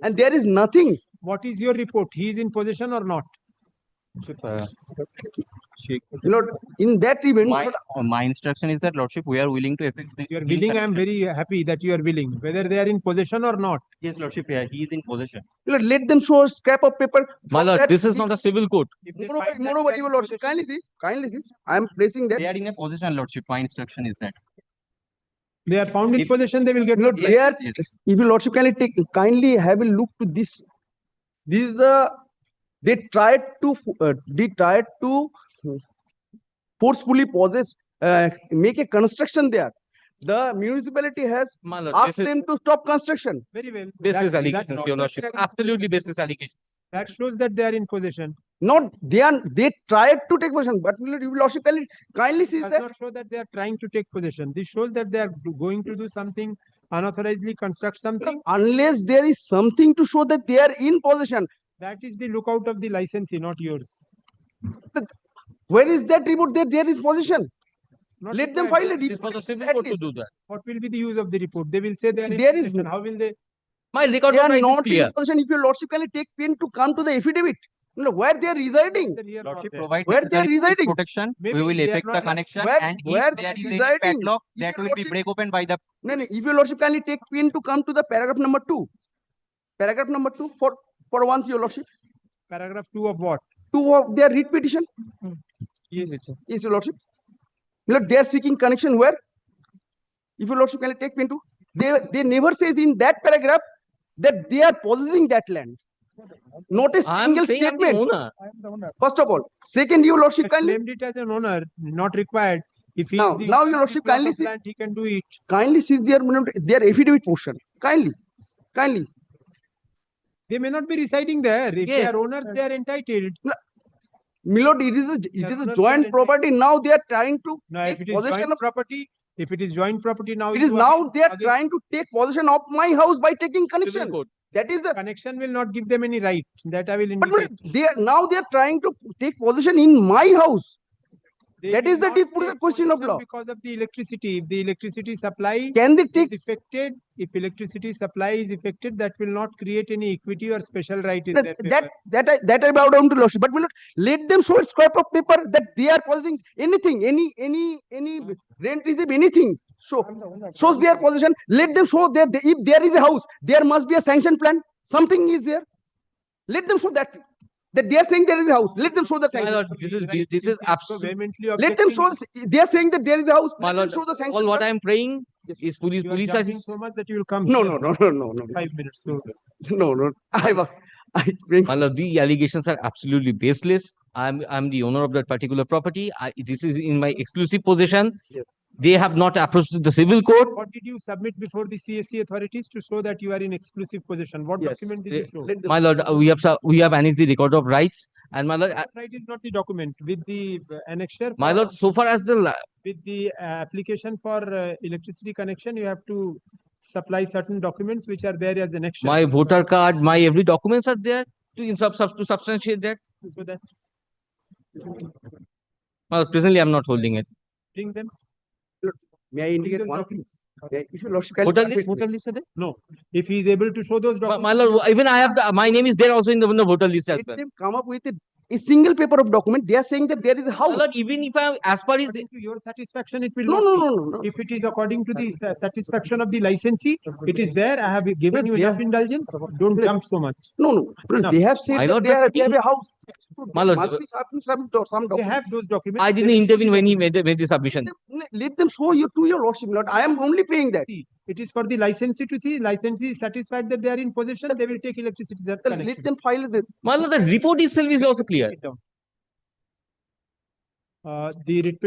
[SPEAKER 17] and there is nothing.
[SPEAKER 9] What is your report? He is in possession or not?
[SPEAKER 17] Lord, in that event,
[SPEAKER 16] My instruction is that, Lordship, we are willing to effect the.
[SPEAKER 9] You are willing. I am very happy that you are willing. Whether they are in possession or not.
[SPEAKER 16] Yes, Lordship, yeah, he is in possession.
[SPEAKER 17] Lord, let them show a scrap of paper.
[SPEAKER 7] My lord, this is not a civil court.
[SPEAKER 17] Moreover, your lordship, kindly see, I am placing that.
[SPEAKER 16] They are in a possession, Lordship. My instruction is that.
[SPEAKER 9] They are found in possession, they will get.
[SPEAKER 17] Lord, they are, if your lordship kindly have a look to this. This is they tried to forcefully possess, make a construction there. The municipality has asked them to stop construction.
[SPEAKER 9] Very well.
[SPEAKER 7] Baseless allegation, your lordship. Absolutely baseless allegation.
[SPEAKER 9] That shows that they are in possession.
[SPEAKER 17] Not they tried to take possession, but your lordship kindly see
[SPEAKER 9] Does
[SPEAKER 17] that.
[SPEAKER 9] not show that they are trying to take possession. This shows that they are going to do something unauthorizedly, construct something.
[SPEAKER 17] Unless there is something to show that they are in possession.
[SPEAKER 9] That is the lookout of the licensee, not yours.
[SPEAKER 17] Where is that report that there is possession?
[SPEAKER 9] Not
[SPEAKER 17] Let them
[SPEAKER 9] required.
[SPEAKER 17] file a
[SPEAKER 7] It is for the civil court to do that.
[SPEAKER 9] What will be the use of the report? They will say they are in
[SPEAKER 17] There is
[SPEAKER 9] possession. How will they?
[SPEAKER 7] My record
[SPEAKER 17] They
[SPEAKER 7] of
[SPEAKER 17] are
[SPEAKER 7] rights is
[SPEAKER 17] not
[SPEAKER 7] clear.
[SPEAKER 17] in possession. If your lordship can take pain to come to the affidavit, where they are residing.
[SPEAKER 16] Lordship, provide
[SPEAKER 17] Where they are
[SPEAKER 16] necessary police
[SPEAKER 17] residing.
[SPEAKER 16] protection.
[SPEAKER 9] Maybe
[SPEAKER 16] We will
[SPEAKER 9] they are
[SPEAKER 16] effect the
[SPEAKER 9] not-
[SPEAKER 16] connection,
[SPEAKER 17] Where-
[SPEAKER 16] and
[SPEAKER 17] where
[SPEAKER 16] if there
[SPEAKER 17] they
[SPEAKER 16] is
[SPEAKER 17] are
[SPEAKER 16] any
[SPEAKER 17] residing.
[SPEAKER 16] padlock,
[SPEAKER 17] If
[SPEAKER 16] that
[SPEAKER 17] your
[SPEAKER 16] will be
[SPEAKER 17] lordship-
[SPEAKER 16] break open by the.
[SPEAKER 17] No, if your lordship kindly take pain to come to the paragraph number 2. Paragraph number 2 for once, your lordship.
[SPEAKER 9] Paragraph 2 of what?
[SPEAKER 17] to their writ petition?
[SPEAKER 9] Yes.
[SPEAKER 17] Yes, your lordship. Milord, they are seeking connection where? If your lordship can take pen to, they never says in that paragraph that they are possessing that land. Not a
[SPEAKER 12] I'm
[SPEAKER 17] single
[SPEAKER 12] saying I'm the
[SPEAKER 17] statement.
[SPEAKER 12] owner.
[SPEAKER 17] First of all, second, your lordship
[SPEAKER 9] Has
[SPEAKER 17] kindly.
[SPEAKER 9] claimed it as an owner, not required. If he
[SPEAKER 17] Now,
[SPEAKER 9] is the
[SPEAKER 17] now
[SPEAKER 9] owner
[SPEAKER 17] your
[SPEAKER 9] of the
[SPEAKER 17] lordship
[SPEAKER 9] plot
[SPEAKER 17] kindly
[SPEAKER 9] of
[SPEAKER 17] sees,
[SPEAKER 9] land, he can do it.
[SPEAKER 17] kindly sees their affidavit portion. Kindly.
[SPEAKER 9] They may not be residing there. If they
[SPEAKER 12] Yes.
[SPEAKER 9] are owners, they are entitled.
[SPEAKER 17] Milord, it is
[SPEAKER 9] Owners,
[SPEAKER 17] a
[SPEAKER 9] they are
[SPEAKER 17] joint
[SPEAKER 9] entitled.
[SPEAKER 17] property. Now they are trying to
[SPEAKER 9] Now, if
[SPEAKER 17] take
[SPEAKER 9] it is
[SPEAKER 17] possession
[SPEAKER 9] joint
[SPEAKER 17] of.
[SPEAKER 9] property, if it is joint property now,
[SPEAKER 17] It is
[SPEAKER 9] you
[SPEAKER 17] now they are
[SPEAKER 9] again-
[SPEAKER 17] trying to take possession of my house by taking connection.
[SPEAKER 12] Code.
[SPEAKER 17] That is the.
[SPEAKER 9] connection will not give them any right. That I will
[SPEAKER 17] But
[SPEAKER 9] indicate.
[SPEAKER 17] they are now they are trying to take possession in my house.
[SPEAKER 9] They
[SPEAKER 17] That
[SPEAKER 9] will
[SPEAKER 17] is the
[SPEAKER 9] not
[SPEAKER 17] dispute
[SPEAKER 9] take
[SPEAKER 17] question of
[SPEAKER 9] possession
[SPEAKER 17] law.
[SPEAKER 9] because of the electricity. If the electricity supply
[SPEAKER 17] Can they
[SPEAKER 9] is
[SPEAKER 17] take
[SPEAKER 9] affected, if electricity supply is affected, that will not create any equity or special right in their favor.
[SPEAKER 17] that I bow down to lordship, but will not let them show a scrap of paper that they are possessing anything, any rent receipt, anything. Shows their possession. Let them show that if there is a house, there must be a sanction plan. Something is there. Let them show that they are saying there is a house. Let them show the
[SPEAKER 12] My
[SPEAKER 17] sanction.
[SPEAKER 12] lord, this is
[SPEAKER 9] So
[SPEAKER 12] absolute.
[SPEAKER 9] vehemently
[SPEAKER 17] Let them show.
[SPEAKER 9] objecting,
[SPEAKER 17] They are saying that there is a house.
[SPEAKER 12] My
[SPEAKER 17] Let them
[SPEAKER 12] lord,
[SPEAKER 17] show the sanction.
[SPEAKER 12] all what
[SPEAKER 17] plan.
[SPEAKER 12] I am praying is police.
[SPEAKER 9] you are
[SPEAKER 12] Police
[SPEAKER 9] jumping
[SPEAKER 12] has.
[SPEAKER 9] so much that you will come
[SPEAKER 17] No,
[SPEAKER 9] here
[SPEAKER 17] no,
[SPEAKER 9] for
[SPEAKER 17] no, no, no, no.
[SPEAKER 9] 5 minutes. So
[SPEAKER 17] No. I think.
[SPEAKER 12] My lord, the allegations are absolutely baseless. I'm the owner of that particular property. This is in my exclusive possession.
[SPEAKER 17] Yes.
[SPEAKER 12] They have not approached the civil court.
[SPEAKER 9] what did you submit before the CSC authorities to show that you are in exclusive possession? What
[SPEAKER 17] Yes.
[SPEAKER 9] document did you show?
[SPEAKER 12] My lord, we have annexed the record of rights, and my lord,
[SPEAKER 9] What right is not the document with the annexure.
[SPEAKER 12] my lord, so far as
[SPEAKER 9] With the application for electricity connection, you have to supply certain documents which are there as annexure.
[SPEAKER 12] my voter card, my every documents are there to to substantiate that.
[SPEAKER 9] So that
[SPEAKER 12] Well, presently I'm not holding it.
[SPEAKER 9] bring them.
[SPEAKER 17] May I indicate
[SPEAKER 9] those
[SPEAKER 17] one thing? If you lordship
[SPEAKER 12] Voter list are there?
[SPEAKER 9] No, if he is able to show those documents.
[SPEAKER 12] My lord, even I have my name is there also in the voter list as
[SPEAKER 17] Let
[SPEAKER 12] well.
[SPEAKER 17] them come up with a single paper of document. They are saying that there is a
[SPEAKER 12] My
[SPEAKER 17] house.
[SPEAKER 12] lord, even if I as per his
[SPEAKER 9] According to your satisfaction, it will
[SPEAKER 17] No,
[SPEAKER 9] not
[SPEAKER 17] no,
[SPEAKER 9] be.
[SPEAKER 17] no, no, no.
[SPEAKER 9] If it is according to the satisfaction of the licensee, it is there. I have given you
[SPEAKER 17] they
[SPEAKER 9] enough
[SPEAKER 17] are-
[SPEAKER 9] indulgence. Don't jump so much.
[SPEAKER 17] No.
[SPEAKER 9] No.
[SPEAKER 17] They have said
[SPEAKER 12] My
[SPEAKER 17] that
[SPEAKER 12] lord,
[SPEAKER 17] they have a house.
[SPEAKER 12] My
[SPEAKER 17] There
[SPEAKER 12] lord,
[SPEAKER 17] must be some
[SPEAKER 9] They
[SPEAKER 17] document.
[SPEAKER 9] have those documents.
[SPEAKER 12] I
[SPEAKER 9] They
[SPEAKER 12] didn't
[SPEAKER 9] will show
[SPEAKER 12] intervene
[SPEAKER 9] the
[SPEAKER 12] when he
[SPEAKER 9] documents.
[SPEAKER 12] made the submission.
[SPEAKER 17] Let them show you to your lordship, Lord. I am only praying that.
[SPEAKER 9] See, it is for the licensee to see. Licensee is satisfied that they are in possession. They will take electricity connection.
[SPEAKER 17] Let them file the.
[SPEAKER 12] My lord, the report itself is also clear.
[SPEAKER 9] The writ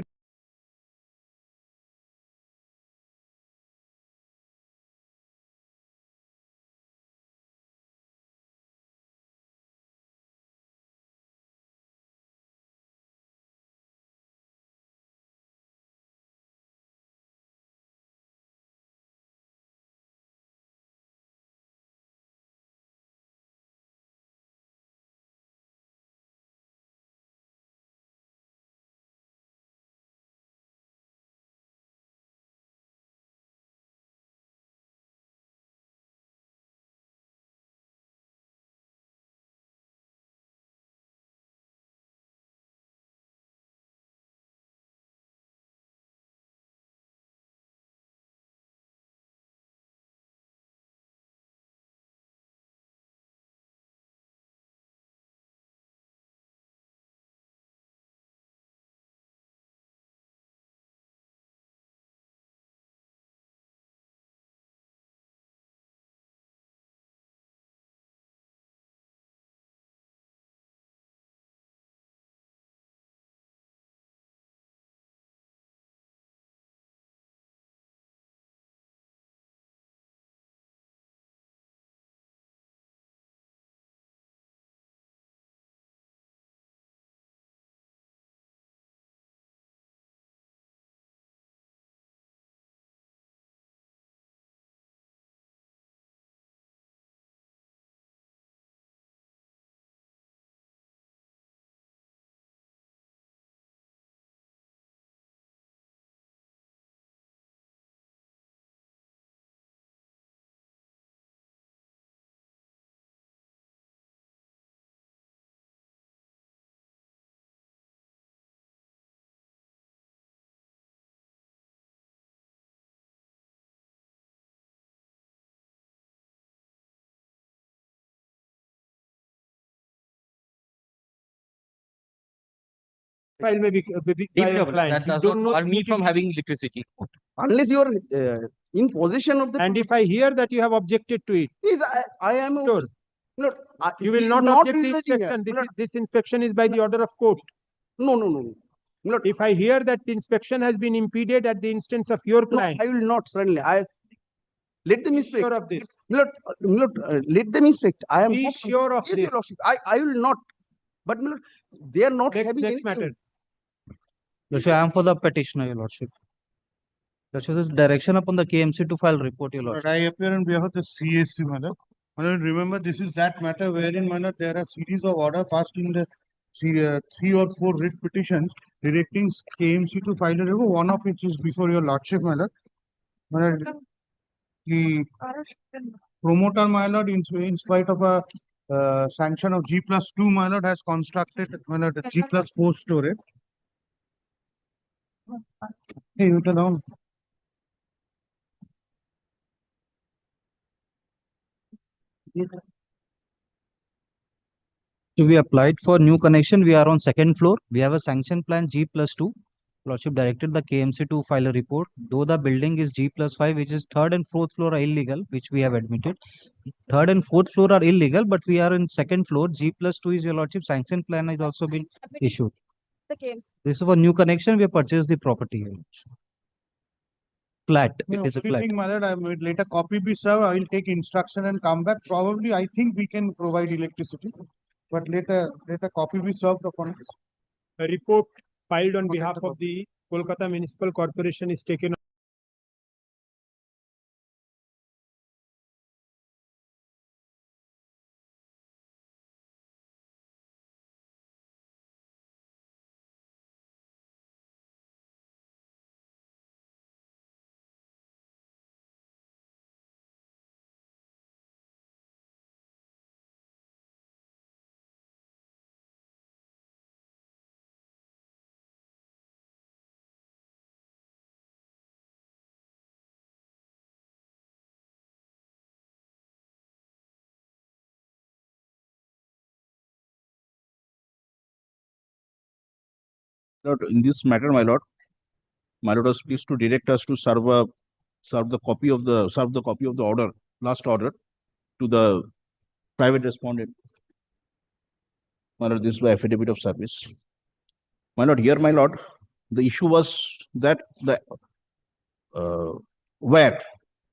[SPEAKER 9] File may be by a client.
[SPEAKER 7] That
[SPEAKER 9] You
[SPEAKER 7] does
[SPEAKER 9] don't
[SPEAKER 7] not
[SPEAKER 9] know
[SPEAKER 7] bar me from
[SPEAKER 9] anything.
[SPEAKER 7] having electricity.
[SPEAKER 17] Unless you are in possession of the.
[SPEAKER 9] And if I hear that you have objected to it,
[SPEAKER 17] Please, I am.
[SPEAKER 9] sure.
[SPEAKER 17] No,
[SPEAKER 9] You will
[SPEAKER 17] he is
[SPEAKER 9] not object the
[SPEAKER 17] relating here.
[SPEAKER 9] inspection. This inspection is by the order of court.
[SPEAKER 17] No, no, no. No,
[SPEAKER 9] If I hear that the inspection has been impeded at the instance of your
[SPEAKER 17] no,
[SPEAKER 9] client,
[SPEAKER 17] I will not certainly. Let them
[SPEAKER 9] be
[SPEAKER 17] inspect.
[SPEAKER 9] sure of this.
[SPEAKER 17] Let them inspect. I am.
[SPEAKER 9] Be sure of
[SPEAKER 17] Yes,
[SPEAKER 9] this.
[SPEAKER 17] Your Lordship. I will not. But my lord, they are not having
[SPEAKER 9] Next
[SPEAKER 17] anything.
[SPEAKER 9] matter.
[SPEAKER 18] Lordship, I am for the petitioner, Your Lordship. Lordship, this direction upon the KMC to file report, Your
[SPEAKER 1] But
[SPEAKER 18] Lordship.
[SPEAKER 1] I appear on behalf of the CSC, Madam. Madam, remember, this is that matter wherein, Madam, there are series of order passed in the 3 or 4 writ petitions directing KMC to file a report, one of which is before your Lordship, Madam. Madam, the promoter, my lord, in spite of a sanction of G+2, my lord, has constructed, my lord, a G+4 storage. Hey, you tell down.
[SPEAKER 18] So we applied for new connection. We are on second floor. We have a sanction plan G+2. Lordship directed the KMC to file a report. Though the building is G+5, which is third and fourth floor are illegal, which we have admitted. Third and fourth floor are illegal, but we are in second floor. G+2 is, Your Lordship, sanction plan has also been issued.
[SPEAKER 5] The games.
[SPEAKER 18] This is for new connection. We have purchased the property, Your Lordship. Flat.
[SPEAKER 1] No,
[SPEAKER 18] It is a
[SPEAKER 1] only
[SPEAKER 18] flat.
[SPEAKER 1] thing, my lord, I will let a copy be served. I will take instruction and come back. Probably, I think we can provide electricity, but let a copy be served upon us.
[SPEAKER 9] A report filed on behalf of the Kolkata Municipal Corporation is taken
[SPEAKER 4] Lord, in this matter, my lord was pleased to direct us to serve the copy of the order, last order, to the private respondent. My lord, this is by affidavit of service. My lord, here, my lord, the issue was that the wire,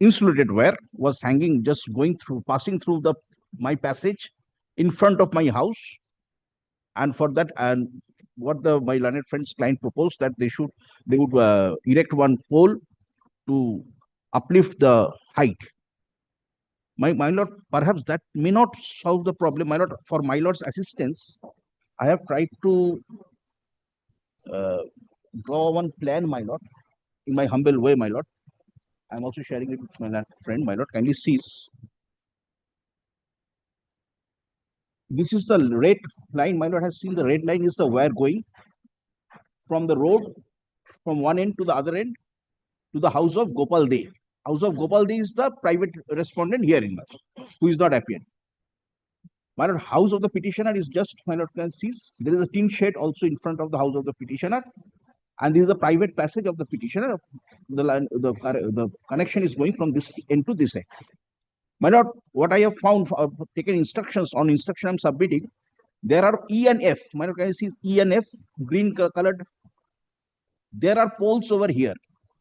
[SPEAKER 4] insulated wire, was hanging, just passing through my passage in front of my house, and for that, and what my learned friend's client proposed, that they would erect one pole to uplift the height. My lord, perhaps that may not solve the problem. My lord, for my lord's assistance, I have tried to draw one plan, my lord, in my humble way, my lord. I'm also sharing it with my friend, my lord. Kindly sees. This is the red line. My lord has seen the red line is the wire going from the road, from one end to the other end, to the house of Gopal De. House of Gopal De is the private respondent here in Math, who is not appeared. My lord, house of the petitioner is just, my lord can see, there is a tin shed also in front of the house of the petitioner, and this is the private passage of the petitioner. The connection is going from this end to this end. My lord, what I have found, taken instructions, on instruction I'm submitting, there are E and F. My lord, can you see E and F, green colored? There are poles over here,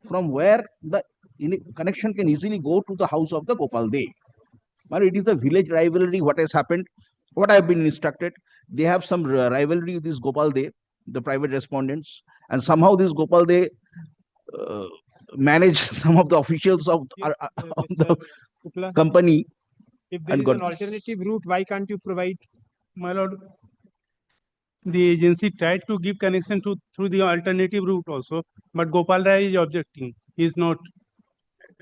[SPEAKER 4] from where the connection can easily go to the house of the Gopal De. My lord, it is a village rivalry, what has happened, what I have been instructed. They have some rivalry with this Gopal De, the private respondents, and somehow this Gopal De manage some of the officials of the
[SPEAKER 9] Upla,
[SPEAKER 4] company.
[SPEAKER 9] if there
[SPEAKER 4] and
[SPEAKER 9] is
[SPEAKER 4] got
[SPEAKER 9] an
[SPEAKER 4] this.
[SPEAKER 9] alternative route, why can't you provide?
[SPEAKER 14] My lord, the agency tried to give connection through the alternative route also, but Gopal Rai is objecting. He is not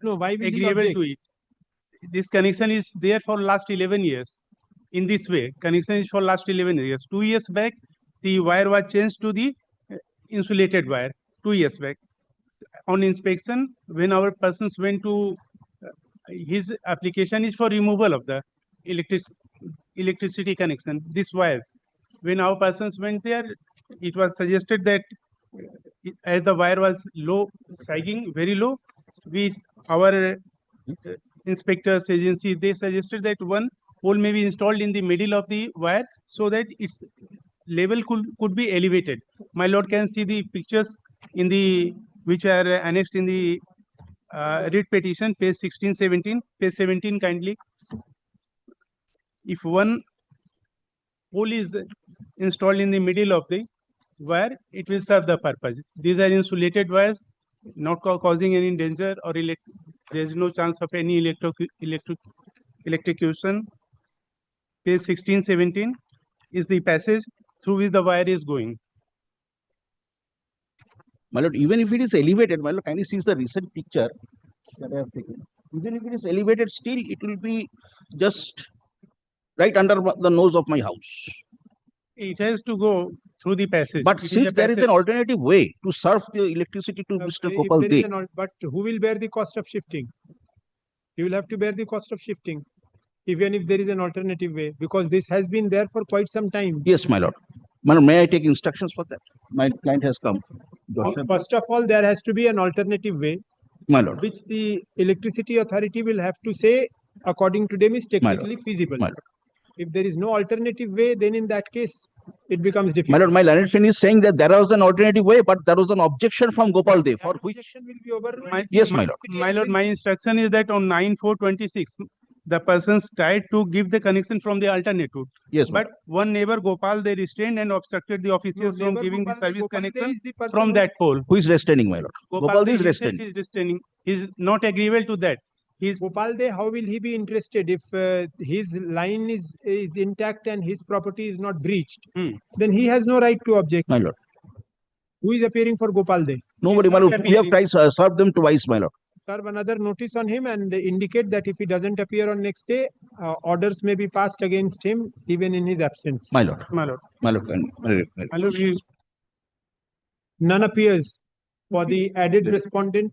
[SPEAKER 9] No, why will he
[SPEAKER 14] agreeable
[SPEAKER 9] object?
[SPEAKER 14] to it. This connection is there for last 11 years. In this way, connection is for last 11 years. 2 years back, the wire was changed to the insulated wire. 2 years back, on inspection, when our persons went to his application is for removal of the electricity connection, this wires. When our persons went there, it was suggested that as the wire was low, sagging very low, our inspectors agency, they suggested that one pole may be installed in the middle of the wire so that its level could be elevated. My lord can see the pictures in the which are annexed in the writ petition, page 16, 17, page 17 kindly. If one pole is installed in the middle of the wire, it will serve the purpose. These are insulated wires, not causing any danger or there is no chance of any electrocution. Page 16, 17 is the passage through which the wire is going.
[SPEAKER 4] My lord, even if it is elevated, my lord, kindly see the recent picture that I have taken. Even if it is elevated, still it will be just right under the nose of my house.
[SPEAKER 14] It has to go through the passage.
[SPEAKER 4] But since there is an alternative way to serve the electricity to Mr.
[SPEAKER 9] If
[SPEAKER 4] Gopal
[SPEAKER 9] there is
[SPEAKER 4] De,
[SPEAKER 9] but who will bear the cost of shifting? You will have to bear the cost of shifting, even if there is an alternative way, because this has been there for quite some time.
[SPEAKER 4] yes, my lord. My lord, may I take instructions for that? My client has come.
[SPEAKER 9] First of all, there has to be an alternative way,
[SPEAKER 4] My lord.
[SPEAKER 9] which the electricity authority will have to say, according to them, is technically feasible.
[SPEAKER 4] My lord.
[SPEAKER 9] If there is no alternative way, then in that case, it becomes
[SPEAKER 4] My
[SPEAKER 9] difficult.
[SPEAKER 4] lord, my learned friend is saying that there was an alternative way, but there was an objection from Gopal De, for which
[SPEAKER 9] Will be over.
[SPEAKER 4] yes, my lord.
[SPEAKER 14] My lord, my instruction is that on 9/4/26, the persons tried to give the connection from the alternate route.
[SPEAKER 4] Yes,
[SPEAKER 14] but one neighbor Gopal, they restrained and obstructed the officials from
[SPEAKER 9] neighbor
[SPEAKER 14] giving the
[SPEAKER 9] Gopal,
[SPEAKER 14] service
[SPEAKER 9] Gopal De
[SPEAKER 14] connection
[SPEAKER 9] is the person
[SPEAKER 14] from
[SPEAKER 9] who-
[SPEAKER 14] that pole.
[SPEAKER 4] Who is restraining, my lord? Gopal De is
[SPEAKER 14] himself
[SPEAKER 4] restraining.
[SPEAKER 14] is restraining. He is not agreeable to that.
[SPEAKER 9] Gopal De, how will he be interested if his line is intact and his property is not breached? Then he has no right to object.
[SPEAKER 4] My lord.
[SPEAKER 9] Who is appearing for Gopal De?
[SPEAKER 4] Nobody, my lord. We have tried served them twice, my lord.
[SPEAKER 9] Serve another notice on him and indicate that if he doesn't appear on next day, orders may be passed against him even in his absence.
[SPEAKER 4] My lord.
[SPEAKER 14] My lord.
[SPEAKER 4] My lord.
[SPEAKER 14] My lord,
[SPEAKER 9] None appears for the added respondent.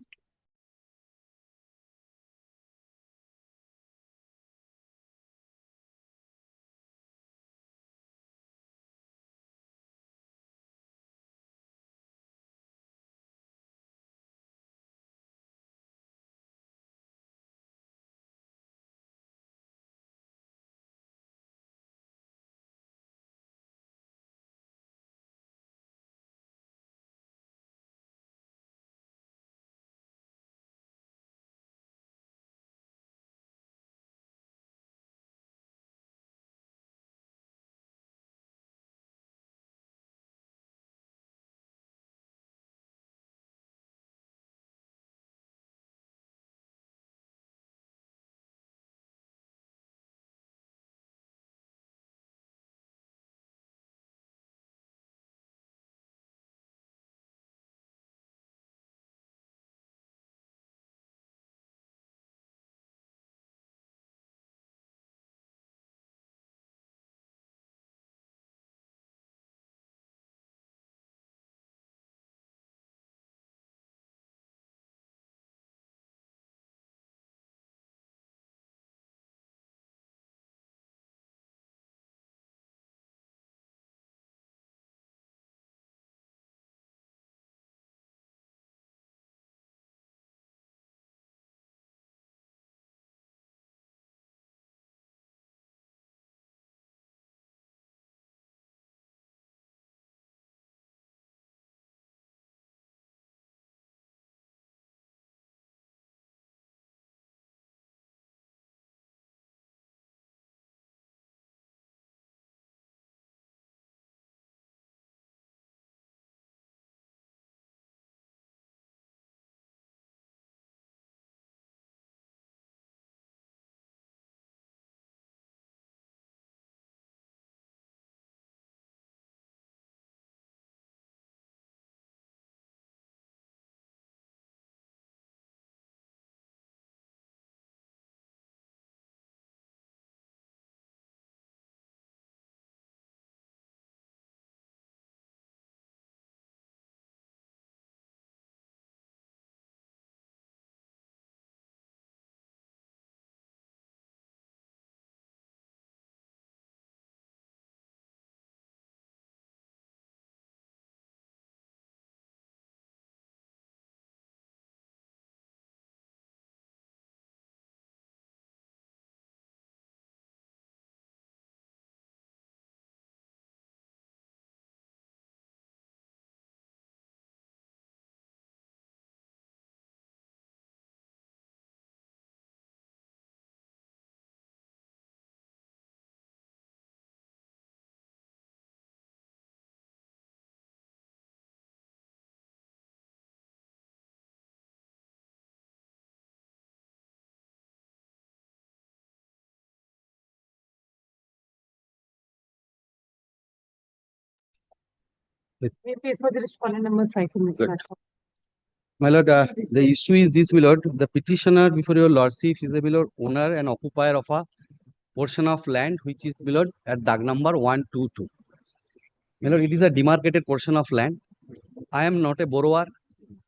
[SPEAKER 10] We pay for the respondent number 5 in this
[SPEAKER 17] Good.
[SPEAKER 10] matter.
[SPEAKER 17] My lord, the issue is this, my lord, the petitioner before your lordship is a, my lord, owner and occupier of a portion of land which is, my lord, at Dag number 122. My lord, it is a demarcated portion of land. I am not a borrower.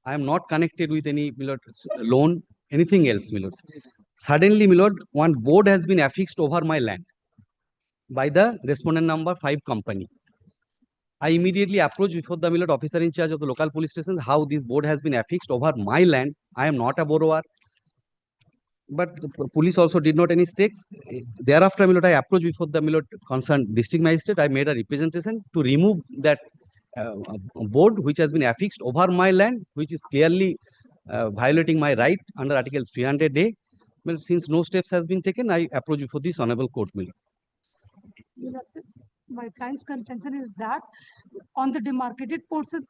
[SPEAKER 17] I am not connected with any, my lord, loan, anything else, my lord. Suddenly, my lord, one board has been affixed over my land by the respondent number 5 company. I immediately approached before the, my lord, officer in charge of the local police stations how this board has been affixed over my land. I am not a borrower. But the police also did not any stakes. Thereafter, my lord, I approached before the, my lord, concerned district magistrate. I made a representation to remove that board which has been affixed over my land, which is clearly violating my right under Article 300A. Well, since no steps has been taken, I approach before this honorable court, my lord.
[SPEAKER 10] That's it. My client's contention is that on the demarcated portion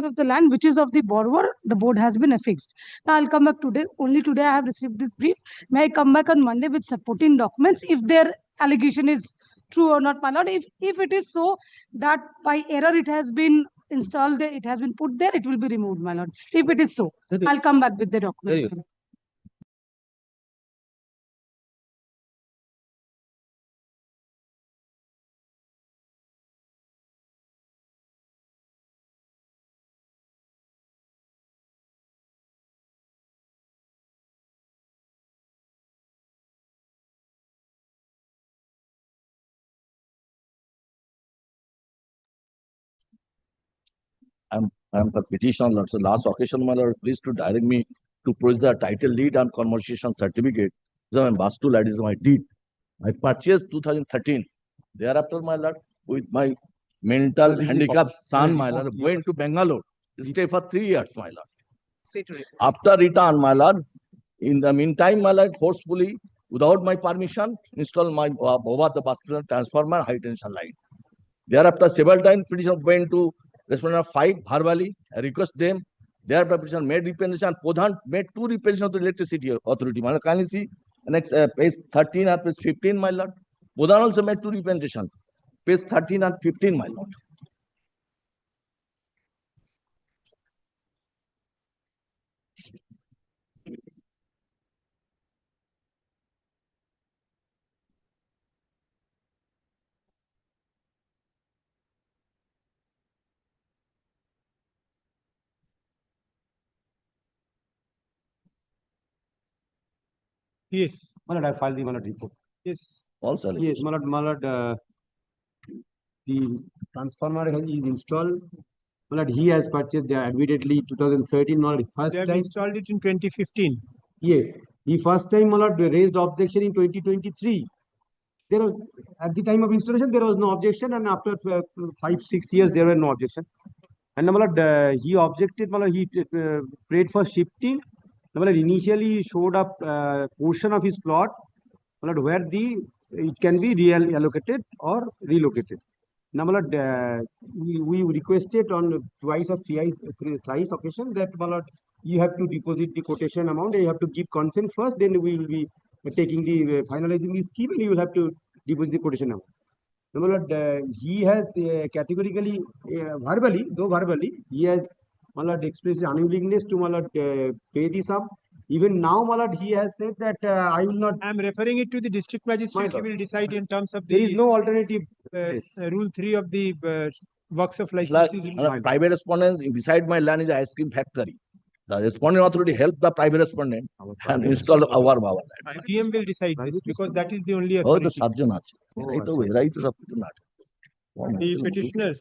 [SPEAKER 10] of the land, which is of the borrower, the board has been affixed. Now I'll come back today. Only today I have received this brief. May I come back on Monday with supporting documents if their allegation is true or not, my lord? If it is so that by error it has been installed there, it has been put there, it will be removed, my lord. If it is so, I'll come back with the document.
[SPEAKER 19] I'm the petitioner, Lord. So last occasion, my lord, please to direct me to produce the title deed and conversion certificate. So my Bastu lad is my deed. I purchased 2013. Thereafter, my lord, with my mental handicapped son, my lord, went to Bangalore. Stay for 3 years, my lord. After return, my lord, in the meantime, my lord, forcefully, without my permission, install my over the Bastu transformer high tension line. Thereafter, several times petitioner went to respondent 5 verbally, I request them. Thereafter, petitioner made representation. Pradhan made 2 representation of the electricity authority. My lord, kindly see next page 13 and page 15, my lord. Pradhan also made 2 representation. Page 13 and 15, my lord.
[SPEAKER 9] Yes.
[SPEAKER 17] My lord, I filed the, my lord, report.
[SPEAKER 9] Yes.
[SPEAKER 19] Also,
[SPEAKER 17] Yes, my lord, the transformer is installed. My lord, he has purchased admittedly 2013, my lord, first
[SPEAKER 9] They have
[SPEAKER 17] time.
[SPEAKER 9] installed it in 2015.
[SPEAKER 17] Yes, he first time, my lord, raised objection in 2023. There was, at the time of installation, there was no objection, and after 5-6 years, there were no objection. And my lord, he objected, my lord, he prayed for shifting. My lord, initially showed up portion of his plot, my lord, where it can be reallocated or relocated. Now, my lord, we requested on thrice occasion that, my lord, you have to deposit the quotation amount. You have to give consent first. Then we will be taking the finalizing the scheme, and you will have to deposit the quotation amount. Now, my lord, he has categorically, verbally, he has, my lord, expressed unwillingness to, my lord, pay the sum. Even now, my lord, he has said that I will not.
[SPEAKER 9] I am referring it to the district magistrate. He will decide in terms of
[SPEAKER 17] There is no alternative.
[SPEAKER 9] rule 3 of the works of
[SPEAKER 19] It's like
[SPEAKER 9] licenses.
[SPEAKER 19] a private respondent beside my land is an ice cream factory. The respondent authority helped the private respondent and install our land.
[SPEAKER 9] DM will decide this because that is the only
[SPEAKER 19] Oh,
[SPEAKER 9] authority.
[SPEAKER 19] the subject আছে এই তো এরাই তো সব কিছু না
[SPEAKER 9] The petitioners.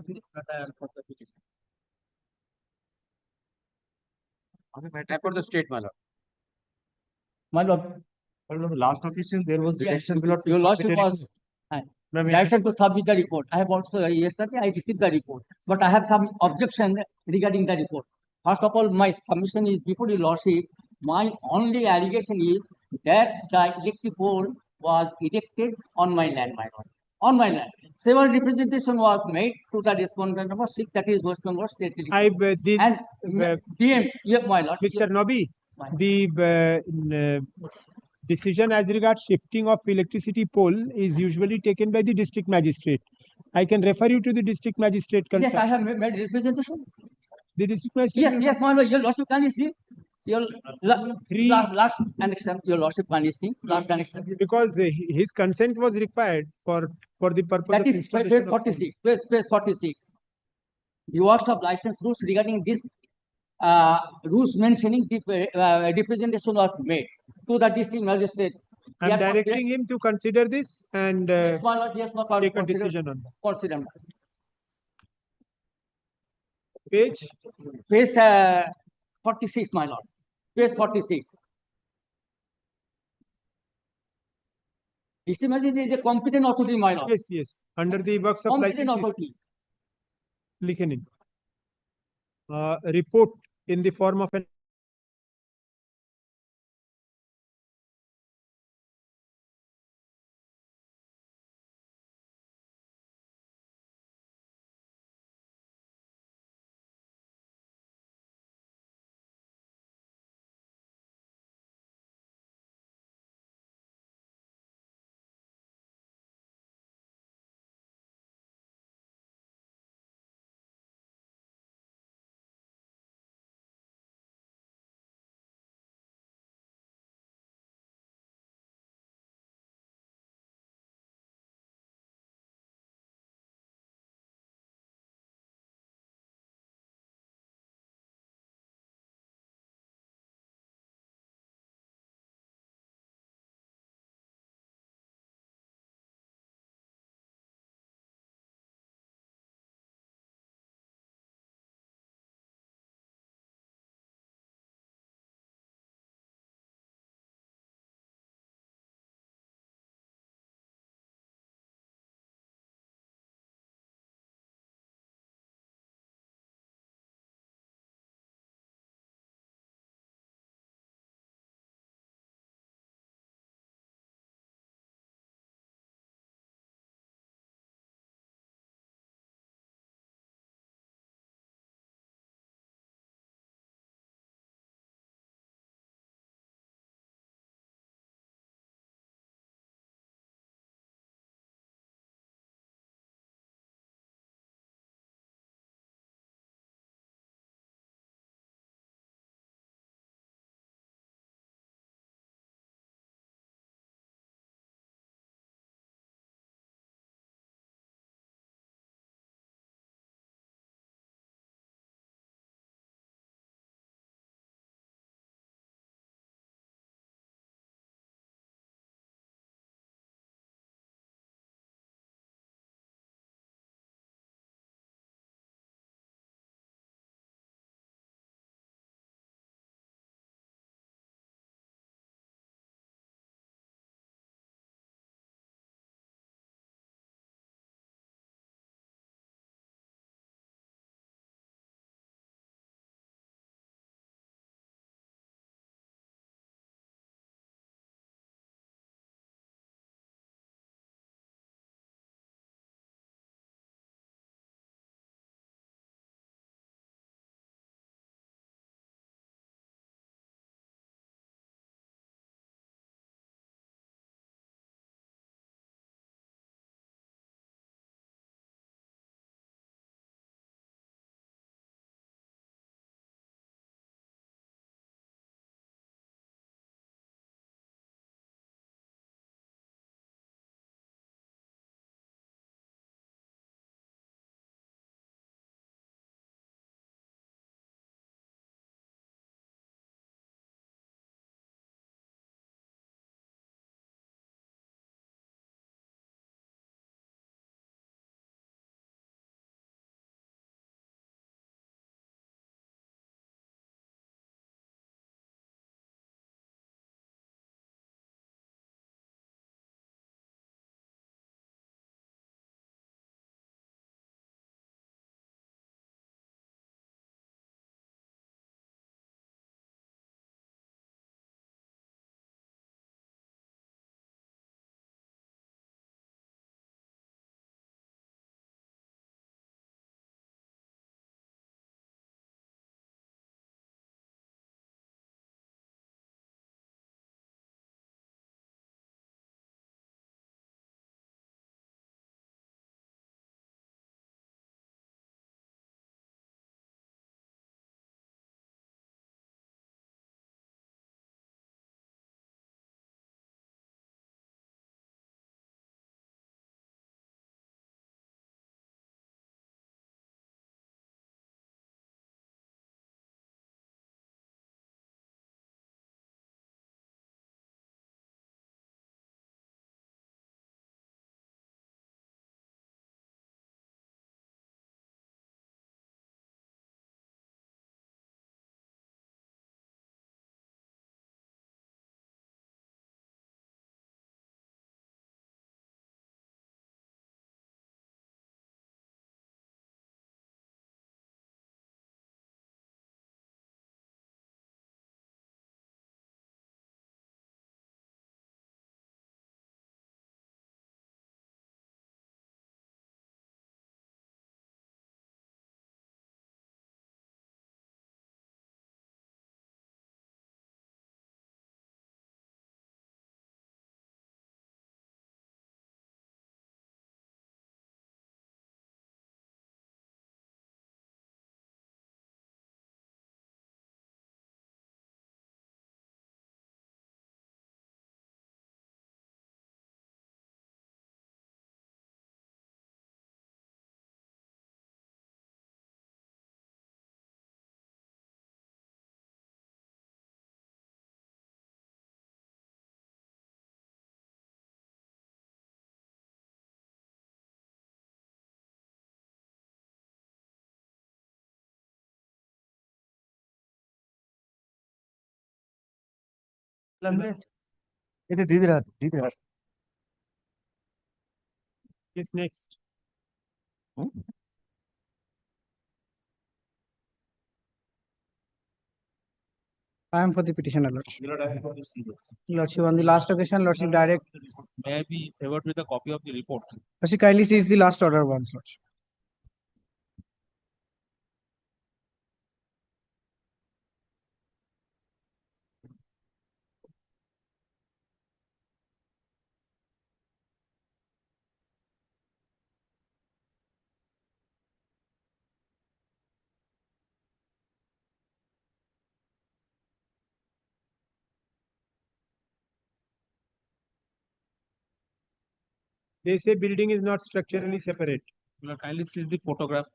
[SPEAKER 12] this matter for the petition.
[SPEAKER 17] For the state, my lord.
[SPEAKER 12] My lord,
[SPEAKER 4] The last occasion, there was
[SPEAKER 12] yes,
[SPEAKER 4] detection, my lord.
[SPEAKER 12] your lordship was direction to submit the report. I have also, yesterday I received the report, but I have some objection regarding the report. First of all, my submission is before your lordship, my only allegation is that the electric pole was erected on my land, my lord. On my land. Several representation was made to the respondent number 6, that is West Bengal State Telephone. And DM, yeah, my lord.
[SPEAKER 9] Mr. Nobby,
[SPEAKER 12] My
[SPEAKER 9] the decision as regards shifting of electricity pole is usually taken by the district magistrate. I can refer you to the district magistrate concerned.
[SPEAKER 12] Yes, I have made representation.
[SPEAKER 9] The district magistrate.
[SPEAKER 12] Yes, my lord, your lordship, can you see? Your last connection, your lordship, can you see? Last connection.
[SPEAKER 9] Because his consent was required for the purpose
[SPEAKER 12] That
[SPEAKER 9] of
[SPEAKER 12] is
[SPEAKER 9] installation
[SPEAKER 12] page
[SPEAKER 9] of
[SPEAKER 12] 46, page 46. The works of license rules regarding this rules mentioning the representation was made to the district magistrate.
[SPEAKER 9] I'm directing him to consider this and
[SPEAKER 12] Yes, my lord, yes, my lord.
[SPEAKER 9] take a decision on that.
[SPEAKER 12] Consider.
[SPEAKER 9] Page?
[SPEAKER 12] Page 46, my lord. Page 46. District magistrate is a competent authority, my lord.
[SPEAKER 9] Yes, yes. Under the works of
[SPEAKER 12] Competent
[SPEAKER 9] license.
[SPEAKER 12] authority.
[SPEAKER 9] Likhen in. Report in the form of an Yes, next.
[SPEAKER 11] I am for the petitioner, Lordship. Lordship, on the last occasion, Lordship direct.
[SPEAKER 16] May I be favored with a copy of the report?
[SPEAKER 11] Lordship kindly sees the last order once, Lordship.
[SPEAKER 9] They say building is not structurally separate.
[SPEAKER 16] Will you kindly see the photograph?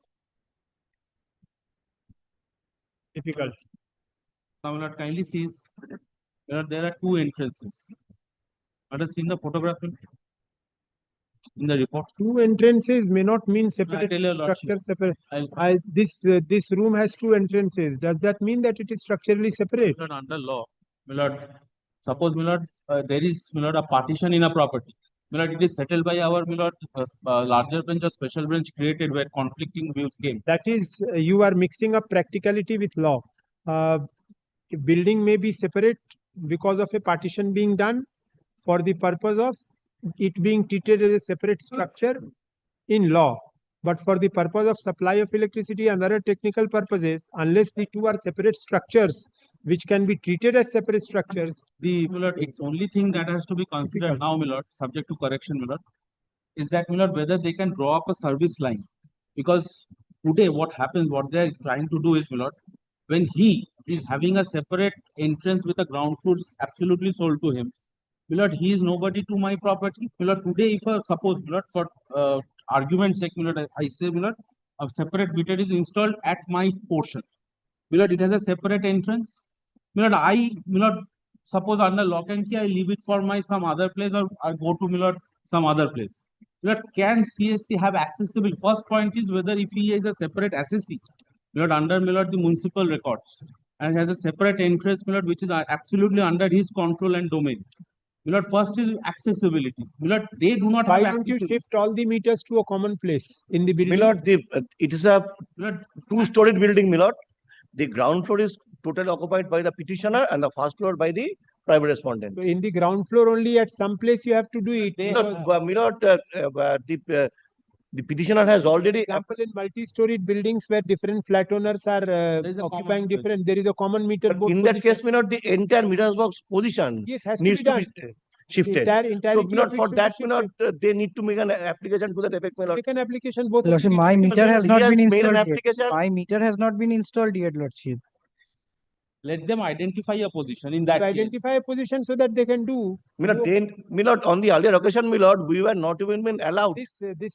[SPEAKER 9] Difficult.
[SPEAKER 16] Now, will you kindly see there are two entrances. Let us see the photograph in the report.
[SPEAKER 9] Two entrances may not mean
[SPEAKER 16] I
[SPEAKER 9] separate
[SPEAKER 16] tell your lordship.
[SPEAKER 9] structure separate.
[SPEAKER 16] I'll
[SPEAKER 9] This room has two entrances. Does that mean that it is structurally separate?
[SPEAKER 16] Milord, under law, Milord, suppose Milord, there is Milord a partition in a property. Milord, it is settled by our Milord larger bench or special bench created where conflicting views came.
[SPEAKER 9] That is, you are mixing up practicality with law. A building may be separate because of a partition being done for the purpose of it being treated as a separate structure in law. But for the purpose of supply of electricity and other technical purposes, unless the two are separate structures, which can be treated as separate structures, the
[SPEAKER 16] Milord, it's only thing that has to be considered now, Milord, subject to correction, Milord, is that Milord, whether they can draw up a service line. Because today what happens, what they're trying to do is, Milord, when he is having a separate entrance with a ground floor absolutely sold to him, Milord, he is nobody to my property. Milord, today if suppose, Milord, for argument's sake, Milord, I say, Milord, a separate meter is installed at my portion. Milord, it has a separate entrance. Milord, Milord, suppose under lock and key, I leave it for my some other place or I go to Milord some other place. Milord, can CSC have accessible? First point is whether if he is a separate SSC, Milord, under Milord the municipal records and has a separate entrance, Milord, which is absolutely under his control and domain. Milord, first is accessibility. Milord, they do not
[SPEAKER 9] why
[SPEAKER 16] have
[SPEAKER 9] don't you
[SPEAKER 16] accessibility.
[SPEAKER 9] shift all the meters to a common place in the building?
[SPEAKER 19] Milord, it is a two-storied building, Milord. The ground floor is totally occupied by the petitioner and the first floor by the private respondent.
[SPEAKER 9] So in the ground floor only at some place you have to do it.
[SPEAKER 19] Milord, the petitioner has already.
[SPEAKER 9] Example in multi-storied buildings where different flat owners are occupying different, there is a common meter box.
[SPEAKER 19] In that case, Milord, the entire meter box position needs to be shifted. So, Milord, for that, Milord, they need to make an application to that effect, Milord.
[SPEAKER 9] Make an application both.
[SPEAKER 11] Lordship, my meter has
[SPEAKER 19] he
[SPEAKER 11] not
[SPEAKER 19] has
[SPEAKER 11] been
[SPEAKER 19] made an
[SPEAKER 11] installed yet.
[SPEAKER 19] application.
[SPEAKER 11] My meter has not been installed yet, Lordship.
[SPEAKER 16] Let them identify a position in that case.
[SPEAKER 9] Identify a position so that they can do.
[SPEAKER 19] Milord, on the earlier occasion, Milord, we were not even been allowed.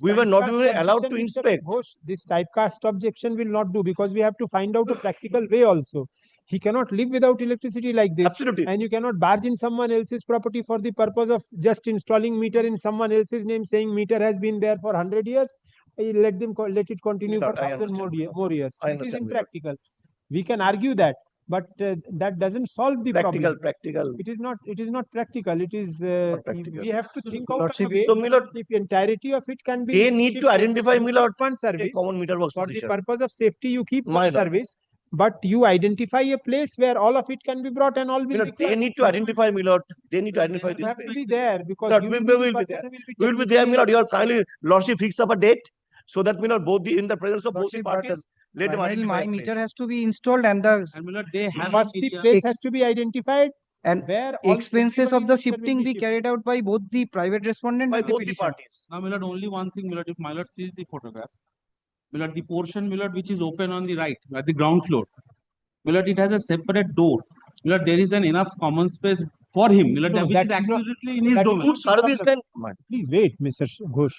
[SPEAKER 19] We were not even allowed to inspect.
[SPEAKER 9] This typecast objection will not do because we have to find out a practical way also. He cannot live without electricity like this.
[SPEAKER 19] Absolutely.
[SPEAKER 9] And you cannot barge in someone else's property for the purpose of just installing meter in someone else's name, saying meter has been there for 100 years. Let it continue for 1,000 more years. This is impractical. We can argue that. But that doesn't solve the problem.
[SPEAKER 19] Practical.
[SPEAKER 9] It is not practical. It is we have to think out a way.
[SPEAKER 19] So, Milord,
[SPEAKER 9] if entirety of it can be.
[SPEAKER 19] They need to
[SPEAKER 9] shifted,
[SPEAKER 19] identify, Milord,
[SPEAKER 9] one service
[SPEAKER 19] a common meter box
[SPEAKER 9] for
[SPEAKER 19] position.
[SPEAKER 9] the purpose of safety. You keep
[SPEAKER 19] My
[SPEAKER 9] one
[SPEAKER 19] lord.
[SPEAKER 9] service, but you identify a place where all of it can be brought and all will.
[SPEAKER 19] Milord, they need to identify, Milord. They need to identify
[SPEAKER 9] You
[SPEAKER 19] this
[SPEAKER 9] have
[SPEAKER 19] place.
[SPEAKER 9] to be there because
[SPEAKER 19] Milord,
[SPEAKER 9] you
[SPEAKER 19] we
[SPEAKER 9] will be
[SPEAKER 19] will
[SPEAKER 9] the
[SPEAKER 19] be
[SPEAKER 9] person
[SPEAKER 19] there.
[SPEAKER 9] who will be
[SPEAKER 19] We will be there,
[SPEAKER 9] technically-
[SPEAKER 19] Milord. Your kindly lordship fix up a date so that, Milord, in the presence of both the
[SPEAKER 11] Lordship, but
[SPEAKER 19] parties, let them
[SPEAKER 11] primarily
[SPEAKER 19] identify
[SPEAKER 11] my
[SPEAKER 19] a
[SPEAKER 11] meter
[SPEAKER 19] place.
[SPEAKER 11] has to be installed and the
[SPEAKER 16] And Milord, they have
[SPEAKER 9] First, the place has to be identified
[SPEAKER 11] and
[SPEAKER 9] where all
[SPEAKER 11] expenses of
[SPEAKER 9] everybody
[SPEAKER 11] the
[SPEAKER 9] will
[SPEAKER 11] shifting be
[SPEAKER 9] shifted.
[SPEAKER 11] carried out by both the private respondent
[SPEAKER 19] By
[SPEAKER 11] and the
[SPEAKER 19] both the
[SPEAKER 11] petitioner.
[SPEAKER 19] parties.
[SPEAKER 16] Now, Milord, only one thing, Milord, if Milord sees the photograph, Milord, the portion, Milord, which is open on the right, at the ground floor, Milord, it has a separate door. Milord, there is an enough common space for him, Milord,
[SPEAKER 9] No,
[SPEAKER 16] which
[SPEAKER 9] that
[SPEAKER 16] is
[SPEAKER 9] is not-
[SPEAKER 16] absolutely in his
[SPEAKER 9] that is
[SPEAKER 16] domain.
[SPEAKER 9] not the
[SPEAKER 19] Service
[SPEAKER 9] problem.
[SPEAKER 19] line.
[SPEAKER 9] Please wait, Mr. Ghosh.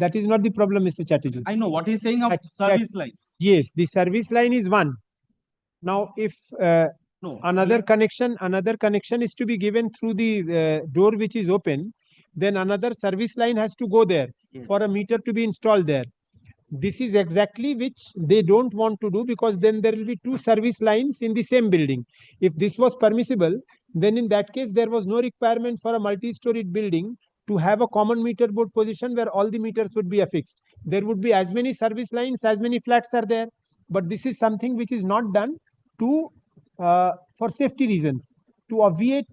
[SPEAKER 9] That is not the problem, Mr. Chatterjee.
[SPEAKER 16] I know what he's saying of
[SPEAKER 9] That-
[SPEAKER 16] service line.
[SPEAKER 9] Yes, the service line is one. Now, if
[SPEAKER 16] No,
[SPEAKER 9] another connection is to be given through the door which is open, then another service line has to go there
[SPEAKER 16] Yes.
[SPEAKER 9] for a meter to be installed there. This is exactly which they don't want to do, because then there will be two service lines in the same building. If this was permissible, then in that case, there was no requirement for a multi-storied building to have a common meter board position where all the meters would be affixed. There would be as many service lines, as many flats are there. But this is something which is not done to for safety reasons, to obviate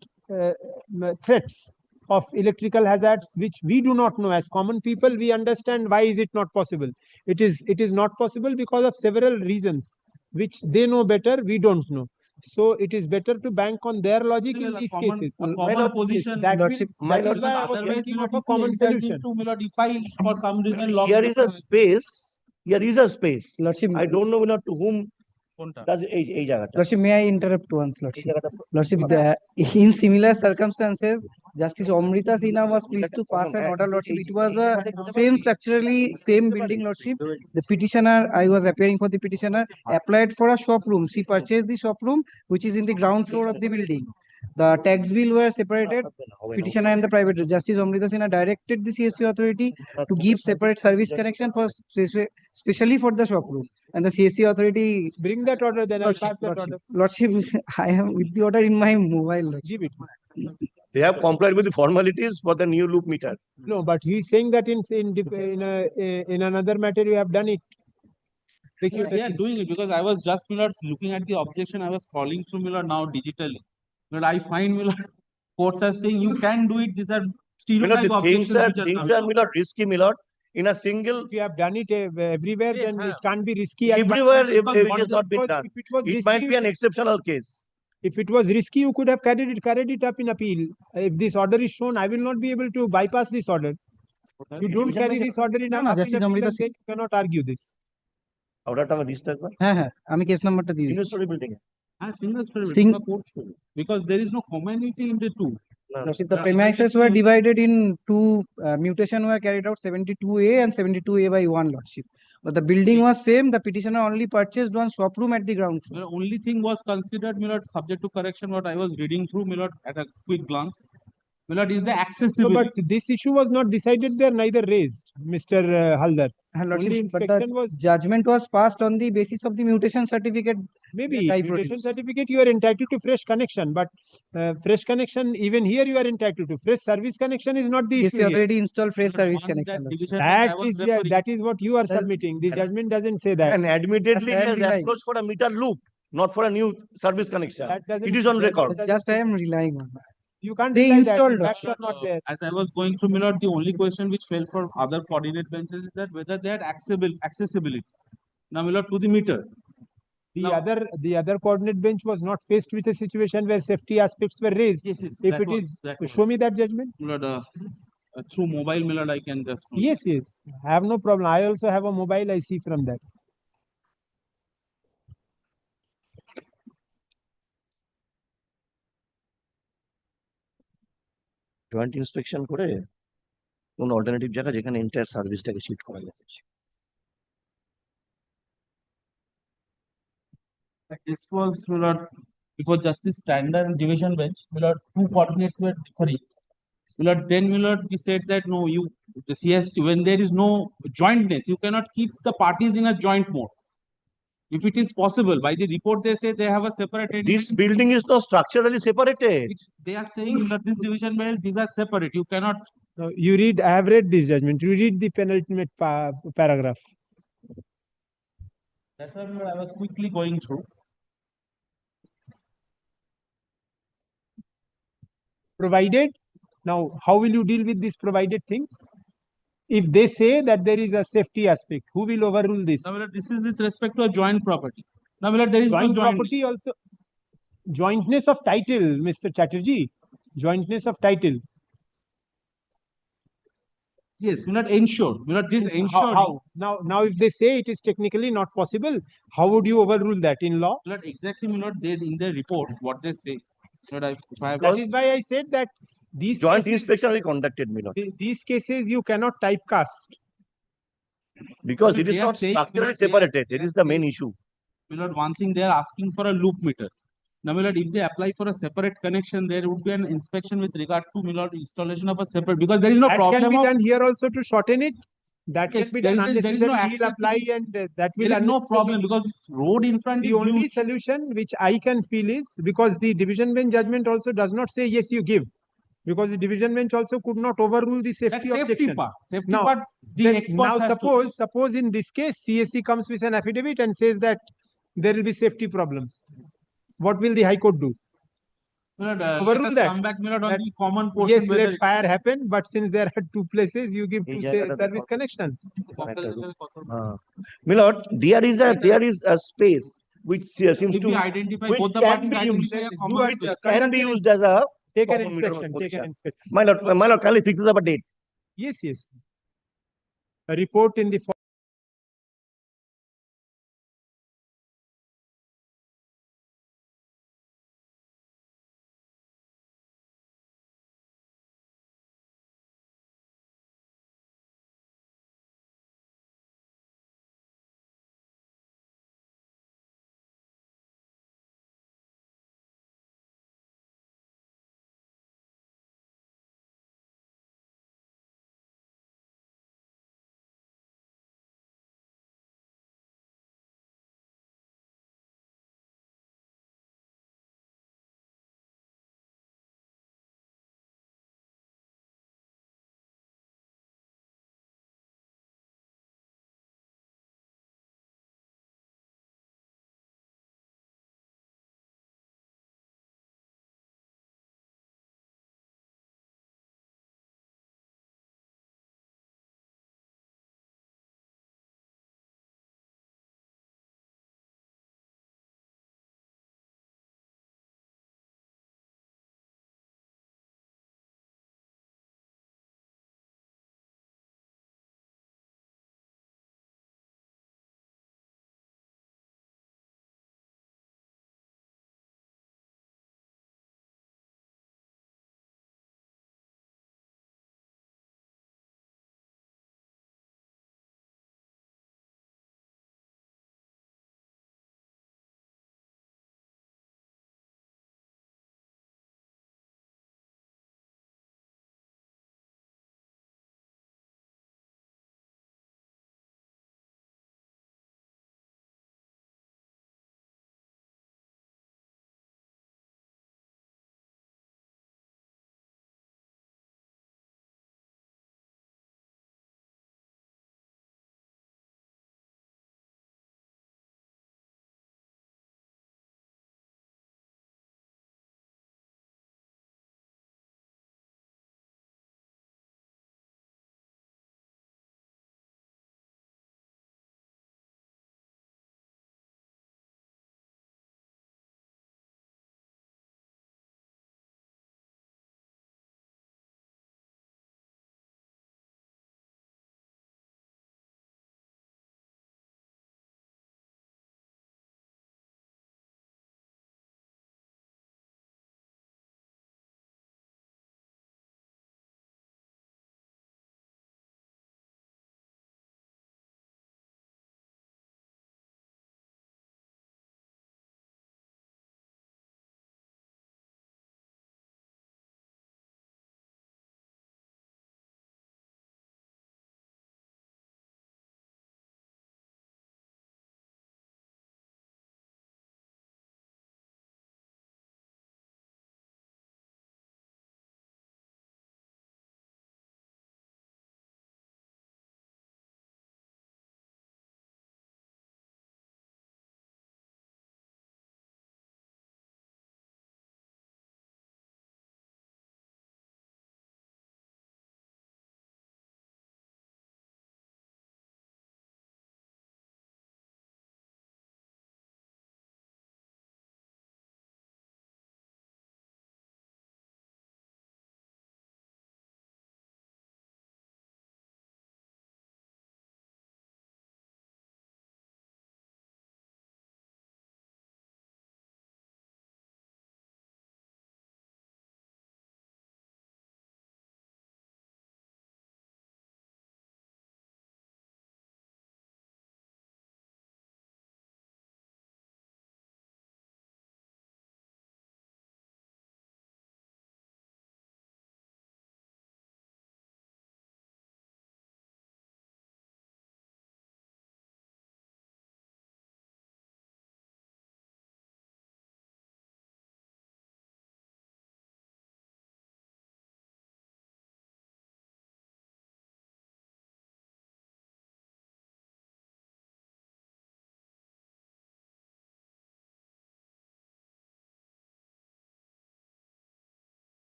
[SPEAKER 9] threats of electrical hazards, which we do not know. As common people, we understand why is it not possible. It is not possible because of several reasons, which they know better, we don't know. So it is better to bank on their logic in these cases.
[SPEAKER 16] Common position.
[SPEAKER 9] That
[SPEAKER 16] Lordship,
[SPEAKER 9] is why I was thinking of a common solution.
[SPEAKER 16] If I, for some reason, lock
[SPEAKER 19] Here is a space. Here is a space.
[SPEAKER 11] Lordship,
[SPEAKER 19] I don't know to whom does এই জায়গাটা।
[SPEAKER 11] Lordship, may I interrupt once, Lordship? Lordship, in similar circumstances, Justice Amrita Sinha was pleased to pass an order, Lordship. It was a same structurally, same building, Lordship. The petitioner, I was appearing for the petitioner, applied for a shop room. She purchased the shop room, which is in the ground floor of the building. The tax bill were separated. Petitioner and the private Justice Amrita Sinha directed the CSU authority to give separate service connection for especially for the shop room. And the CSC authority
[SPEAKER 9] bring that order, then I'll pass that order.
[SPEAKER 11] Lordship, I am with the order in my mobile.
[SPEAKER 9] Give it.
[SPEAKER 19] They have complied with the formalities for the new loop meter.
[SPEAKER 9] No, but he is saying that in another matter you have done it.
[SPEAKER 16] They are doing it because I was just looking at the objection. I was scrolling through now digitally. But I find courts are saying you can do it. These are stereotype
[SPEAKER 19] things
[SPEAKER 16] objections.
[SPEAKER 19] are risky, my lord. In a single,
[SPEAKER 9] if you have done it everywhere, then it can't be risky.
[SPEAKER 19] Everywhere, if it has not been done,
[SPEAKER 9] if it was risky,
[SPEAKER 19] might be an exceptional case.
[SPEAKER 9] If it was risky, you could have carried it up in appeal. If this order is shown, I will not be able to bypass this order. You don't carry this order in appeal, then you cannot argue this.
[SPEAKER 19] Order টাকা this একবার।
[SPEAKER 11] হ্যাঁ আমি case নাম্বারটা দিয়ে দিচ্ছি।
[SPEAKER 19] Single story building A.
[SPEAKER 16] Single story building because there is no commonality in the two.
[SPEAKER 11] Lordship, the premises were divided in two. Mutation were carried out 72A and 72A by 1, Lordship. But the building was same. The petitioner only purchased one shop room at the ground floor.
[SPEAKER 16] The only thing was considered, subject to correction, what I was reading through, at a quick glance. Is the accessibility.
[SPEAKER 9] No, but this issue was not decided there, neither raised, Mr. Haldar.
[SPEAKER 11] Lordship, but the judgment was passed on the basis of the mutation certificate.
[SPEAKER 9] Maybe mutation certificate, you are entitled to fresh connection, but fresh connection, even here you are entitled to. Fresh service connection is not the issue.
[SPEAKER 11] Yes, already installed fresh service connection.
[SPEAKER 9] That is what you are submitting. The judgment doesn't say that.
[SPEAKER 19] And admittedly, he has approached for a meter loop, not for a new service connection. It is on record.
[SPEAKER 11] Just I am relying on that.
[SPEAKER 9] You can't
[SPEAKER 11] they installed
[SPEAKER 9] that. Are not there.
[SPEAKER 16] As I was going through, the only question which fell for other coordinate benches is that whether they had accessibility. Now, to the meter.
[SPEAKER 9] The other coordinate bench was not faced with a situation where safety aspects were raised.
[SPEAKER 16] Yes,
[SPEAKER 9] if it is, show me that judgment.
[SPEAKER 16] Through mobile, I can just.
[SPEAKER 9] Yes. I have no problem. I also have a mobile. I see from that.
[SPEAKER 19] Joint inspection করে কোন alternative জায়গা যেখানে entire সার্ভিসটাকে shift করা যাচ্ছে।
[SPEAKER 16] This was before Justice Standard Division Bench. Two coordinates were differing. Then he said that no, the CST, when there is no jointness, you cannot keep the parties in a joint mode. If it is possible, by the report they say they have a separate.
[SPEAKER 19] This building is not structurally separated.
[SPEAKER 16] They are saying that this division bench, these are separate. You cannot.
[SPEAKER 9] You read. I have read this judgment. You read the penultimate paragraph.
[SPEAKER 16] That's why I was quickly going through.
[SPEAKER 9] Provided. Now, how will you deal with this provided thing? If they say that there is a safety aspect, who will overrule this?
[SPEAKER 16] Now, this is with respect to a joint property. Now, there is
[SPEAKER 9] joint
[SPEAKER 16] no
[SPEAKER 9] property also. Jointness of title, Mr. Chatterjee. Jointness of title.
[SPEAKER 16] Yes, not ensured. This ensured.
[SPEAKER 9] How? Now, if they say it is technically not possible, how would you overrule that in law?
[SPEAKER 16] Not exactly, they in their report what they say.
[SPEAKER 9] That is why I said that these
[SPEAKER 19] joint inspection will be conducted,
[SPEAKER 9] these cases you cannot typecast.
[SPEAKER 19] Because it is not structurally separated. It is the main issue.
[SPEAKER 16] One thing they are asking for a loop meter. Now, if they apply for a separate connection, there would be an inspection with regard to installation of a separate, because there is no problem.
[SPEAKER 9] That can be done here also to shorten it. That can
[SPEAKER 16] Yes,
[SPEAKER 9] be done
[SPEAKER 16] there is no
[SPEAKER 9] unnecessarily. We'll apply and that will
[SPEAKER 16] There is no
[SPEAKER 9] unnecessarily-
[SPEAKER 16] problem because this road in front
[SPEAKER 9] The
[SPEAKER 16] is
[SPEAKER 9] only
[SPEAKER 16] huge.
[SPEAKER 9] solution which I can feel is because the division bench judgment also does not say yes, you give. Because the division bench also could not overrule the safety
[SPEAKER 16] That safety
[SPEAKER 9] objection.
[SPEAKER 16] part, safety
[SPEAKER 9] Now,
[SPEAKER 16] part, the
[SPEAKER 9] then
[SPEAKER 16] experts
[SPEAKER 9] now
[SPEAKER 16] has to.
[SPEAKER 9] suppose in this case, CSC comes with an affidavit and says that there will be safety problems. What will the High Court do?
[SPEAKER 16] Let
[SPEAKER 9] Overrule
[SPEAKER 16] us
[SPEAKER 9] that.
[SPEAKER 16] come back, Milord, on
[SPEAKER 9] That
[SPEAKER 16] the common portion.
[SPEAKER 9] Yes,
[SPEAKER 16] whether
[SPEAKER 9] let fire happen, but since there are two places, you give two service connections.
[SPEAKER 19] Milord, there is a space which seems
[SPEAKER 16] If
[SPEAKER 19] to
[SPEAKER 16] we identify
[SPEAKER 19] which
[SPEAKER 16] both the
[SPEAKER 19] can
[SPEAKER 16] parties,
[SPEAKER 19] be used,
[SPEAKER 16] identify a
[SPEAKER 9] Do
[SPEAKER 16] common
[SPEAKER 9] it,
[SPEAKER 16] space.
[SPEAKER 19] can be used as a
[SPEAKER 9] take an
[SPEAKER 19] common meter
[SPEAKER 9] inspection, take an
[SPEAKER 19] position.
[SPEAKER 9] inspection.
[SPEAKER 19] My lord, kindly fix up a date.
[SPEAKER 9] Yes, yes. A report in the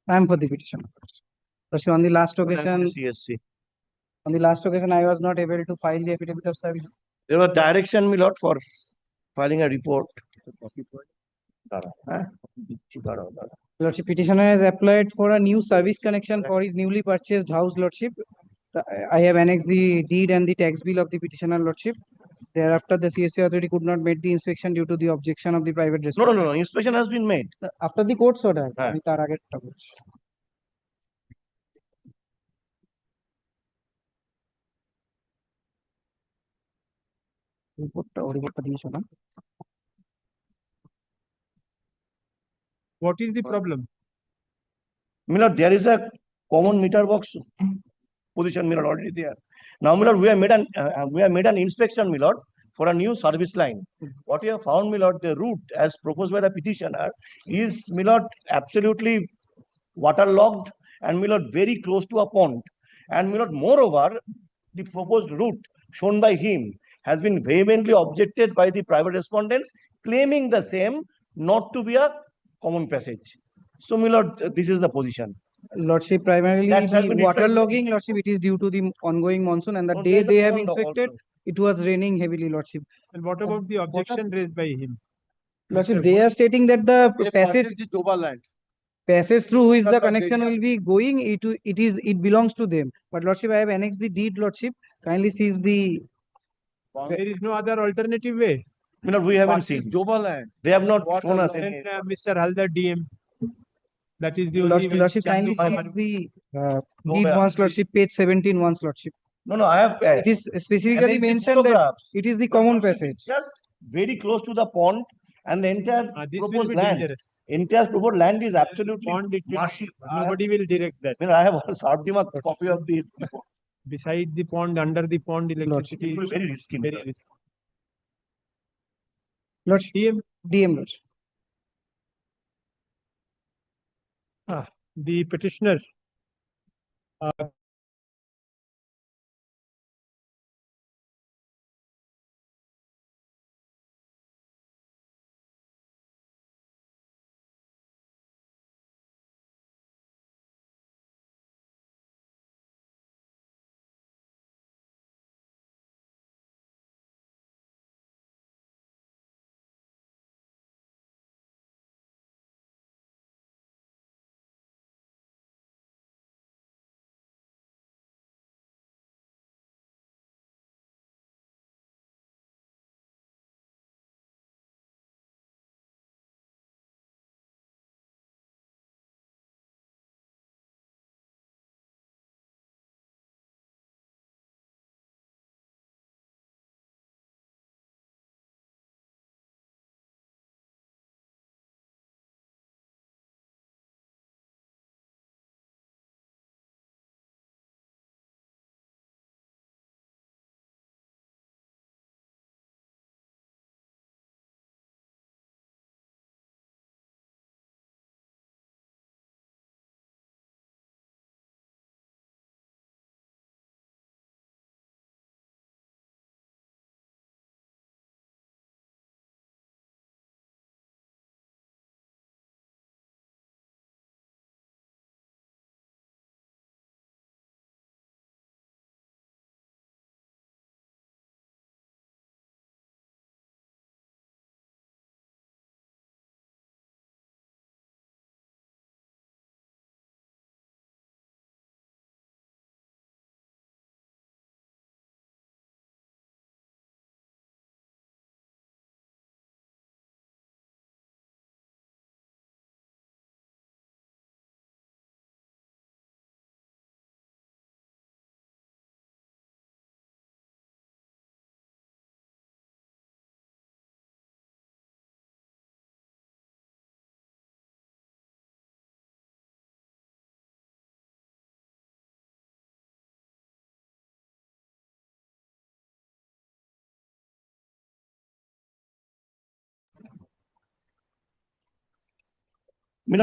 [SPEAKER 11] I am for the petition. Lordship, on the last occasion,
[SPEAKER 19] CSC.
[SPEAKER 11] on the last occasion, I was not able to file the affidavit of service.
[SPEAKER 19] There was direction, my lord, for filing a report.
[SPEAKER 11] Lordship, petitioner has applied for a new service connection for his newly purchased house, Lordship. I have annexed the deed and the tax bill of the petitioner, Lordship. Thereafter, the CSC authority could not make the inspection due to the objection of the private
[SPEAKER 19] No,
[SPEAKER 11] respondent.
[SPEAKER 19] no, inspection has been made.
[SPEAKER 11] After the court's order,
[SPEAKER 19] হ্যাঁ।
[SPEAKER 11] আমি তার আগেরটা বলছি। রিপোর্টটা দিয়েছো না?
[SPEAKER 9] What is the problem?
[SPEAKER 19] My lord, there is a common meter box position, my lord, already there. Now, my lord, we have made an inspection, my lord, for a new service line. What we have found, my lord, the route as proposed by the petitioner is, my lord, absolutely waterlogged and, my lord, very close to a pond. And, my lord, moreover, the proposed route shown by him has been vehemently objected by the private respondents, claiming the same not to be a common passage. So, my lord, this is the position.
[SPEAKER 11] Lordship, primarily
[SPEAKER 19] That has
[SPEAKER 11] the
[SPEAKER 19] been
[SPEAKER 11] water
[SPEAKER 19] referred-
[SPEAKER 11] logging, Lordship, it is due to the ongoing monsoon, and the
[SPEAKER 19] No,
[SPEAKER 11] day
[SPEAKER 19] there is a
[SPEAKER 11] they have
[SPEAKER 19] common log
[SPEAKER 11] inspected,
[SPEAKER 19] also.
[SPEAKER 11] it was raining heavily, Lordship.
[SPEAKER 9] And what about the objection raised by him?
[SPEAKER 11] Lordship, they are stating that the passage through which the
[SPEAKER 9] Because of
[SPEAKER 11] connection
[SPEAKER 9] area.
[SPEAKER 11] will be going, it belongs to them. But Lordship, I have annexed the deed, Lordship. Kindly seize the.
[SPEAKER 9] There is no other alternative way.
[SPEAKER 19] My lord, we haven't seen. They have not shown us
[SPEAKER 9] Then
[SPEAKER 19] any.
[SPEAKER 9] Mr. Haldar DM. That is the only way.
[SPEAKER 11] Lordship, kindly seize the deed
[SPEAKER 19] where?
[SPEAKER 11] once, Lordship, page 17 once, Lordship.
[SPEAKER 19] No, I have.
[SPEAKER 11] It is specifically
[SPEAKER 19] annexed the
[SPEAKER 11] mentioned that
[SPEAKER 19] photographs.
[SPEAKER 11] it is the
[SPEAKER 19] But
[SPEAKER 11] common
[SPEAKER 19] lordship,
[SPEAKER 11] passage.
[SPEAKER 19] it's just very close to the pond, and the entire
[SPEAKER 9] This will
[SPEAKER 19] proposed
[SPEAKER 9] be
[SPEAKER 19] land.
[SPEAKER 9] dangerous.
[SPEAKER 19] Entire proposed land is absolutely
[SPEAKER 9] Pond, it will,
[SPEAKER 19] marshy.
[SPEAKER 9] nobody will direct that.
[SPEAKER 19] I have served him a copy of the report.
[SPEAKER 9] Beside the pond, under the pond, electricity
[SPEAKER 19] It will
[SPEAKER 9] is
[SPEAKER 19] be very risky.
[SPEAKER 9] very risky.
[SPEAKER 11] Lordship, DM, Lordship.
[SPEAKER 9] The petitioner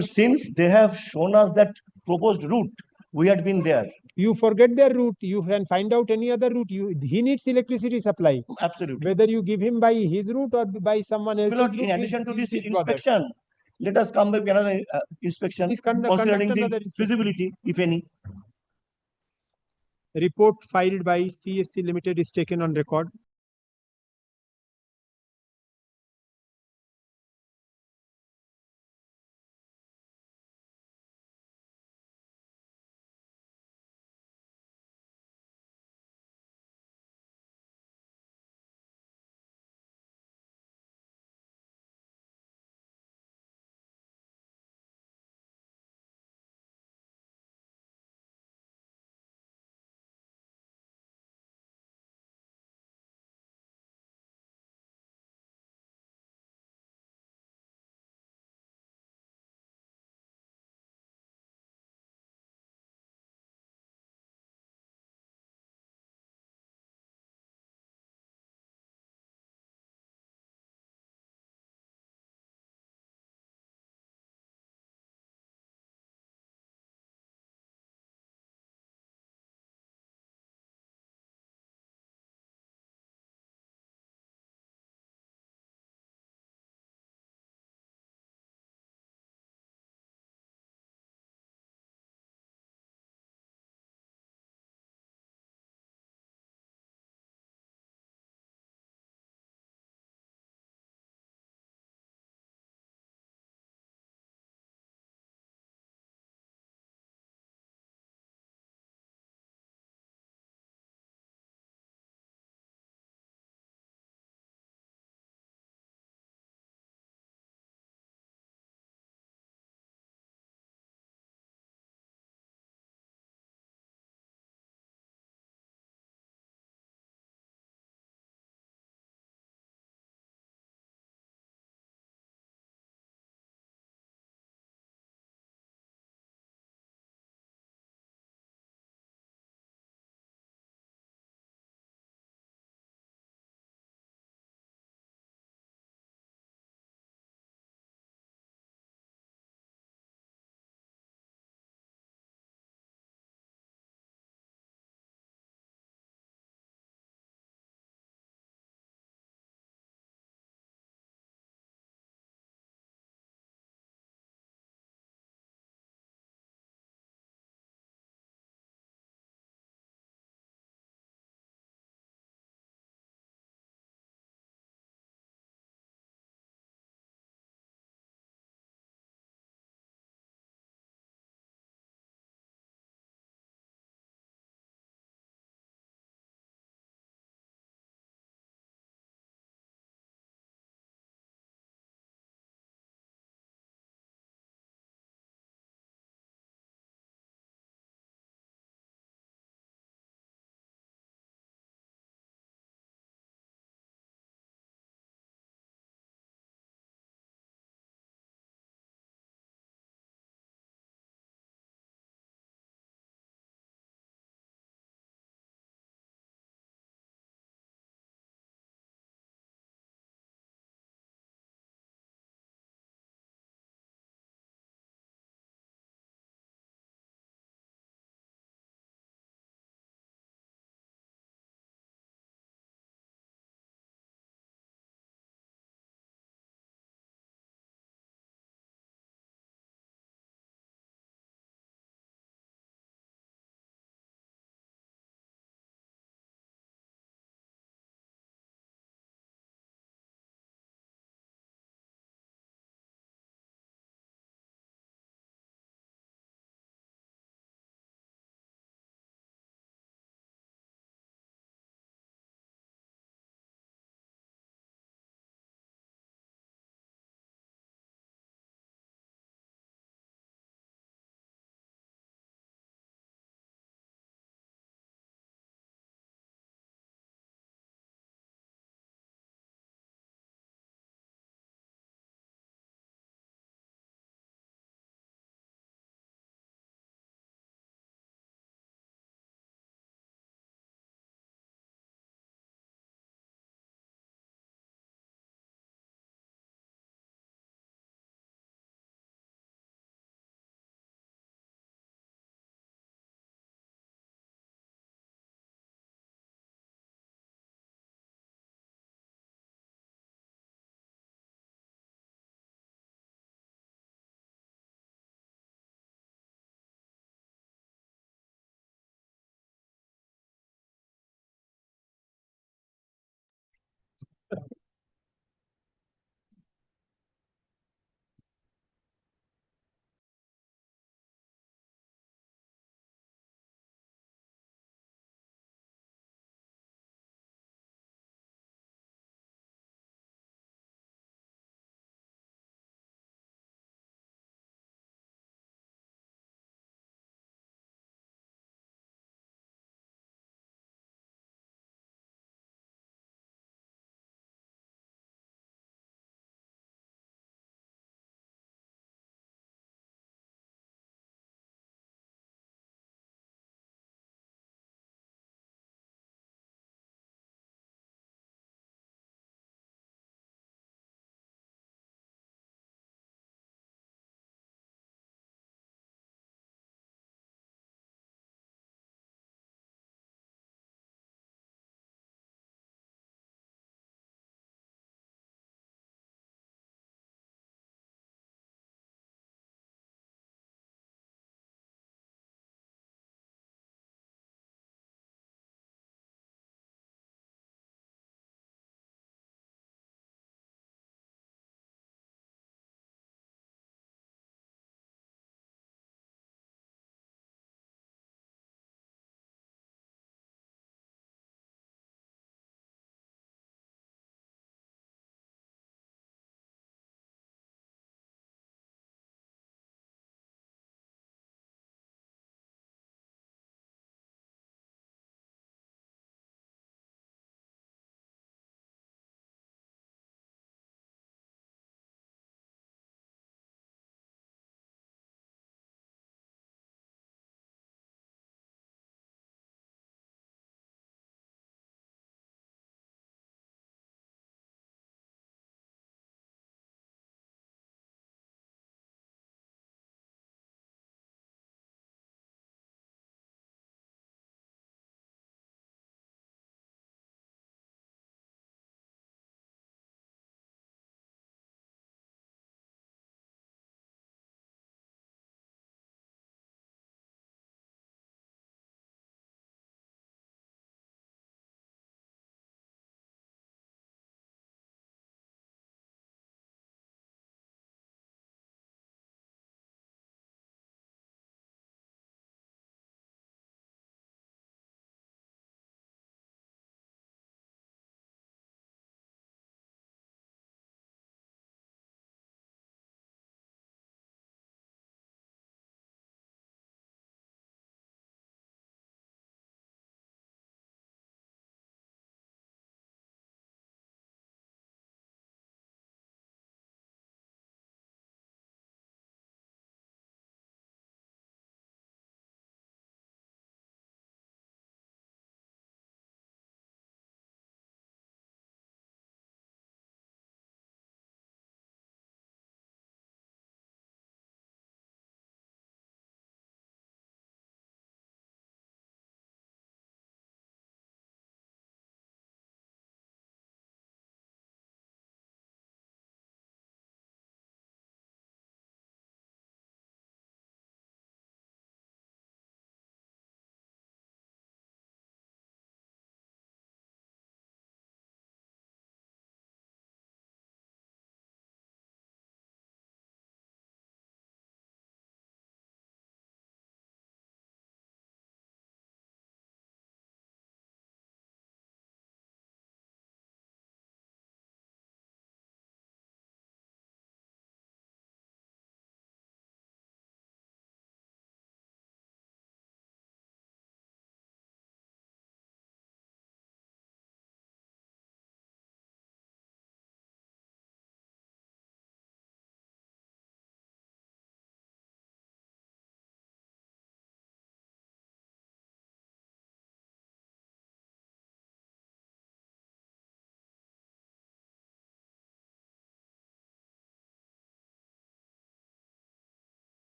[SPEAKER 19] Since they have shown us that proposed route, we had been there.
[SPEAKER 9] You forget their route, you can find out any other route. He needs electricity supply.
[SPEAKER 19] Absolutely.
[SPEAKER 9] Whether you give him by his route or by someone else's route.
[SPEAKER 19] In addition to this
[SPEAKER 9] he's bothered.
[SPEAKER 19] inspection, let us come back with another inspection,
[SPEAKER 9] Please conduct
[SPEAKER 19] considering
[SPEAKER 9] another
[SPEAKER 19] the
[SPEAKER 9] inspection.
[SPEAKER 19] feasibility, if any.
[SPEAKER 9] Report filed by CSC Limited is taken on record.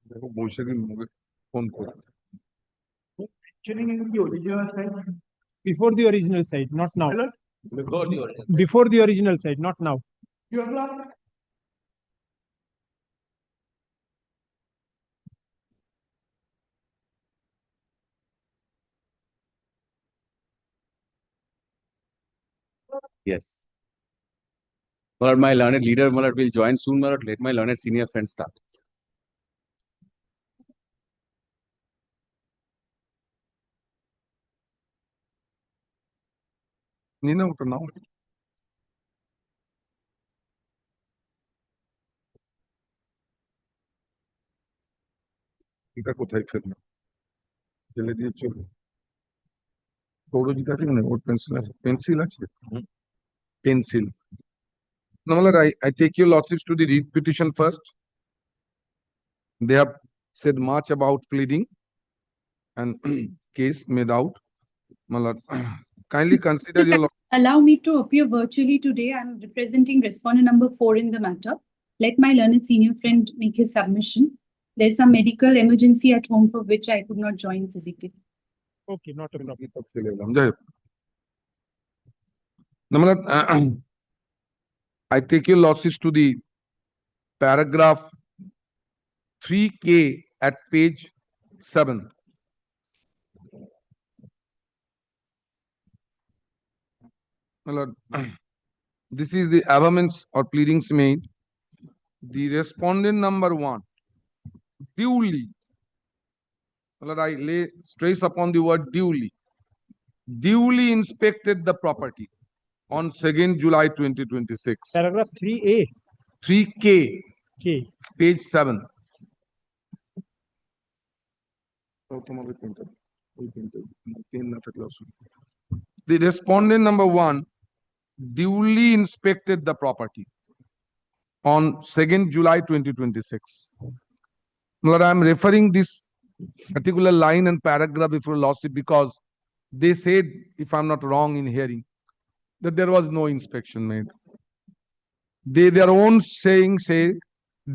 [SPEAKER 6] দেখো বৈশাখী phone করে
[SPEAKER 9] Before the original site, not now.
[SPEAKER 7] Before the original.
[SPEAKER 9] Before the original site, not now.
[SPEAKER 17] Yes. But my learned leader will join soon. Let my learned senior friend start.
[SPEAKER 6] নিয়ে নাও ওটা নাও এটা কোথায় ফেললো ফেলে দিয়ে চলো সৌরজিৎ আছে না ওর পেন্সিল আছে পেন্সিল আছে pencil. Now, my lord, I take your lordships to the read petition first. They have said much about pleading and case made out. My lord, kindly consider your
[SPEAKER 20] Allow me to appear virtually today. I'm representing respondent number 4 in the matter. Let my learned senior friend make his submission. There's some medical emergency at home for which I could not join physically.
[SPEAKER 9] Okay, not a problem.
[SPEAKER 6] Now, my lord, I take your lordships to the paragraph 3K at page 7. My lord, this is the averments or pleadings made. The respondent number 1 duly, my lord, I lay stress upon the word duly inspected the property on 2nd July 2026.
[SPEAKER 9] Paragraph 3A.
[SPEAKER 6] 3K.
[SPEAKER 9] K.
[SPEAKER 6] Page 7. The respondent number 1 duly inspected the property on 2nd July 2026. Lord, I am referring this particular line and paragraph before lawsuit because they said, if I'm not wrong in hearing, that there was no inspection made. They, their own saying, say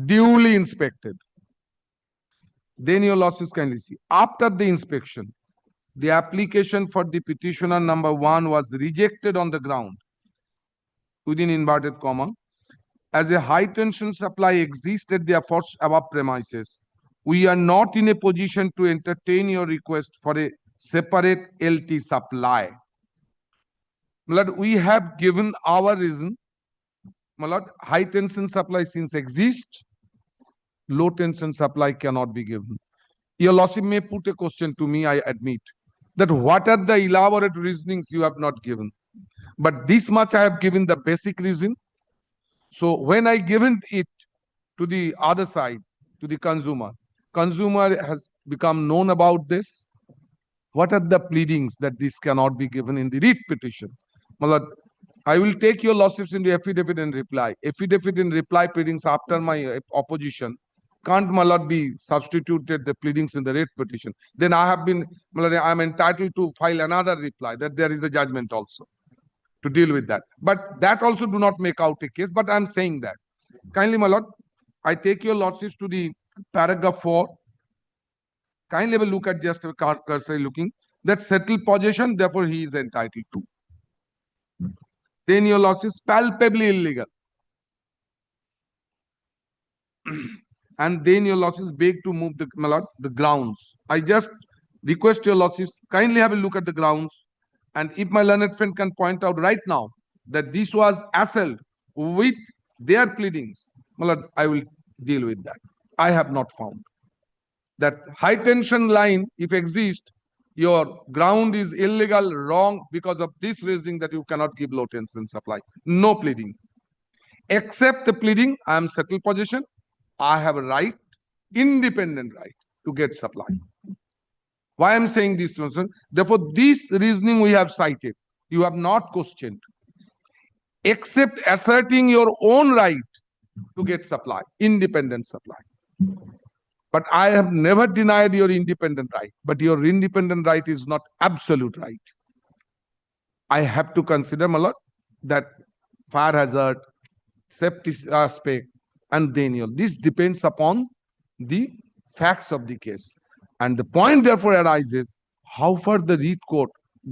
[SPEAKER 6] duly inspected. Then your losses kindly see. After the inspection, the application for the petitioner number 1 was rejected on the ground, within inverted comma, as a high tension supply existed therefore above premises. We are not in a position to entertain your request for a separate LT supply. My lord, we have given our reason. My lord, high tension supply since exists, low tension supply cannot be given. Your lordship may put a question to me, I admit, that what are the elaborate reasonings you have not given? But this much I have given the basic reason. So when I given it to the other side, to the consumer has become known about this. What are the pleadings that this cannot be given in the writ petition? My lord, I will take your lordships into affidavit and reply. Affidavit and reply pleadings after my opposition can't, my lord, be substituted the pleadings in the writ petition. Then I have been, my lord, I am entitled to file another reply that there is a judgment also to deal with that. But that also do not make out a case, but I am saying that. Kindly, my lord, I take your lordships to the paragraph 4. Kindly have a look at just a cursor looking. That settled possession, therefore he is entitled to. Then your loss is palpably illegal. And then your loss is begged to move the grounds. I just request your lordships, kindly have a look at the grounds. And if my learned friend can point out right now that this was assailed with their pleadings, my lord, I will deal with that. I have not found that high tension line, if exists, your ground is illegal, wrong because of this reasoning that you cannot give low tension supply. No pleading. Except the pleading, I am settled possession. I have a right, independent right to get supply. Why I am saying this? Therefore, this reasoning we have cited, you have not questioned. Except asserting your own right to get supply, independent supply. But I have never denied your independent right. But your independent right is not absolute right. I have to consider, my lord, that fire hazard, safety aspect, and denial. This depends upon the facts of the case. And the point therefore arises, how far the writ court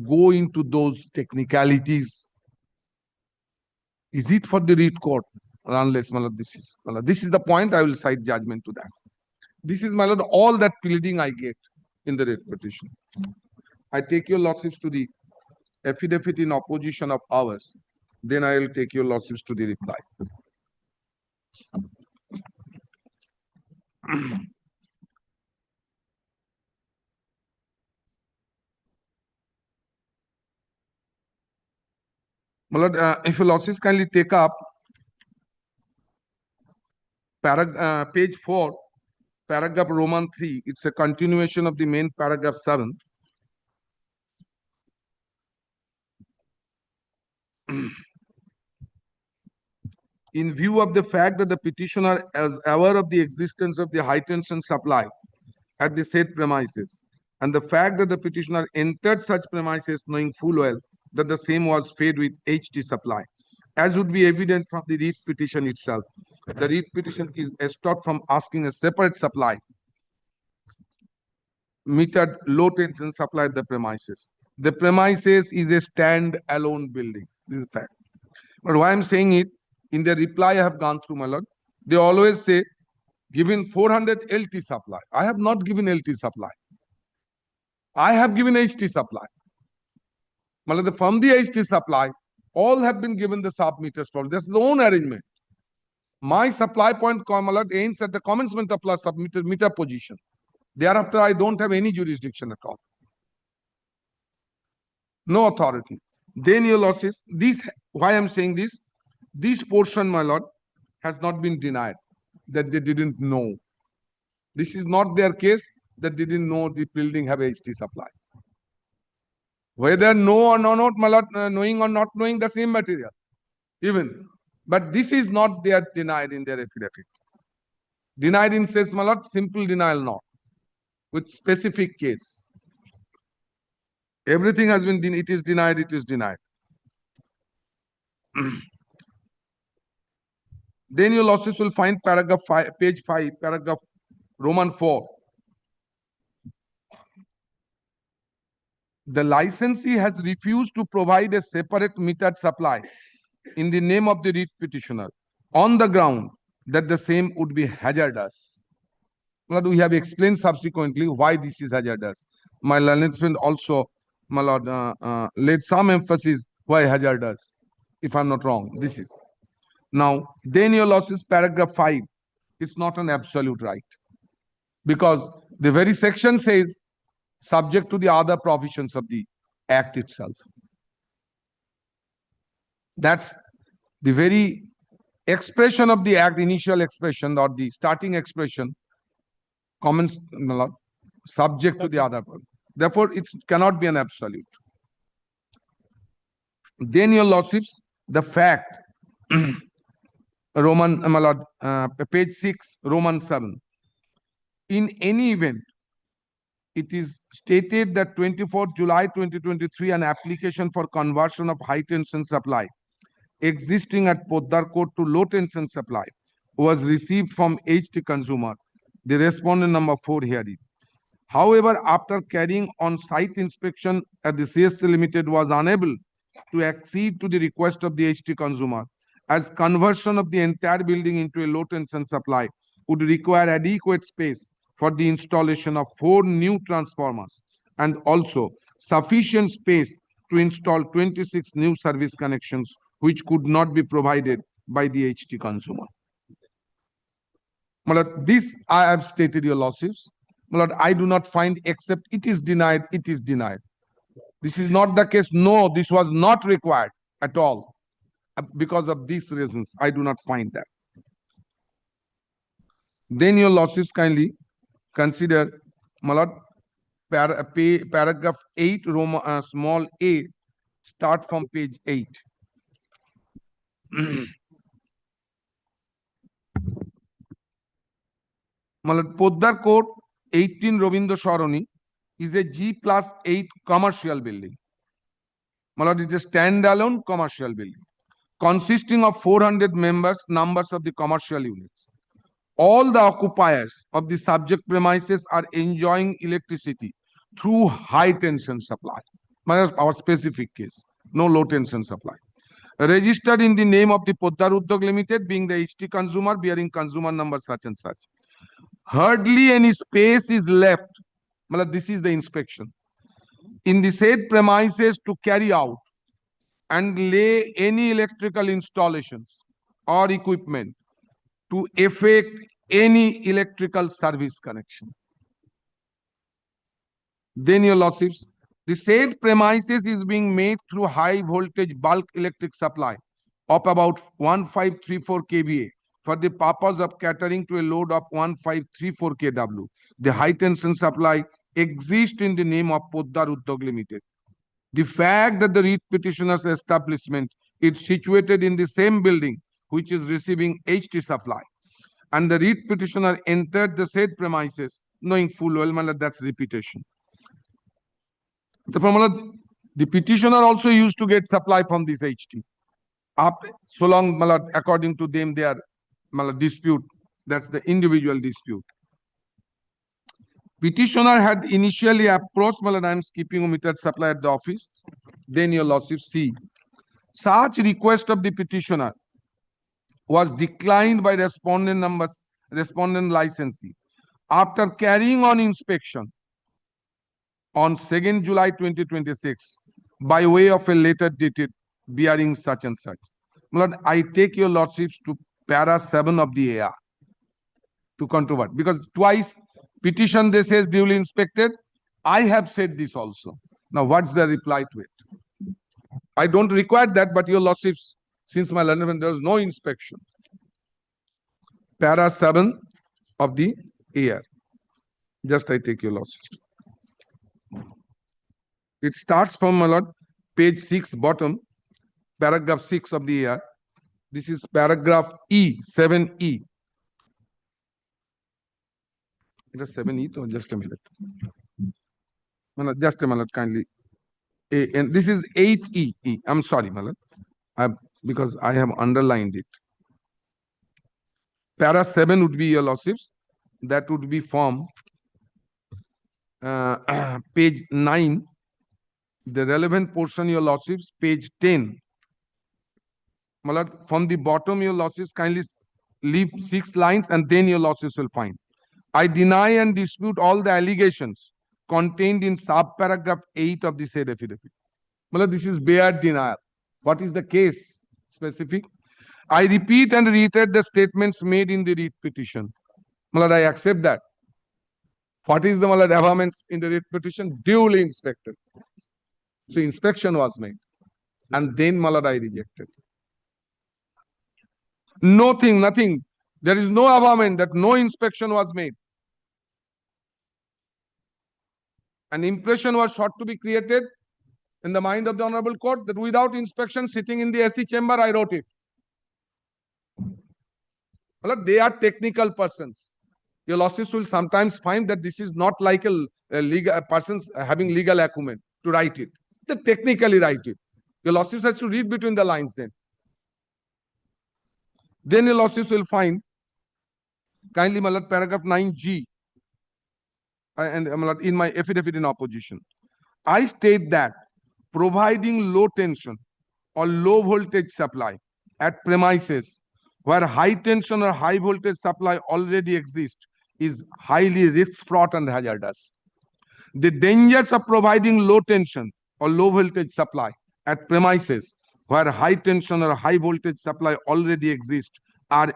[SPEAKER 6] go into those technicalities? Is it for the writ court? Unless, my lord, this is the point. I will cite judgment to that. This is, my lord, all that pleading I get in the writ petition. I take your lordships to the affidavit in opposition of ours. Then I will take your lordships to the reply. My lord, if your lordships kindly take up page 4, paragraph Roman 3. It's a continuation of the main paragraph 7. In view of the fact that the petitioner is aware of the existence of the high tension supply at the said premises, and the fact that the petitioner entered such premises knowing full well that the same was fed with HT supply, as would be evident from the writ petition itself. The writ petition is stopped from asking a separate supply metered low tension supply at the premises. The premises is a stand-alone building. This is a fact. But why I'm saying it, in the reply I have gone through, my lord, they always say, given 400 LT supply. I have not given LT supply. I have given HT supply. My lord, from the HT supply, all have been given the sub-meters for. That's the own arrangement. My supply point, my lord, ends at the commencement of plus sub-meter meter position. Thereafter, I don't have any jurisdiction at all. No authority. Then your losses, this, why I'm saying this portion, my lord, has not been denied, that they didn't know. This is not their case, that they didn't know the building have HT supply. Whether know or not, my lord, knowing or not knowing, the same material. Even. But this is not they are denied in their affidavit. Denied in says, my lord, simple denial not. With specific case. Everything has been, it is denied, it is denied. Then your losses will find paragraph 5, page 5, paragraph Roman 4. The licensee has refused to provide a separate metered supply in the name of the writ petitioner on the ground that the same would be hazardous. Lord, we have explained subsequently why this is hazardous. My learned friend also, my lord, laid some emphasis why hazardous, if I'm not wrong. This is. Now, then your losses, paragraph 5, is not an absolute right. Because the very section says, subject to the other provisions of the Act itself. That's the very expression of the Act, initial expression or the starting expression, comments, subject to the other. Therefore, it cannot be an absolute. Then your lordships, the fact, Roman, my lord, page 6, Roman 7. In any event, it is stated that 24 July 2023, an application for conversion of high tension supply existing at Poddar Court to low tension supply was received from HT consumer, the respondent number 4 herein. However, after carrying on site inspection at the CSC Limited was unable to accede to the request of the HT consumer, as conversion of the entire building into a low tension supply would require adequate space for the installation of 4 new transformers and also sufficient space to install 26 new service connections, which could not be provided by the HT consumer. My lord, this I have stated, your lordships. My lord, I do not find except it is denied, it is denied. This is not the case. No, this was not required at all. Because of these reasons, I do not find that. Then your lordships kindly consider, my lord, paragraph 8, small a, start from page 8. My lord, Poddar Court, 18 Ravindra Saroni, is a G+8 commercial building. My lord, it is a standalone commercial building consisting of 400 numbers of the commercial units. all the occupiers of the subject premises are enjoying electricity through high tension supply. Our specific case, no low tension supply. Registered in the name of the Poddar Udyog Limited, being the HT consumer, bearing consumer number such and such. Hardly any space is left. This is the inspection. In the said premises to carry out and lay any electrical installations or equipment to effect any electrical service connection. Then, your lordships, the said premises is being made through high voltage bulk electric supply of about 1534 kVA for the purpose of catering to a load of 1534 kW. The high tension supply exists in the name of Poddar Udyog Limited. The fact that the writ petitioner's establishment is situated in the same building which is receiving HT supply, and the writ petitioner entered the said premises knowing full well that's repetition. The petitioner also used to get supply from this HT. So long, according to them, they are dispute. That's the individual dispute. Petitioner had initially approached, I'm skipping omitted supply at the office. Then, your lordship, see, such request of the petitioner was declined by respondent licensee after carrying on inspection on 2nd July 2026 by way of a letter dated bearing such and such. I take your lordships to para 7 of the AR to controvert, because twice petition they says duly inspected. I have said this also. Now, what's the reply to it? I don't require that, but your lordships, since my learned there is no inspection. Para 7 of the AR. Just I take your lordships. It starts from, my lord, page 6, bottom, paragraph 6 of the AR. This is paragraph E, 7E. It is 7E, or just a minute. Just a minute, kindly. And this is 8E. I'm sorry, my lord, because I have underlined it. Para 7 would be your lordships. That would be from page 9. The relevant portion, your lordships, page 10. From the bottom, your lordships, kindly leave 6 lines and then your lordships will find. I deny and dispute all the allegations contained in sub-paragraph 8 of the said affidavit. This is bare denial. What is the case specific? I repeat and reiterate the statements made in the writ petition. I accept that. What is the averments in the writ petition? Duly inspected. So inspection was made, and then I rejected. Nothing. There is no averment that no inspection was made. An impression was sought to be created in the mind of the Honorable Court that without inspection, sitting in the SC chamber, I wrote it. They are technical persons. Your lordships will sometimes find that this is not like a persons having legal acumen to write it. They technically write it. Your lordships has to read between the lines then. Then your lordships will find, kindly, paragraph 9G, and in my affidavit in opposition, I state that providing low tension or low voltage supply at premises where high tension or high voltage supply already exists is highly risk-fraught and hazardous. The dangers of providing low tension or low voltage supply at premises where high tension or high voltage supply already exists are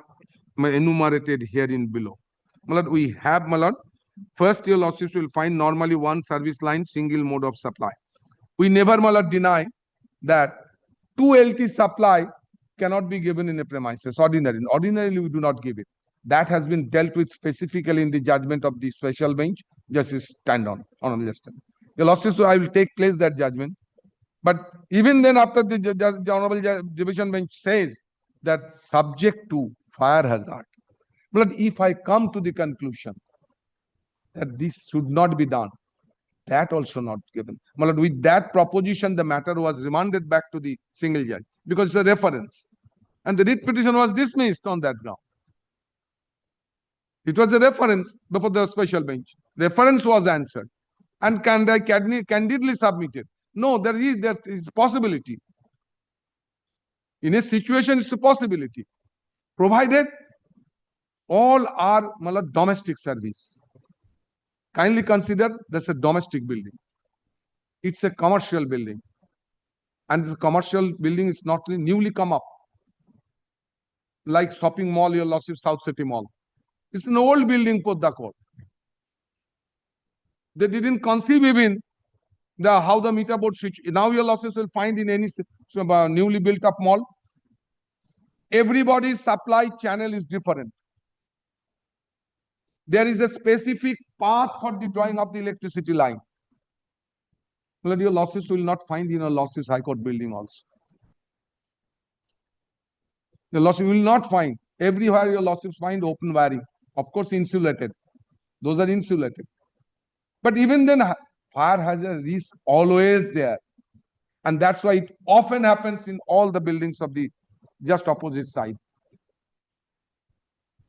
[SPEAKER 6] enumerated herein below. We have, first, your lordships will find normally one service line, single mode of supply. We never, deny that 2 LT supply cannot be given in a premises ordinarily. Ordinarily, we do not give it. That has been dealt with specifically in the judgment of the special bench. Justice Tandon, Honorable Justice. Your lordships, I will take place that judgment. But even then, after the Honorable Division Bench says that subject to fire hazard, but if I come to the conclusion that this should not be done, that also not given. With that proposition, the matter was remanded back to the single judge because it's a reference. And the writ petition was dismissed on that ground. It was a reference before the special bench. Reference was answered and candidly submitted. No, there is possibility. In a situation, it's a possibility. Provided all are domestic service. Kindly consider that's a domestic building. It's a commercial building. And the commercial building is not newly come up. Like shopping mall, your lordship, South City Mall. It's an old building, Podda Court. They didn't conceive even how the meter board switch. Now your losses will find in any newly built up mall. Everybody's supply channel is different. There is a specific path for the drawing of the electricity line. Well, your losses will not find in a losses High Court building also. The losses will not find. Everywhere your losses find open wiring. Of course, insulated. Those are insulated. But even then, fire has a risk always there. And that's why it often happens in all the buildings of the just opposite side.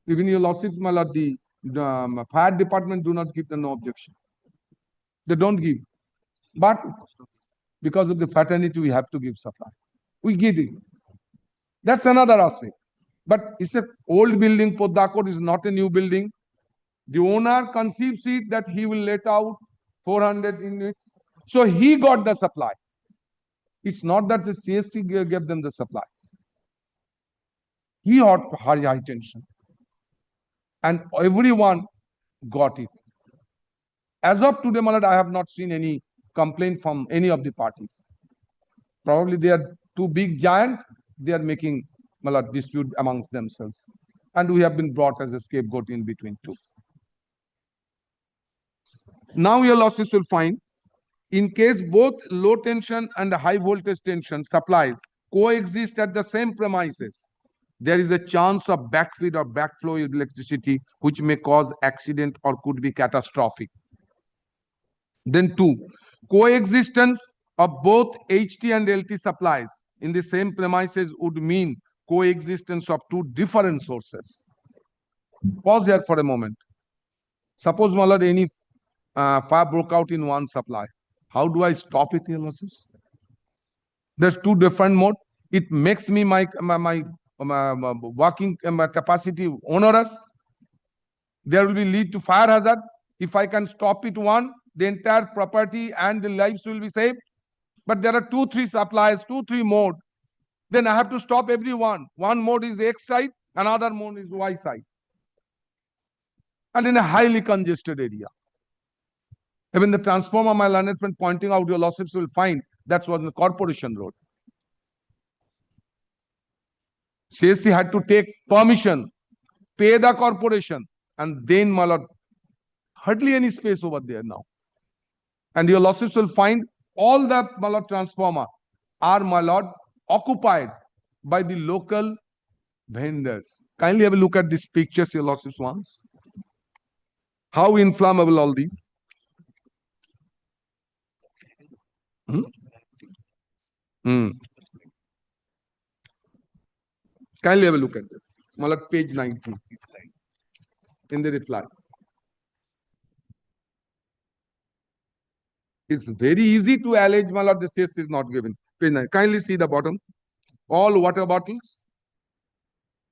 [SPEAKER 6] Even your losses, the fire department do not give the no objection. They don't give. But because of the fraternity, we have to give supply. We give it. That's another aspect. But it's an old building. Podda Court is not a new building. The owner conceives it that he will let out 400 units. So he got the supply. It's not that the CSC gave them the supply. He had high tension. And everyone got it. As of today, Malad, I have not seen any complaint from any of the parties. Probably they are too big giant. They are making dispute amongst themselves. And we have been brought as a scapegoat in between too. Now your losses will find, in case both low tension and high voltage tension supplies coexist at the same premises, there is a chance of backfeed or backflow of electricity which may cause accident or could be catastrophic. Then 2, coexistence of both HT and LT supplies in the same premises would mean coexistence of 2 different sources. Pause here for a moment. Suppose Malad, any fire broke out in one supply. How do I stop it, your losses? There's 2 different modes. It makes me my working capacity onerous. There will be lead to fire hazard. If I can stop it one, the entire property and the lives will be saved. But there are 2-3 supplies, 2-3 modes. Then I have to stop every one. One mode is X side, another mode is Y side. And in a highly congested area. Even the transformer, my learned friend pointing out, your losses will find that's what the corporation road. CSC had to take permission, pay the corporation, and then Malad, hardly any space over there now. And your losses will find all the Malad transformer are Malad occupied by the local vendors. Kindly have a look at these pictures, your losses once. How inflammable all these. Kindly have a look at this. Malad, page 19 in the reply. It's very easy to allege Malad the CSC is not given. Page 9. Kindly see the bottom. All water bottles,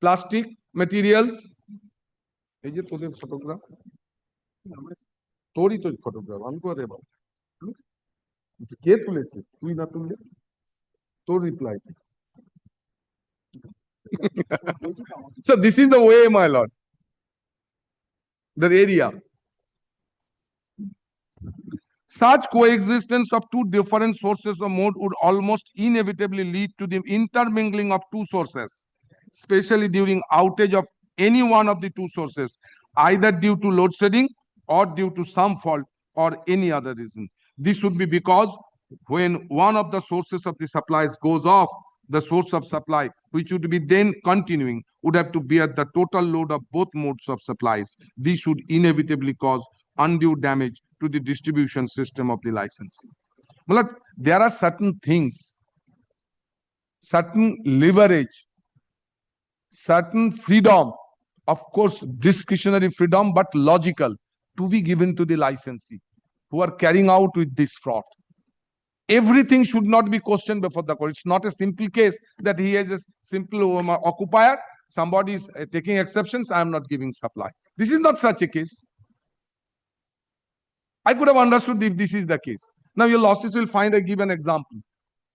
[SPEAKER 6] plastic materials. Is it a photograph? Tori to photograph. To reply. So this is the way, my lord. The area. Such coexistence of 2 different sources of mode would almost inevitably lead to the intermingling of 2 sources, especially during outage of any one of the 2 sources, either due to load shedding or due to some fault or any other reason. This would be because when one of the sources of the supplies goes off, the source of supply, which would be then continuing, would have to bear the total load of both modes of supplies. This should inevitably cause undue damage to the distribution system of the licensee. But there are certain things, certain leverage, certain freedom of course, discretionary freedom, but logical, to be given to the licensee who are carrying out with this fraud. Everything should not be questioned before the court. It's not a simple case that he is a simple occupier. Somebody is taking exceptions. I am not giving supply. This is not such a case. I could have understood if this is the case. Now your lordships will find, I give an example.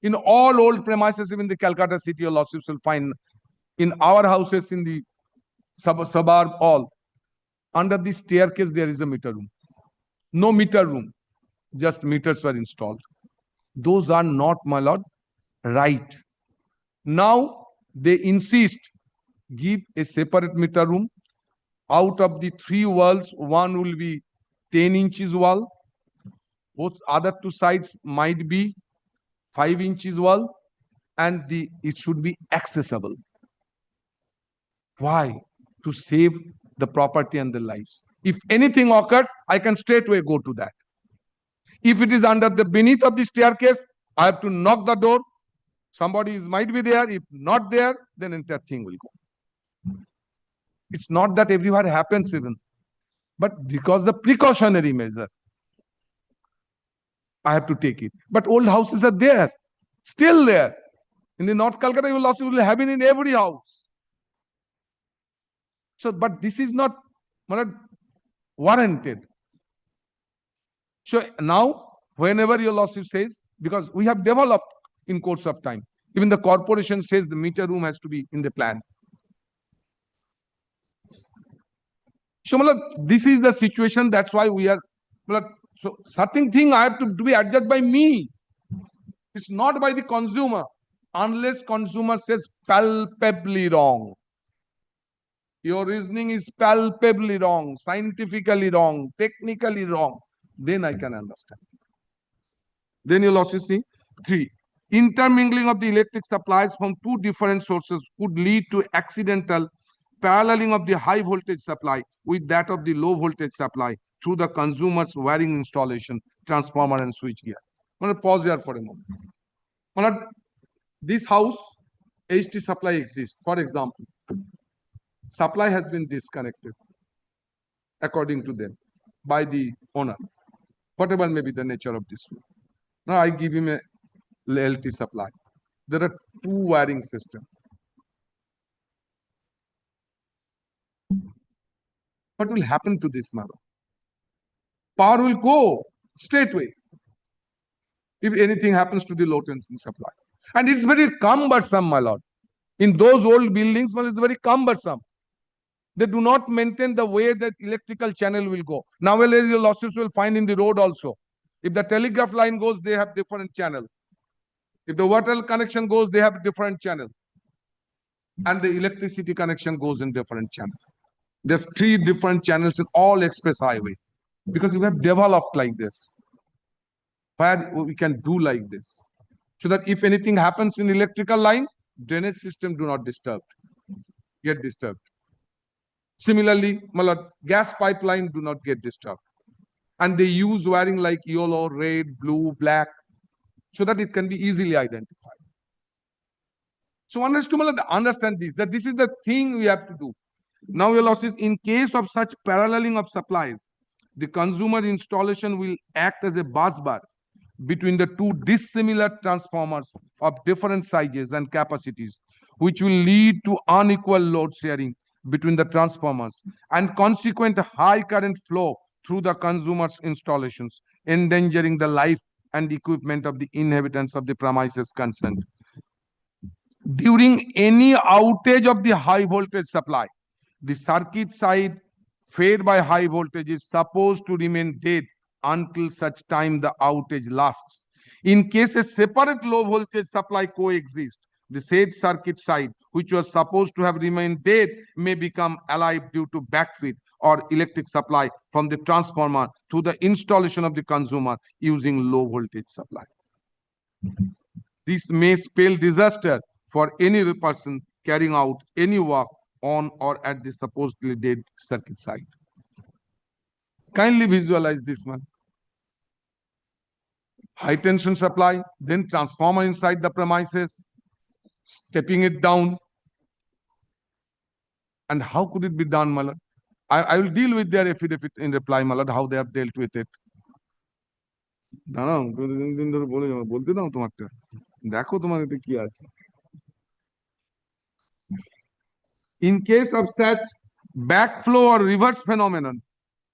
[SPEAKER 6] In all old premises, even the Calcutta city, your lordships will find in our houses in the suburb all, under the staircase there is a meter room. No meter room, just meters were installed. Those are not, my lord, right. Now they insist, give a separate meter room. Out of the 3 walls, one will be 10 inches wall. Both other 2 sides might be 5 inches wall, and it should be accessible. Why? To save the property and the lives. If anything occurs, I can straightway go to that. If it is under the beneath of the staircase, I have to knock the door. Somebody might be there. If not there, then entire thing will go. It's not that everywhere happens even, but because the precautionary measure, I have to take it. But old houses are there, still there. In the North Calcutta, you will have it in every house. So, but this is not warranted. So now, whenever your lordship says, because we have developed in course of time, even the corporation says the meter room has to be in the plan. So, this is the situation. That's why we are. So, certain thing I have to be adjusted by me. It's not by the consumer, unless consumer says palpably wrong. Your reasoning is palpably wrong, scientifically wrong, technically wrong. Then I can understand. Then you'll also see 3. Intermingling of the electric supplies from 2 different sources could lead to accidental paralleling of the high voltage supply with that of the low voltage supply through the consumer's wiring installation, transformer and switch gear. I'm going to pause here for a moment. This house, HT supply exists. For example, supply has been disconnected according to them by the owner, whatever may be the nature of this. Now I give him a LT supply. There are 2 wiring systems. What will happen to this matter? Power will go straightway if anything happens to the low tension supply. And it's very cumbersome, my lord. In those old buildings, well, it's very cumbersome. They do not maintain the way that electrical channel will go. Nowadays, your lordships will find in the road also. If the telegraph line goes, they have different channel. If the water connection goes, they have different channel. And the electricity connection goes in different channel. There's 3 different channels in all express highway. Because we have developed like this. Where we can do like this. So that if anything happens in electrical line, drainage system do not get disturbed. Similarly, gas pipeline do not get disturbed. And they use wiring like yellow, red, blue, black, so that it can be easily identified. So one has to understand this, that this is the thing we have to do. Now, your losses, in case of such paralleling of supplies, the consumer installation will act as a busbar between the 2 dissimilar transformers of different sizes and capacities, which will lead to unequal load sharing between the transformers and consequent high current flow through the consumer's installations, endangering the life and equipment of the inhabitants of the premises concerned. During any outage of the high voltage supply, the circuit side fed by high voltage is supposed to remain dead until such time the outage lasts. In case a separate low voltage supply coexists, the said circuit side, which was supposed to have remained dead, may become alive due to backfeed or electric supply from the transformer to the installation of the consumer using low voltage supply. This may spell disaster for any person carrying out any work on or at the supposedly dead circuit side. Kindly visualize this one. High tension supply, then transformer inside the premises, stepping it down. And how could it be done, my lord? I will deal with their affidavit in reply, my lord, how they have dealt with it. দাঁড়াও দিন ধরে বলে যাবো, বলতে দাও তোমারটা, দেখো তোমার এতে কি আছে। In case of such backflow or reverse phenomenon,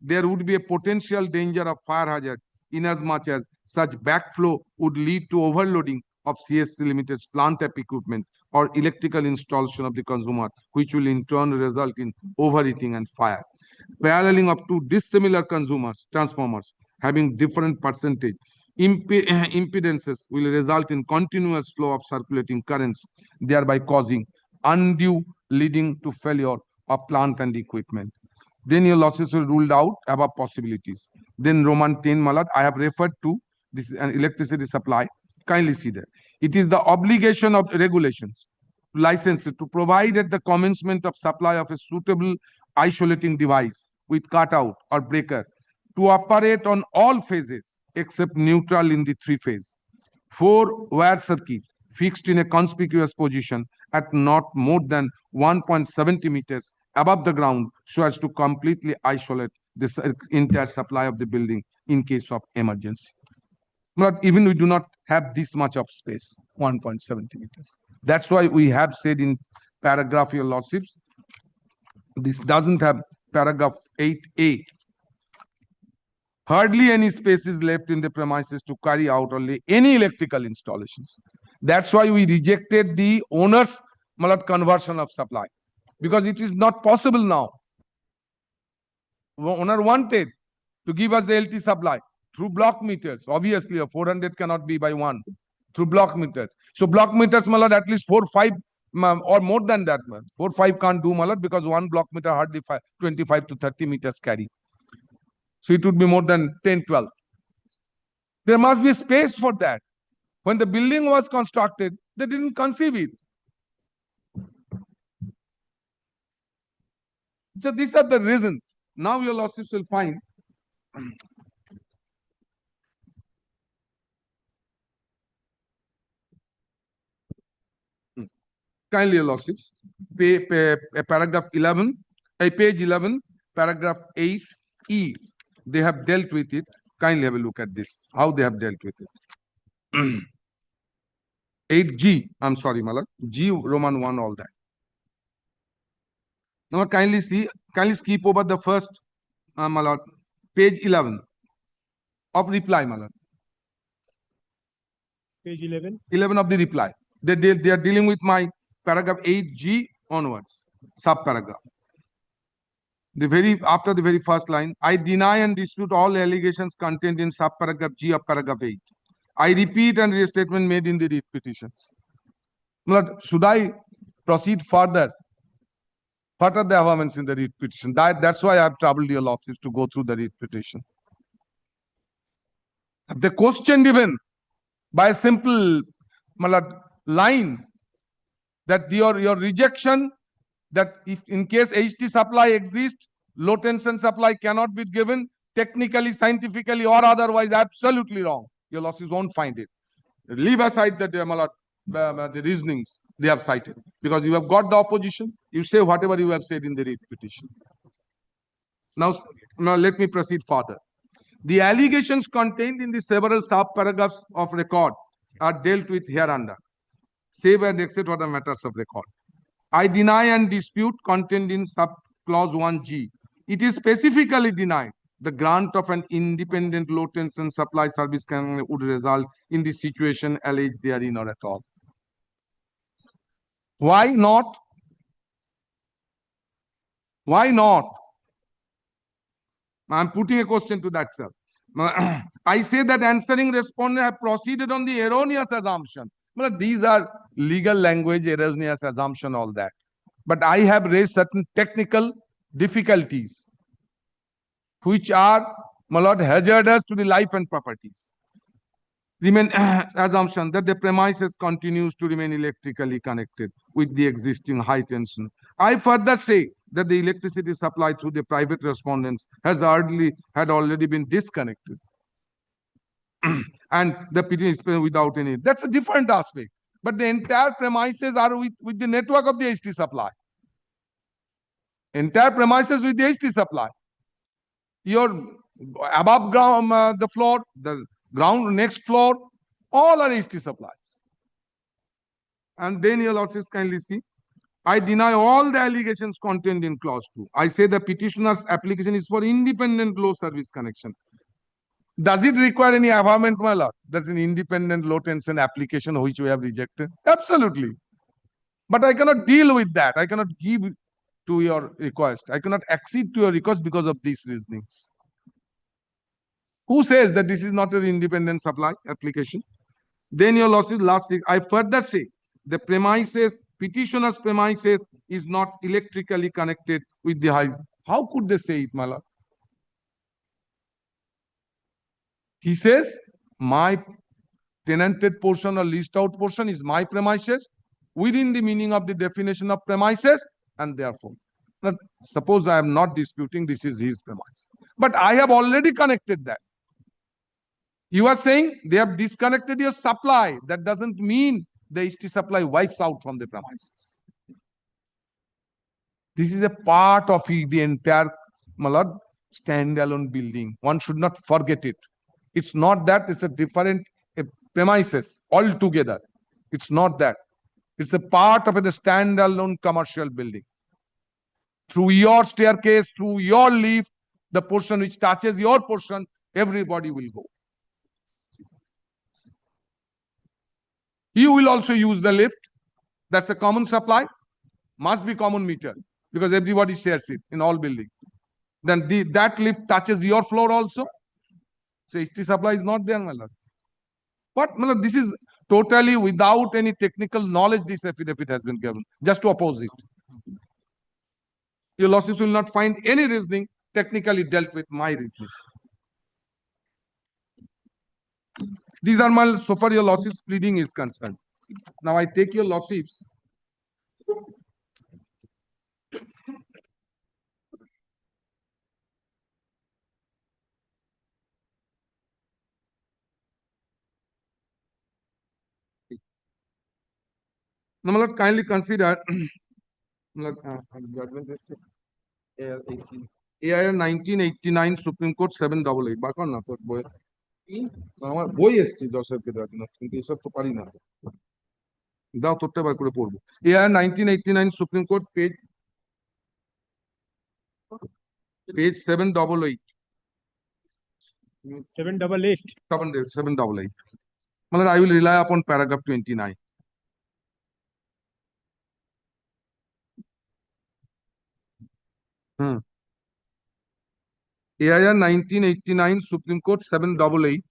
[SPEAKER 6] there would be a potential danger of fire hazard inasmuch as such backflow would lead to overloading of CSC Limited's plant equipment or electrical installation of the consumer, which will in turn result in overheating and fire. Paralleling of two dissimilar transformers having different percentage impedances will result in continuous flow of circulating currents, thereby causing undue leading to failure of plant and equipment. Then your losses will ruled out above possibilities. Then Roman 10, Malad, I have referred to this electricity supply. Kindly see there. It is the obligation of the regulations, licenses to provide at the commencement of supply of a suitable isolating device with cutout or breaker to operate on all phases except neutral in the 3-phase. 4-wire circuit fixed in a conspicuous position at not more than 1.70 meters above the ground so as to completely isolate the entire supply of the building in case of emergency. But even we do not have this much of space, 1.70 meters. That's why we have said in paragraph, your lordships, this doesn't have paragraph 8A. Hardly any space is left in the premises to carry out only any electrical installations. That's why we rejected the owner's conversion of supply, because it is not possible now. Owner wanted to give us the LT supply through block meters. Obviously, a 400 cannot be by one, through block meters. So block meters, at least 4, 5 or more than that. 4, 5 can't do, because one block meter hardly 25 to 30 meters carry. So it would be more than 10, 12. There must be space for that. When the building was constructed, they didn't conceive it. So these are the reasons. Now your lordships will find kindly, your lordships, paragraph 11, page 11, paragraph 8E. They have dealt with it. Kindly have a look at this, how they have dealt with it. 8G, I'm sorry, Malad, G, Roman 1, all that. Now kindly see, kindly skip over the first, Malad, page 11 of reply, Malad.
[SPEAKER 9] Page 11.
[SPEAKER 6] 11 of the reply. They are dealing with my paragraph 8G onwards, sub-paragraph. After the very first line, I deny and dispute all allegations contained in sub-paragraph G of paragraph 8. I repeat and restatement made in the writ petitions. Should I proceed further? What are the amendments in the writ petition? That's why I have troubled your lordships to go through the writ petition. The question given by a simple line that your rejection, that if in case HT supply exists, low tension supply cannot be given, technically, scientifically, or otherwise, absolutely wrong. Your lordships won't find it. Leave aside the reasonings they have cited, because you have got the opposition, you say whatever you have said in the writ petition. Now let me proceed further. The allegations contained in the several sub-paragraphs of record are dealt with hereunder, save and except for the matters of record. I deny and dispute contained in sub-clause 1G. It is specifically denied the grant of an independent low-tension supply service would result in the situation alleged therein or at all. Why not? Why not? I am putting a question to that, sir. I say that answering respondent have proceeded on the erroneous assumption. These are legal language, erroneous assumption, all that. But I have raised certain technical difficulties, which are, my lord, hazardous to the life and properties. Remain assumption that the premises continues to remain electrically connected with the existing high tension. I further say that the electricity supply through the private respondents had already been disconnected. And the petition is without any. That's a different aspect. But the entire premises are with the network of the HT supply. Entire premises with the HT supply. Your above ground, the floor, the ground next floor, all are HT supplies. And then your lordships kindly see, I deny all the allegations contained in clause 2. I say the petitioner's application is for independent low service connection. Does it require any affirmation, my lord? That's an independent low tension application which we have rejected. Absolutely. But I cannot deal with that. I cannot give to your request. I cannot accede to your request because of these reasonings. Who says that this is not an independent supply application? Then your lordship, last thing, I further say the premises, petitioner's premises is not electrically connected with the high. How could they say it, my lord? He says, my tenanted portion or leased out portion is my premises within the meaning of the definition of premises, and therefore, now, suppose I am not disputing this is his premise, but I have already connected that. You are saying they have disconnected your supply. That doesn't mean the HT supply wipes out from the premises. This is a part of the entire Malad standalone building. One should not forget it. It's not that, it's a different premises altogether. It's not that. It's a part of a standalone commercial building. Through your staircase, through your lift, the portion which touches your portion, everybody will go. You will also use the lift. That's a common supply. Must be common meter because everybody shares it in all buildings. Then that lift touches your floor also. So HT supply is not there, my lord. But my lord, this is totally without any technical knowledge this affidavit has been given, just to oppose it. Your lordships will not find any reasoning technically dealt with my reasoning. These are my, so far your lordships pleading is concerned. Now I take your lordships. Now, my lord, kindly consider AIR 1989 Supreme Court 788. Bakon na tor boy. আমার বই এসছে দর্শককে দেওয়ার জন্য কিন্তু এসব তো পারি না দাও তোরটা বার করে পড়বো AIR 1989 Supreme Court page 788 788 মানে I will rely upon paragraph 29. AIR 1989 Supreme Court 788.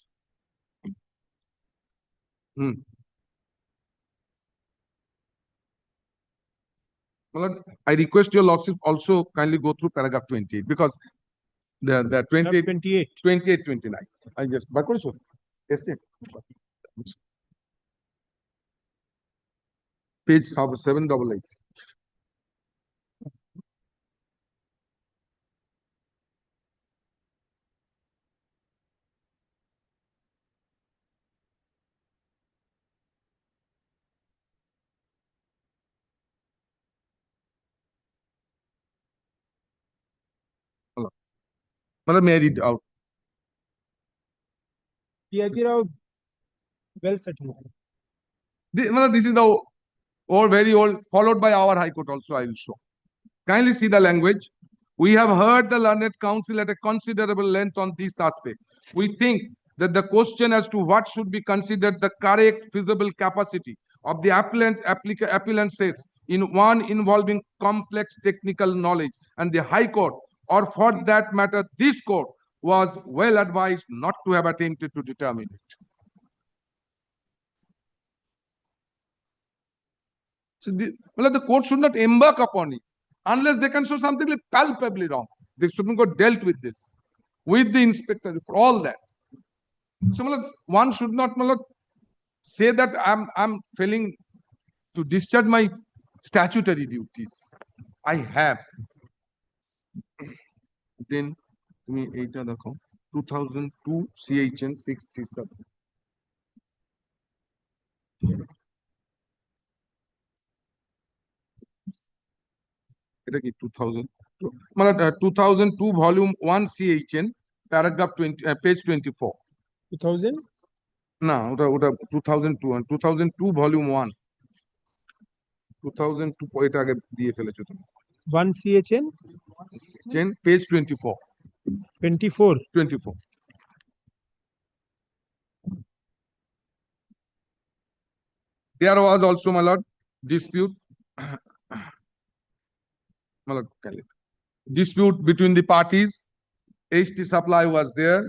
[SPEAKER 6] I request your lordship also kindly go through paragraph 28 because the 28, 29. I just page 788. May I read out?
[SPEAKER 9] Well settled.
[SPEAKER 6] This is the old, very old, followed by our High Court also, I will show. Kindly see the language. We have heard the learned counsel at a considerable length on this aspect. We think that the question as to what should be considered the correct feasible capacity of the appellant sets in one involving complex technical knowledge, and the High Court, or for that matter, this court, was well advised not to have attempted to determine it. So the court should not embark upon it unless they can show something palpably wrong. The Supreme Court dealt with this, with the inspector, for all that. So one should not say that I'm failing to discharge my statutory duties. I have. Then 2002 CHN 637. এটা কি 2000 my lord, 2002 volume 1 CHN, paragraph 20, page 24.
[SPEAKER 9] 2000?
[SPEAKER 6] No, 2002 and 2002 volume 1. 2002 এটা আগে দিয়ে ফেলেছো তুমি।
[SPEAKER 9] 1 CHN?
[SPEAKER 6] Page 24.
[SPEAKER 9] 24.
[SPEAKER 6] 24. There was also, my lord, dispute. My lord, dispute between the parties. HT supply was there.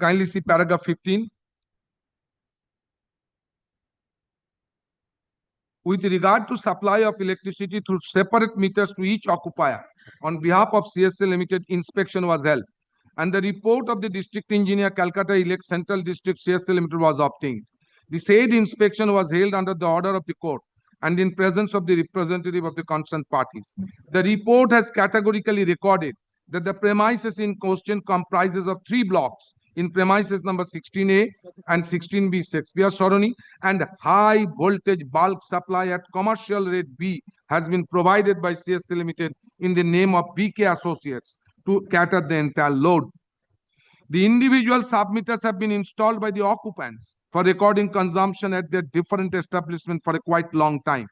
[SPEAKER 6] Kindly see paragraph 15. With regard to supply of electricity through separate meters to each occupier, on behalf of CSL Limited, inspection was held, and the report of the district engineer, Calcutta Central District CSL Limited, was obtained. The said inspection was held under the order of the court and in presence of the representative of the concerned parties. The report has categorically recorded that the premises in question comprises of 3 blocks in premises number 16A and 16B, 6B Saroni, and high voltage bulk supply at commercial rate B has been provided by CSL Limited in the name of BK Associates to cater the entire load. The individual submitters have been installed by the occupants for recording consumption at their different establishments for a quite long time.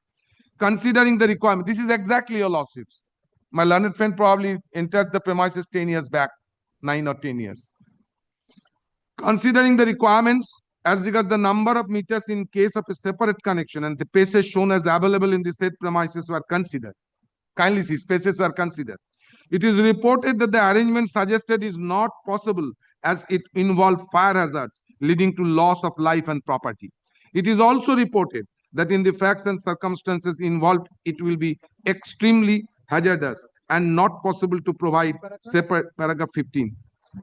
[SPEAKER 6] Considering the requirement, this is exactly your lawsuits. My learned friend probably entered the premises 10 years back, 9 or 10 years. Considering the requirements as regards the number of meters in case of a separate connection and the spaces shown as available in the said premises were considered. Kindly see, spaces were considered. It is reported that the arrangement suggested is not possible as it involved fire hazards leading to loss of life and property. It is also reported that in the facts and circumstances involved, it will be extremely hazardous and not possible to provide separate, paragraph 15,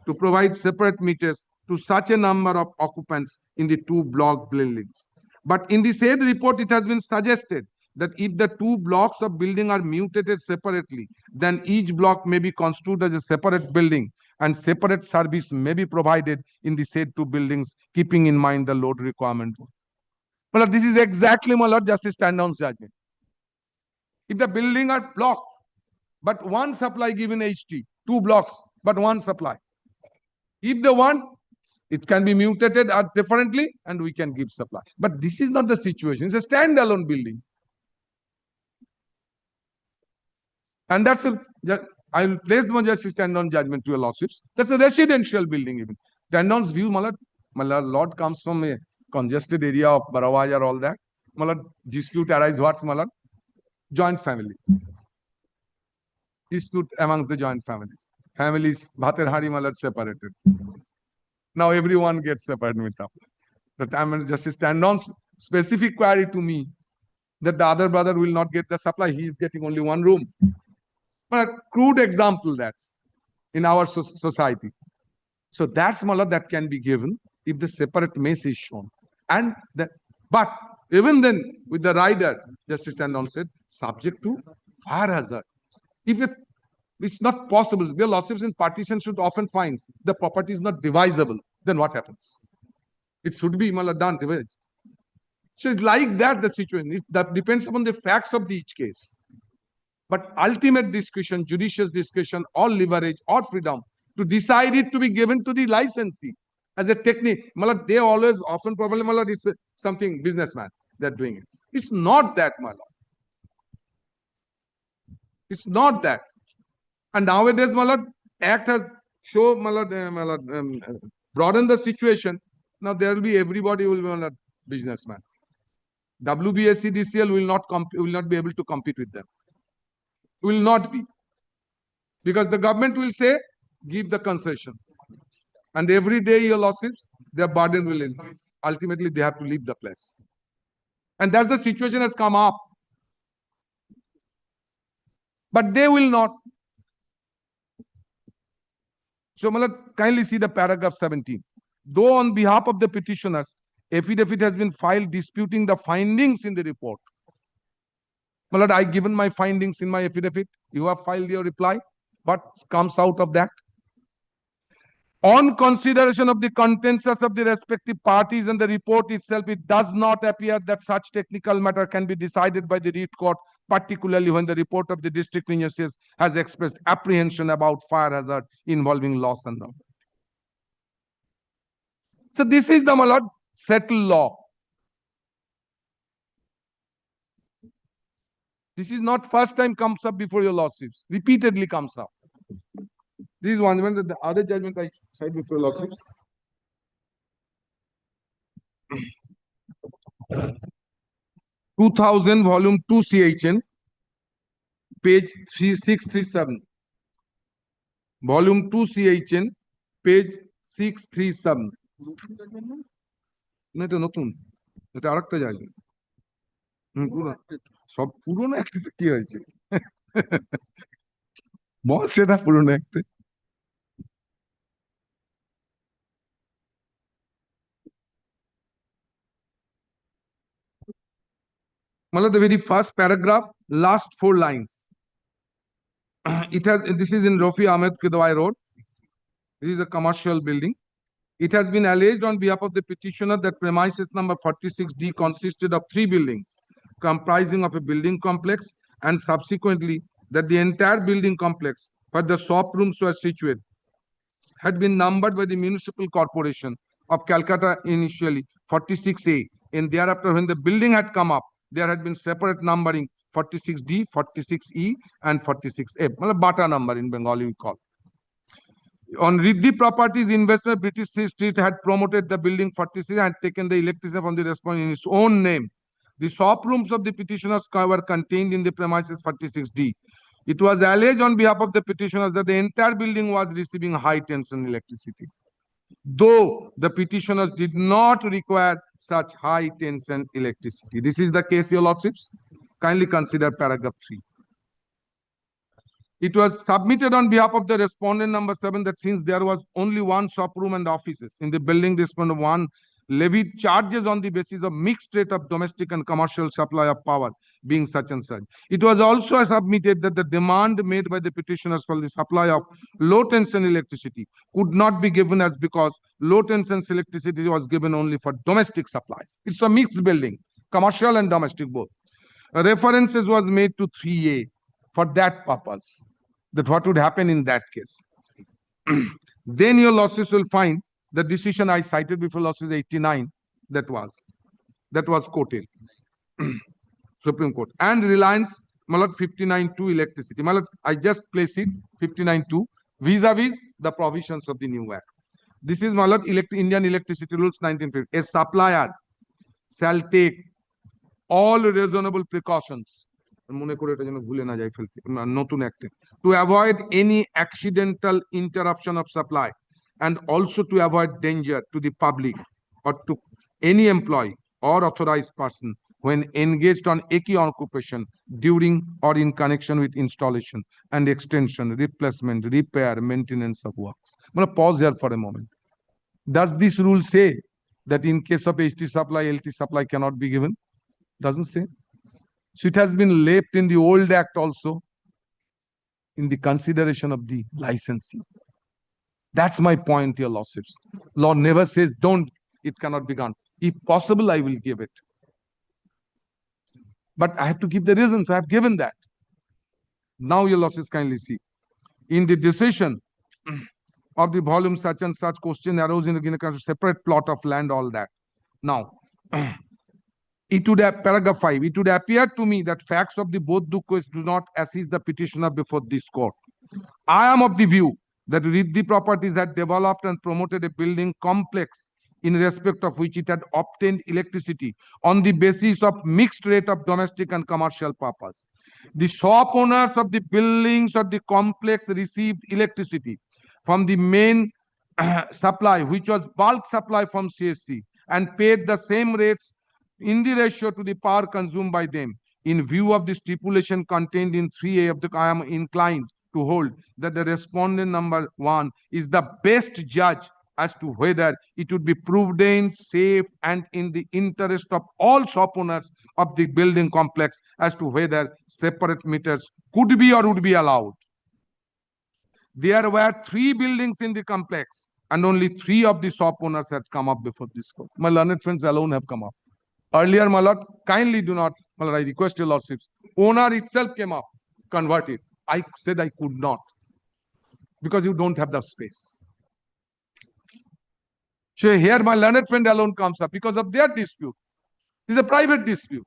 [SPEAKER 6] to provide separate meters to such a number of occupants in the 2 block buildings. But in the said report, it has been suggested that if the 2 blocks of building are mutated separately, then each block may be construed as a separate building and separate service may be provided in the said 2 buildings, keeping in mind the load requirement. Well, this is exactly, my lord, Justice Tandon's judgment. If the building are blocked, but 1 supply given HT, 2 blocks, but 1 supply. If they want, it can be mutated differently and we can give supply. But this is not the situation. It's a standalone building. And that's I will place the Justice Tandon judgment to your lordships. That's a residential building even. Tandon's view, my lord comes from a congested area of Barawaj or all that. My lord, dispute arise what's, my lord? Joint family. Dispute amongst the joint families. Families, Bhater Hari, my lord, separated. Now everyone gets separate with them. The time when Justice Tandon's specific query to me that the other brother will not get the supply, he is getting only 1 room. But crude example that's in our society. So that's, my lord, that can be given if the separate mess is shown. And but even then, with the rider, Justice Tandon said, subject to fire hazard. If it's not possible, the lawsuits in partition should often find the property is not divisible, then what happens? It should be, my lord, done, divised. So it's like that the situation. That depends upon the facts of each case. But ultimate discretion, judicious discretion, or leverage, or freedom to decide it to be given to the licensee as a technique. Malad, they always often probably, Malad, is something businessman they're doing it. It's not that, Malad. It's not that. And nowadays, Malad, Act has shown, Malad, broadened the situation. Now there will be everybody will be Malad, businessman. WBSC DCL will not be able to compete with them. Will not be. Because the government will say, give the concession. And every day your losses, their burden will increase. Ultimately, they have to leave the place. And that's the situation has come up. But they will not. So, Malad, kindly see the paragraph 17. Though on behalf of the petitioners, affidavit has been filed disputing the findings in the report. Malad, I given my findings in my affidavit. You have filed your reply. What comes out of that? On consideration of the consensus of the respective parties and the report itself, it does not appear that such technical matter can be decided by the writ court, particularly when the report of the district engineer has expressed apprehension about fire hazard involving loss and harm. So this is the, my lord, settled law. This is not first time comes up before your lordships. Repeatedly comes up. This is one when the other judgment I cite before your lordships. (2000) volume 2 CHN, page 3637. Volume 2 CHN, page 637. না এটা নতুন, এটা আরেকটা judgement. সব পুরনো একটা কি হয়েছে বল, সেটা পুরনো একটা। The very first paragraph, last 4 lines. It has, this is in Rafi Ahmed Kidwai Road. This is a commercial building. It has been alleged on behalf of the petitioner that premises number 46D consisted of 3 buildings comprising of a building complex, and subsequently that the entire building complex where the shop rooms were situated had been numbered by the municipal corporation of Calcutta initially 46A, and thereafter when the building had come up, there had been separate numbering 46D, 46E and 46F, Bata number in Bengali we call. On Riddhi Properties Investment, British Street had promoted the building 46 and taken the electricity from the respondent in its own name. The shop rooms of the petitioners were contained in the premises 46D. It was alleged on behalf of the petitioners that the entire building was receiving high tension electricity, though the petitioners did not require such high tension electricity. This is the case, your lordships. Kindly consider paragraph 3. It was submitted on behalf of the respondent number 7 that since there was only one shop room and offices in the building, respondent 1 levied charges on the basis of mixed rate of domestic and commercial supply of power being such and such. It was also submitted that the demand made by the petitioners for the supply of low tension electricity could not be given as because low tension electricity was given only for domestic supplies. It's a mixed building, commercial and domestic both. References was made to 3A for that purpose, that what would happen in that case. Then your losses will find the decision I cited before, losses 89, that was quoted. Supreme Court. And Reliance, 59.2 electricity. I just place it 59.2 vis-a-vis the provisions of the new act. This is Indian Electricity Rules 1950. A supplier shall take all reasonable precautions to avoid any accidental interruption of supply, and also to avoid danger to the public or to any employee or authorized person when engaged on any occupation during or in connection with installation and extension, replacement, repair, maintenance of works. I'm going to pause here for a moment. Does this rule say that in case of HT supply, LT supply cannot be given? Doesn't say. So it has been left in the old act also in the consideration of the licensee. That's my point, your lordships. Law never says don't, it cannot be done. If possible, I will give it. But I have to give the reasons. I have given that. Now your lordships kindly see. In the decision of the volume such and such question arose in a separate plot of land, all that. Now, it would have paragraph 5. It would appear to me that facts of the both cases do not assist the petitioner before this court. I am of the view that Riddhi Properties had developed and promoted a building complex in respect of which it had obtained electricity on the basis of mixed rate of domestic and commercial purpose. The shop owners of the buildings of the complex received electricity from the main supply, which was bulk supply from CSC, and paid the same rates in the ratio to the power consumed by them. In view of the stipulation contained in 3A of the, I am inclined to hold that the respondent number 1 is the best judge as to whether it would be prudent, safe, and in the interest of all shop owners of the building complex as to whether separate meters could be or would be allowed. There were 3 buildings in the complex and only 3 of the shop owners had come up before this court. My learned friends alone have come up. Earlier, my lord, kindly do not, my lord, I request your lordships. Owner itself came up, convert it. I said I could not because you don't have the space. So here my learned friend alone comes up because of their dispute. It's a private dispute.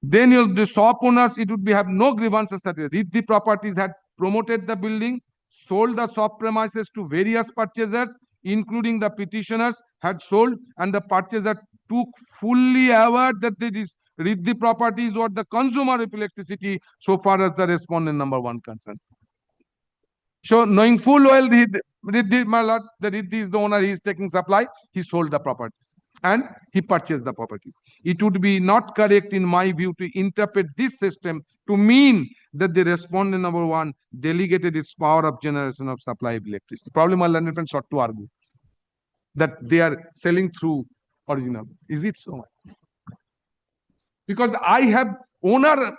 [SPEAKER 6] Then the shop owners, it would be have no grievances that if the properties had promoted the building, sold the shop premises to various purchasers, including the petitioners, had sold, and the purchaser took fully aware that the properties were the consumer of electricity so far as the respondent number 1 concerned. So knowing full well my lord, that Riddhi is the owner, he is taking supply, he sold the properties and he purchased the properties. It would be not correct in my view to interpret this system to mean that the respondent number 1 delegated its power of generation of supply of electricity. Probably my learned friends sought to argue that they are selling through original. Is it so? Because I have owner,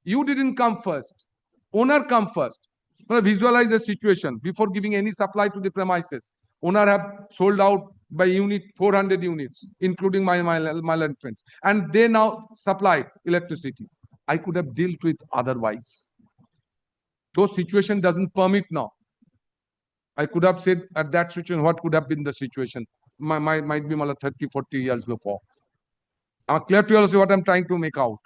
[SPEAKER 6] you didn't come first. Owner come first. Visualize the situation before giving any supply to the premises. Owner have sold out by unit 400 units, including my learned friends, and they now supply electricity. I could have dealt with otherwise. Those situation doesn't permit now. I could have said at that situation what could have been the situation. Might be 30, 40 years before. I'm clear to you also what I'm trying to make out.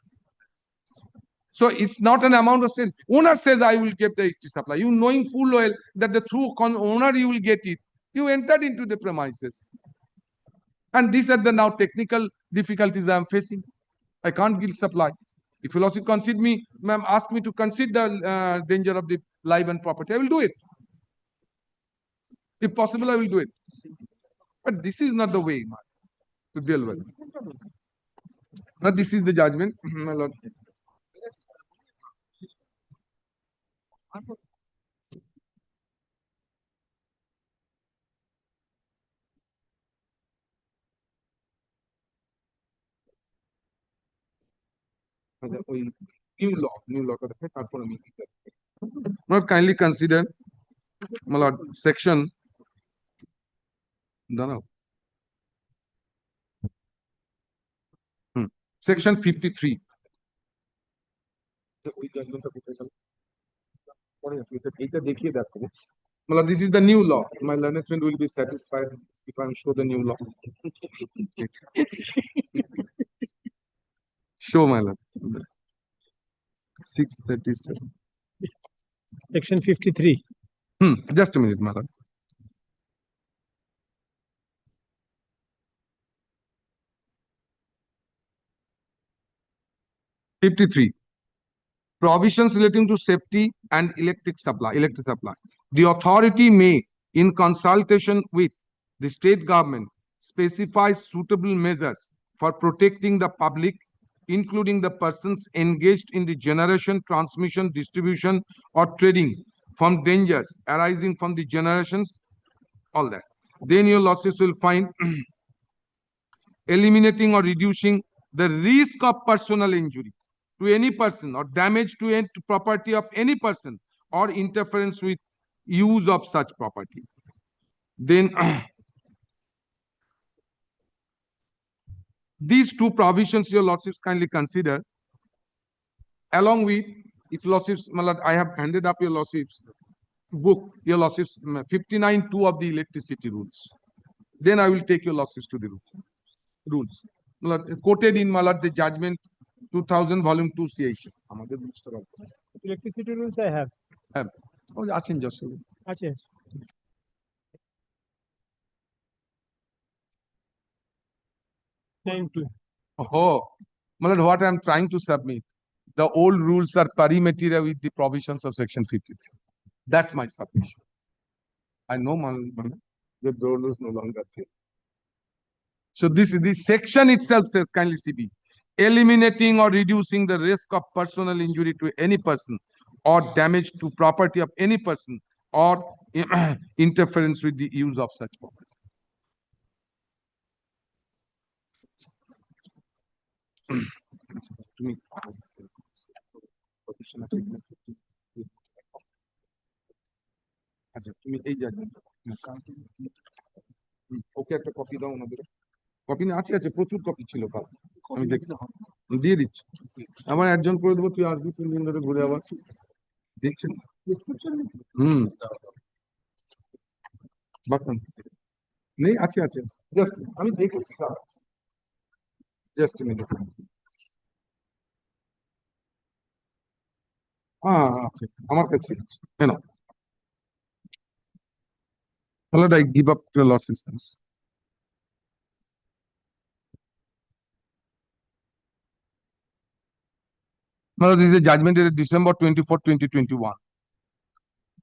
[SPEAKER 6] So it's not an amount of sale. Owner says, I will get the HT supply. You knowing full well that the through owner you will get it. You entered into the premises. And these are the now technical difficulties I am facing. I can't give supply. If you also concede me, ma'am, ask me to concede the danger of the life and property, I will do it. If possible, I will do it. But this is not the way to deal with. Now, this is the judgment, my lord. New law. Not kindly consider, my lord, section. Section 53. This is the new law. My learned friend will be satisfied if I show the new law. Show, my lord. 637.
[SPEAKER 9] Section 53.
[SPEAKER 6] Just a minute, my lord. Provisions relating to safety and electric supply. The authority may, in consultation with the state government, specify suitable measures for protecting the public, including the persons engaged in the generation, transmission, distribution, or trading from dangers arising from the generations, all that. Then your losses will find eliminating or reducing the risk of personal injury to any person or damage to any property of any person or interference with use of such property. Then these two provisions your lordships kindly consider, along with, if lordships, I have handed up your lordships book, your lordships 59(2) of the electricity rules. Then I will take your lordships to the rules. Quoted in the judgment 2000 volume 2 CH.
[SPEAKER 9] Electricity rules I have.
[SPEAKER 6] Oh, achen just.
[SPEAKER 9] Ache.
[SPEAKER 6] Oh, what I am trying to submit, the old rules are pari materia with the provisions of section 53. That's my submission. I know the rules no longer there. So this section itself says, kindly CB, eliminating or reducing the risk of personal injury to any person or damage to property of any person or interference with the use of such property. এই judgement ওকে একটা copy দাও ওনাদের copy না আছে আছে প্রচুর copy ছিল কাল আমি দেখছি দিয়ে দিচ্ছি আমার একজন করে দেবো তুই আসবি 3 দিন ধরে ঘুরে আবার দেখছেন বাকি নেই আছে আছে জাস্ট আমি দেখেছি জাস্ট মিনিট হ্যাঁ আছে আমার কাছে আছে কেন তাহলে I give up to Lord instance. Now, this is a judgment dated December 24, 2021.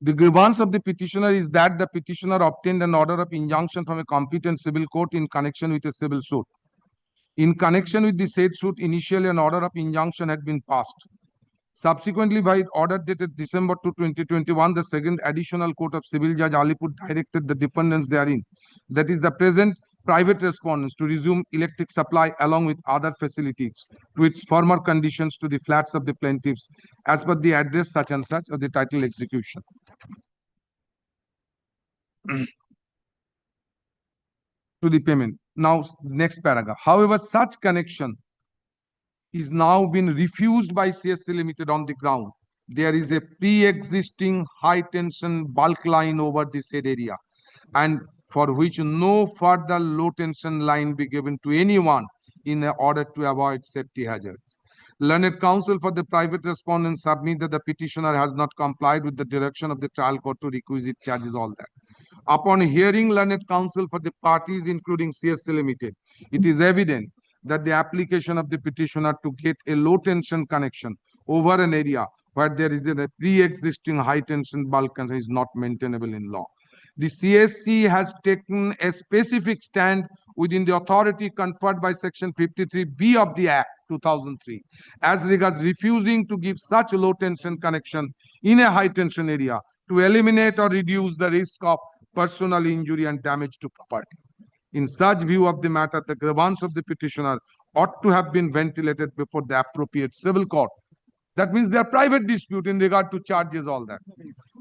[SPEAKER 6] The grievance of the petitioner is that the petitioner obtained an order of injunction from a competent civil court in connection with a civil suit. In connection with the said suit, initially an order of injunction had been passed. Subsequently, by order dated December 2, 2021, the second additional court of civil judge Alipur directed the defendants therein, that is the present private respondents, to resume electric supply along with other facilities to its former conditions to the flats of the plaintiffs as per the address such and such of the title execution. To the payment. Now, next paragraph. However, such connection is now been refused by CSC Limited on the ground there is a pre-existing high tension bulk line over the said area, and for which no further low tension line be given to anyone in order to avoid safety hazards. Learned counsel for the private respondent submit that the petitioner has not complied with the direction of the trial court to requisite charges, all that. Upon hearing learned counsel for the parties, including CSC Limited, it is evident that the application of the petitioner to get a low tension connection over an area where there is a pre-existing high tension bulk is not maintainable in law. The CSC has taken a specific stand within the authority conferred by Section 53B of the Act 2003 as regards refusing to give such low tension connection in a high tension area to eliminate or reduce the risk of personal injury and damage to property. In such view of the matter, the grievance of the petitioner ought to have been ventilated before the appropriate civil court. That means their private dispute in regard to charges, all that.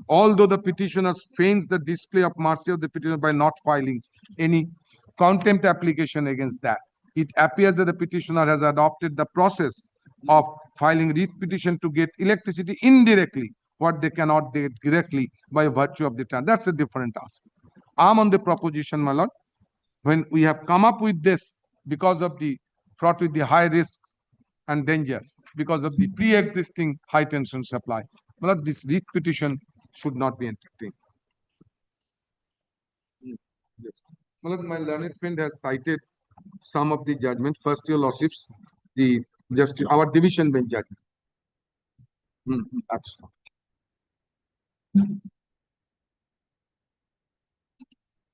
[SPEAKER 6] Although the petitioners feigns the display of mercy of the petitioner by not filing any contempt application against that, it appears that the petitioner has adopted the process of filing writ petition to get electricity indirectly, what they cannot get directly by virtue of the term. That's a different aspect. I'm on the proposition, my lord, when we have come up with this because of the fraught with the high risk and danger, because of the pre-existing high tension supply, my lord, this writ petition should not be entertained. Yes. My lord, my learned friend has cited some of the judgment. First, your lordships, the just our division bench judgment. Absolutely.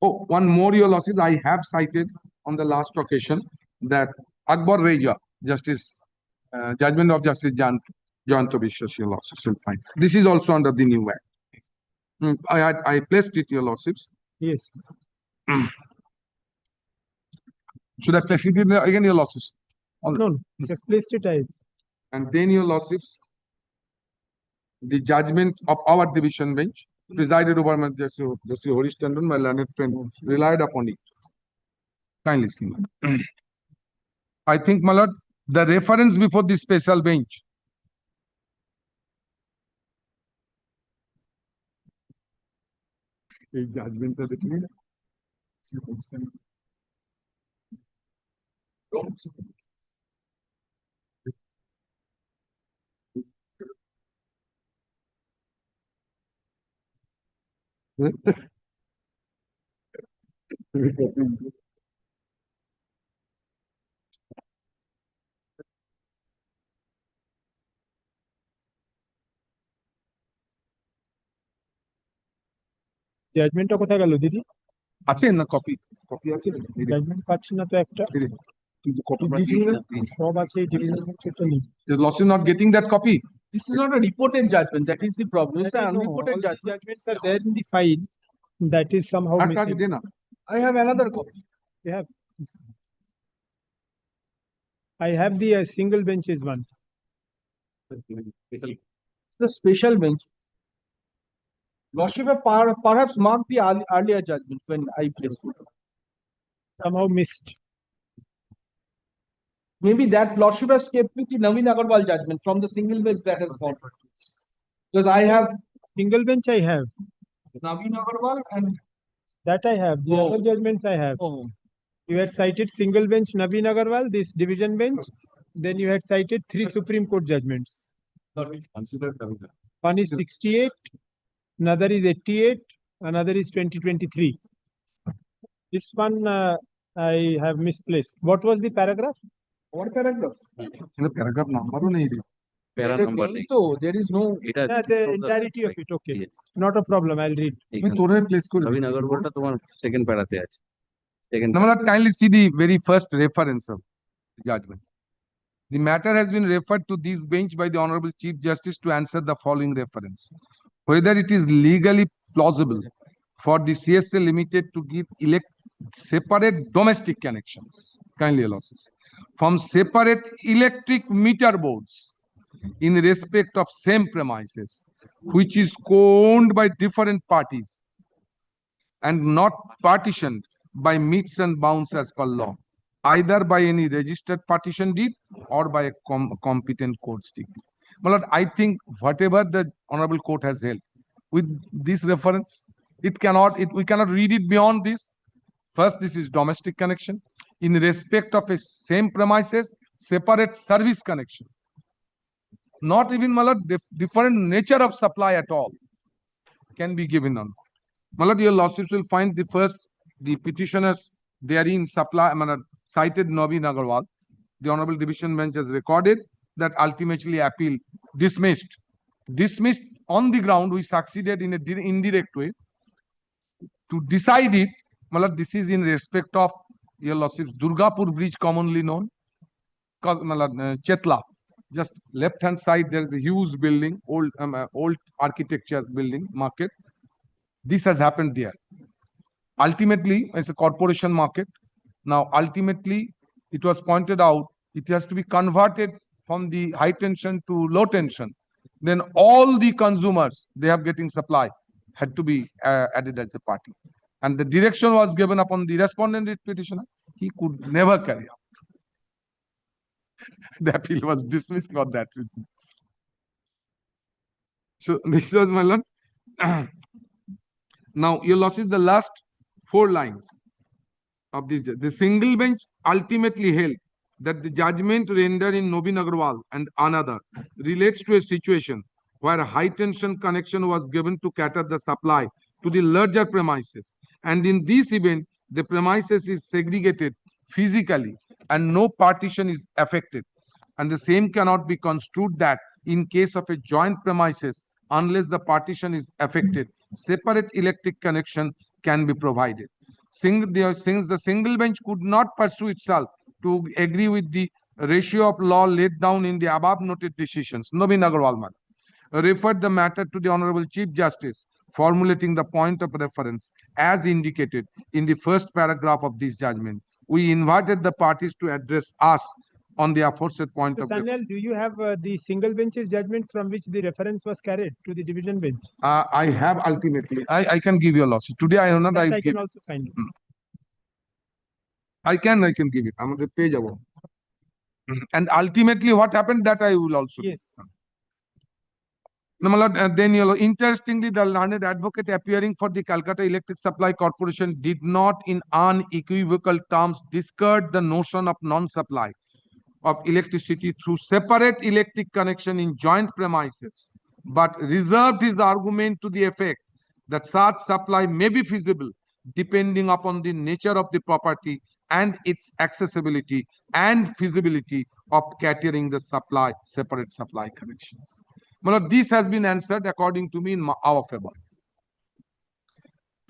[SPEAKER 6] Oh, one more, your lordships, I have cited on the last occasion that Akbar Reja, Justice, judgment of Justice Jayanta Vishwas, your lordships will find. This is also under the new act. I placed it, your lordships.
[SPEAKER 9] Yes.
[SPEAKER 6] Should I place it again, your lordships?
[SPEAKER 9] No, just placed it.
[SPEAKER 6] And then, your lordships, the judgment of our division bench, presided over by Justice Harish Tandon, my learned friend, relied upon it. Kindly see. I think, my lord, the reference before the special bench. A judgment of the king.
[SPEAKER 9] জাজমেন্টটা কোথায় গেল দিদি?
[SPEAKER 6] আছে না copy? Copy আছে?
[SPEAKER 9] Judgement পাচ্ছি না তো একটা।
[SPEAKER 6] Copy দিয়েছিস না?
[SPEAKER 9] সব আছে ডিভিশন বেঞ্চেরটা নেই।
[SPEAKER 6] Is Lordship not getting that copy?
[SPEAKER 16] This is not a reported judgment. That is the problem. It's an unreported judgment.
[SPEAKER 9] Judgments are there in the file. That is somehow missing.
[SPEAKER 8] I have another copy.
[SPEAKER 9] You have. I have the single benches one.
[SPEAKER 16] The special bench.
[SPEAKER 17] Lordship have perhaps marked the earlier judgment when I placed it.
[SPEAKER 9] Somehow missed.
[SPEAKER 17] Maybe that Lordship has kept with the Naveen Agarwal judgment from the single bench that has gone. Because I have
[SPEAKER 9] Single bench I have.
[SPEAKER 17] Naveen Agarwal and
[SPEAKER 9] That I have. The other judgments I have. You had cited single bench Naveen Agarwal, this division bench. Then you had cited 3 Supreme Court judgments. One is 68, another is 88, another is 2023. This one I have misplaced. What was the paragraph?
[SPEAKER 17] what paragraph?
[SPEAKER 6] The paragraph number nahi di.
[SPEAKER 7] Para number nahi.
[SPEAKER 17] So there is no.
[SPEAKER 7] এটা
[SPEAKER 9] Yeah, the entirety of it. Okay.
[SPEAKER 7] Yes.
[SPEAKER 9] Not a problem. I'll read.
[SPEAKER 6] আমি তোরে place করে
[SPEAKER 7] নবীন আগরওয়ালটা তোমার second প্যারাতে আছে second
[SPEAKER 6] Now, kindly see the very first reference of the judgment. The matter has been referred to this bench by the Honorable Chief Justice to answer the following reference. Whether it is legally plausible for the CSA Limited to give separate domestic connections, kindly allow us, from separate electric meter boards in respect of same premises, which is co-owned by different parties and not partitioned by meets and bounds as per law, either by any registered partition deed or by a competent court's decree. My lord, I think whatever the Honorable Court has held with this reference, we cannot read it beyond this. First, this is domestic connection. In respect of a same premises, separate service connection. Not even, my lord, different nature of supply at all can be given on. My lord, your lordships will find the petitioners therein cited Naveen Agarwal. The Honorable Division Bench has recorded that ultimately appeal dismissed. Dismissed on the ground, we succeeded in an indirect way. To decide it, my lord, this is in respect of your lordships, Durgapur Bridge, commonly known, Chetla. Just left hand side, there is a huge building, old architecture building, market. This has happened there. Ultimately, it's a corporation market. Now, ultimately, it was pointed out, it has to be converted from the high tension to low tension. Then all the consumers, they have getting supply, had to be added as a party. And the direction was given upon the respondent petitioner. He could never carry out. The appeal was dismissed for that reason. So this was my lord. Now, your lordship, the last 4 lines of this. The single bench ultimately held that the judgment rendered in Naveen Agarwal and another relates to a situation where a high tension connection was given to cater the supply to the larger premises. And in this event, the premises is segregated physically and no partition is affected. And the same cannot be construed that in case of a joint premises, unless the partition is affected, separate electric connection can be provided. Since the single bench could not pursue itself to agree with the ratio of law laid down in the above noted decisions, Naveen Agarwal referred the matter to the Honorable Chief Justice, formulating the point of reference as indicated in the first paragraph of this judgment. We invited the parties to address us on the aforesaid point of reference.
[SPEAKER 9] Sanil, do you have the single bench's judgment from which the reference was carried to the division bench?
[SPEAKER 6] I have ultimately. I can give you a loss. Today I know not.
[SPEAKER 9] I can also find it.
[SPEAKER 6] I can give it. I'm on the page above. And ultimately, what happened that I will also.
[SPEAKER 9] Yes.
[SPEAKER 6] No, my lord, then interestingly, the learned advocate appearing for the Calcutta Electric Supply Corporation did not, in unequivocal terms, discard the notion of non-supply of electricity through separate electric connection in joint premises, but reserved his argument to the effect that such supply may be feasible depending upon the nature of the property and its accessibility and feasibility of catering the separate supply connections. Well, this has been answered according to me in our favor.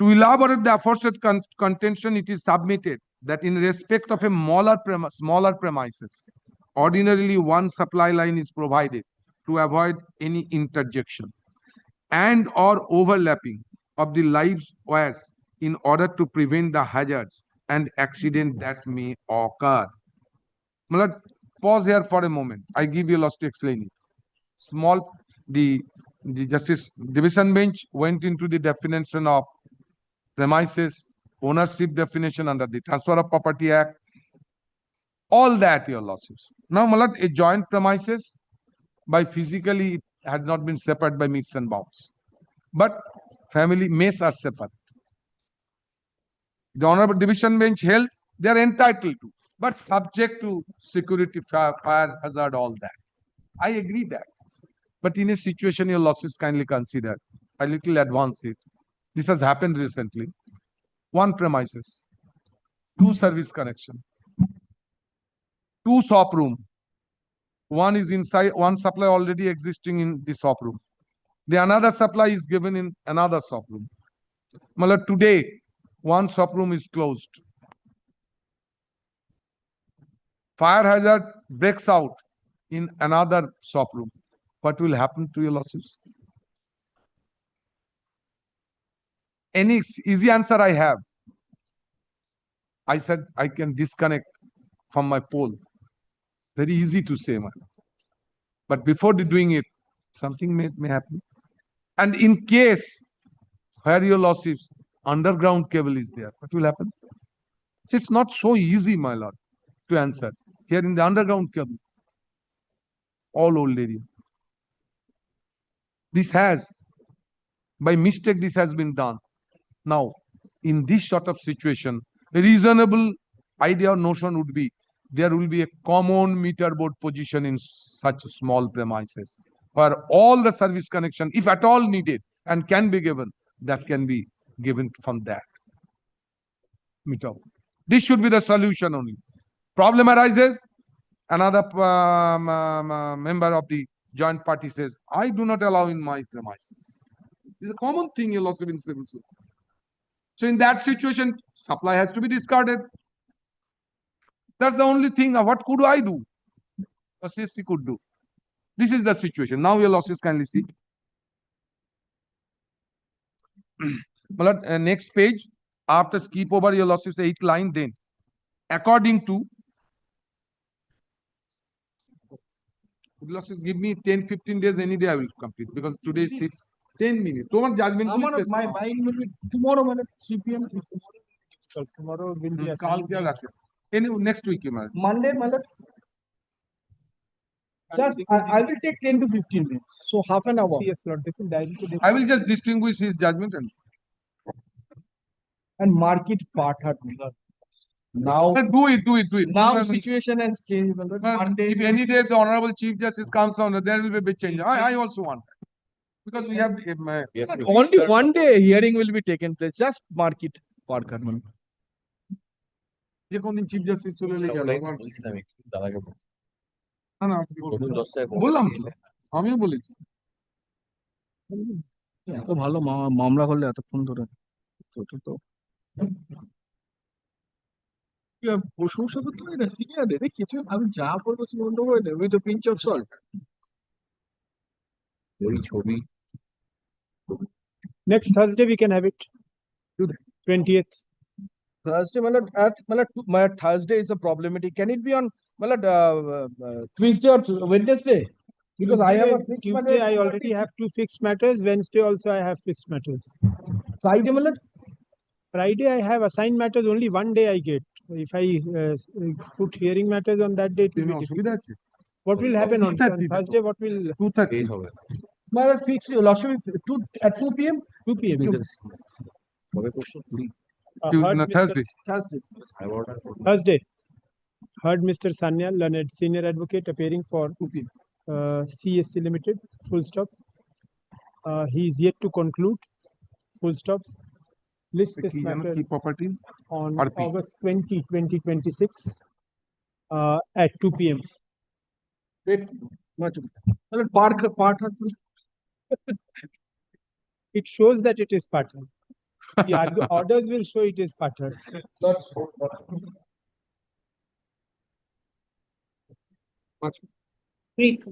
[SPEAKER 6] To elaborate the aforesaid contention, it is submitted that in respect of a smaller premises, ordinarily one supply line is provided to avoid any interjection and or overlapping of the live wires in order to prevent the hazards and accident that may occur. Pause here for a moment. I give you a lot to explain it. The the Justice Division Bench went into the definition of premises, ownership definition under the Transfer of Property Act, all that, your lordships. Now, my lord, a joint premises by physically it had not been separated by meets and bounds, but family mess are separate. The Honorable Division Bench held they are entitled to, but subject to security, fire hazard, all that. I agree that. But in a situation your losses kindly consider, I little advance it. This has happened recently. One premises, two service connection, two shop room. One is inside, one supply already existing in the shop room. The another supply is given in another shop room. Mala, today, one shop room is closed. Fire hazard breaks out in another shop room. What will happen to your losses? Any easy answer I have. I said I can disconnect from my pole. Very easy to say, man. But before doing it, something may happen. And in case where your losses, underground cable is there, what will happen? So it's not so easy, my lord, to answer. Here in the underground cable, all old area. This has, by mistake, this has been done. Now, in this sort of situation, a reasonable idea or notion would be there will be a common meter board position in such small premises where all the service connection, if at all needed and can be given, that can be given from that meter. This should be the solution only. Problem arises, another member of the joint party says, I do not allow in my premises. It's a common thing in lots of civil suit. So in that situation, supply has to be discarded. That's the only thing. What could I do? A CSC could do. This is the situation. Now your losses kindly see. Next page. After skip over your losses 8 line, then according to losses, give me 10-15 days any day I will complete because today is 10 minutes. Don't judgment.
[SPEAKER 9] My mind will be tomorrow, 3 p.m. Tomorrow will be
[SPEAKER 6] next week,
[SPEAKER 9] Monday, just I will take 10 to 15 minutes. So half an hour. Yes, Lord.
[SPEAKER 6] I will just distinguish his judgment
[SPEAKER 9] and mark it part. Now
[SPEAKER 6] do it.
[SPEAKER 9] Now situation has changed. Monday,
[SPEAKER 6] if any day the Honorable Chief Justice comes on, there will be a big change. I also want. Because we have
[SPEAKER 9] only one day hearing will be taken place. Just mark it. Part Karman.
[SPEAKER 6] যে কোনদিন chief justice চলে গেল বললাম আমিও বলেছি
[SPEAKER 9] এত ভালো মামলা করলে এতক্ষণ ধরে তো প্রশংসা করতে হবে না সিনিয়র রে কিছু আমি যা বলবো তুমি বন্ধ করে দেবে তো পিঞ্চ অফ সল্ট ওই ছবি next Thursday we can have it. 20th. Thursday, Thursday is a problematic. Can it be on Tuesday or Wednesday? Because I have a fixed Tuesday, I already have 2 fixed matters. Wednesday also I have fixed matters. Friday, Friday I have assigned matters. Only one day I get. If I put hearing matters on that day, it will be difficult. What will happen on Thursday? What will 2:30? Fix at 2 p.m. 2 p.m. Thursday. Heard Mr. Sanyal, learned senior advocate, appearing for CSC Limited. Full stop. He is yet to conclude. Full stop. List this matter
[SPEAKER 6] properties
[SPEAKER 9] on August 20, 2026 at 2 p.m. It shows that it is pattern. The orders will show it is pattern. Great.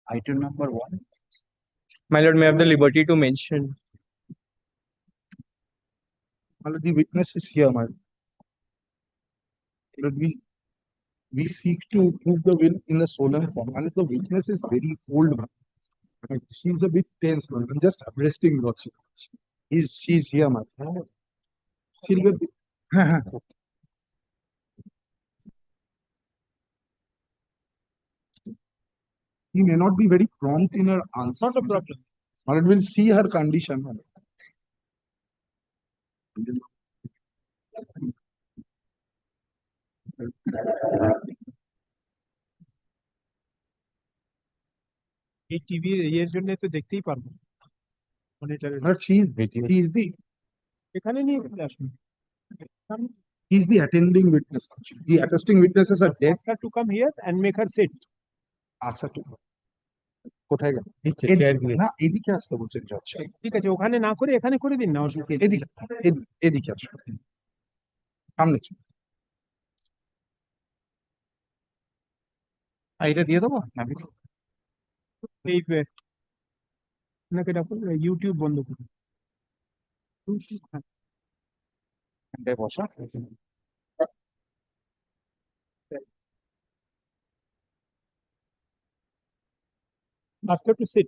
[SPEAKER 17] Item number 1.
[SPEAKER 3] My lord, may I have the liberty to mention?
[SPEAKER 17] My lord, the witness is here, my lord. Lord, we seek to prove the will in the solemn form. And the witness is very old, man. Like, she's a bit tense, man. I'm just arresting lordship. She's here, man. She'll be. He may not be very prompt in her answer. Not a problem. But we'll see her condition. Man.
[SPEAKER 9] এই TV এর জন্য তো দেখতেই পারবো মনিটরে
[SPEAKER 17] But she is the
[SPEAKER 9] এখানে নিয়ে চলে আসুন
[SPEAKER 17] he's the attending witness. The attesting witnesses are dead.
[SPEAKER 9] ask her to come here and make her sit
[SPEAKER 17] আচ্ছা তো কোথায় গেল না এদিকে আসতে বলছেন জজ
[SPEAKER 9] ঠিক আছে ওখানে না করে এখানে করে দিন না অসুবিধা নেই।
[SPEAKER 17] এদিকে এদিকে আসো সামনে চলো। এটা দিয়ে দেবো
[SPEAKER 9] এই ওনাকে ডাকুন ইউটিউব বন্ধ করুন
[SPEAKER 17] বসা
[SPEAKER 9] ask her to sit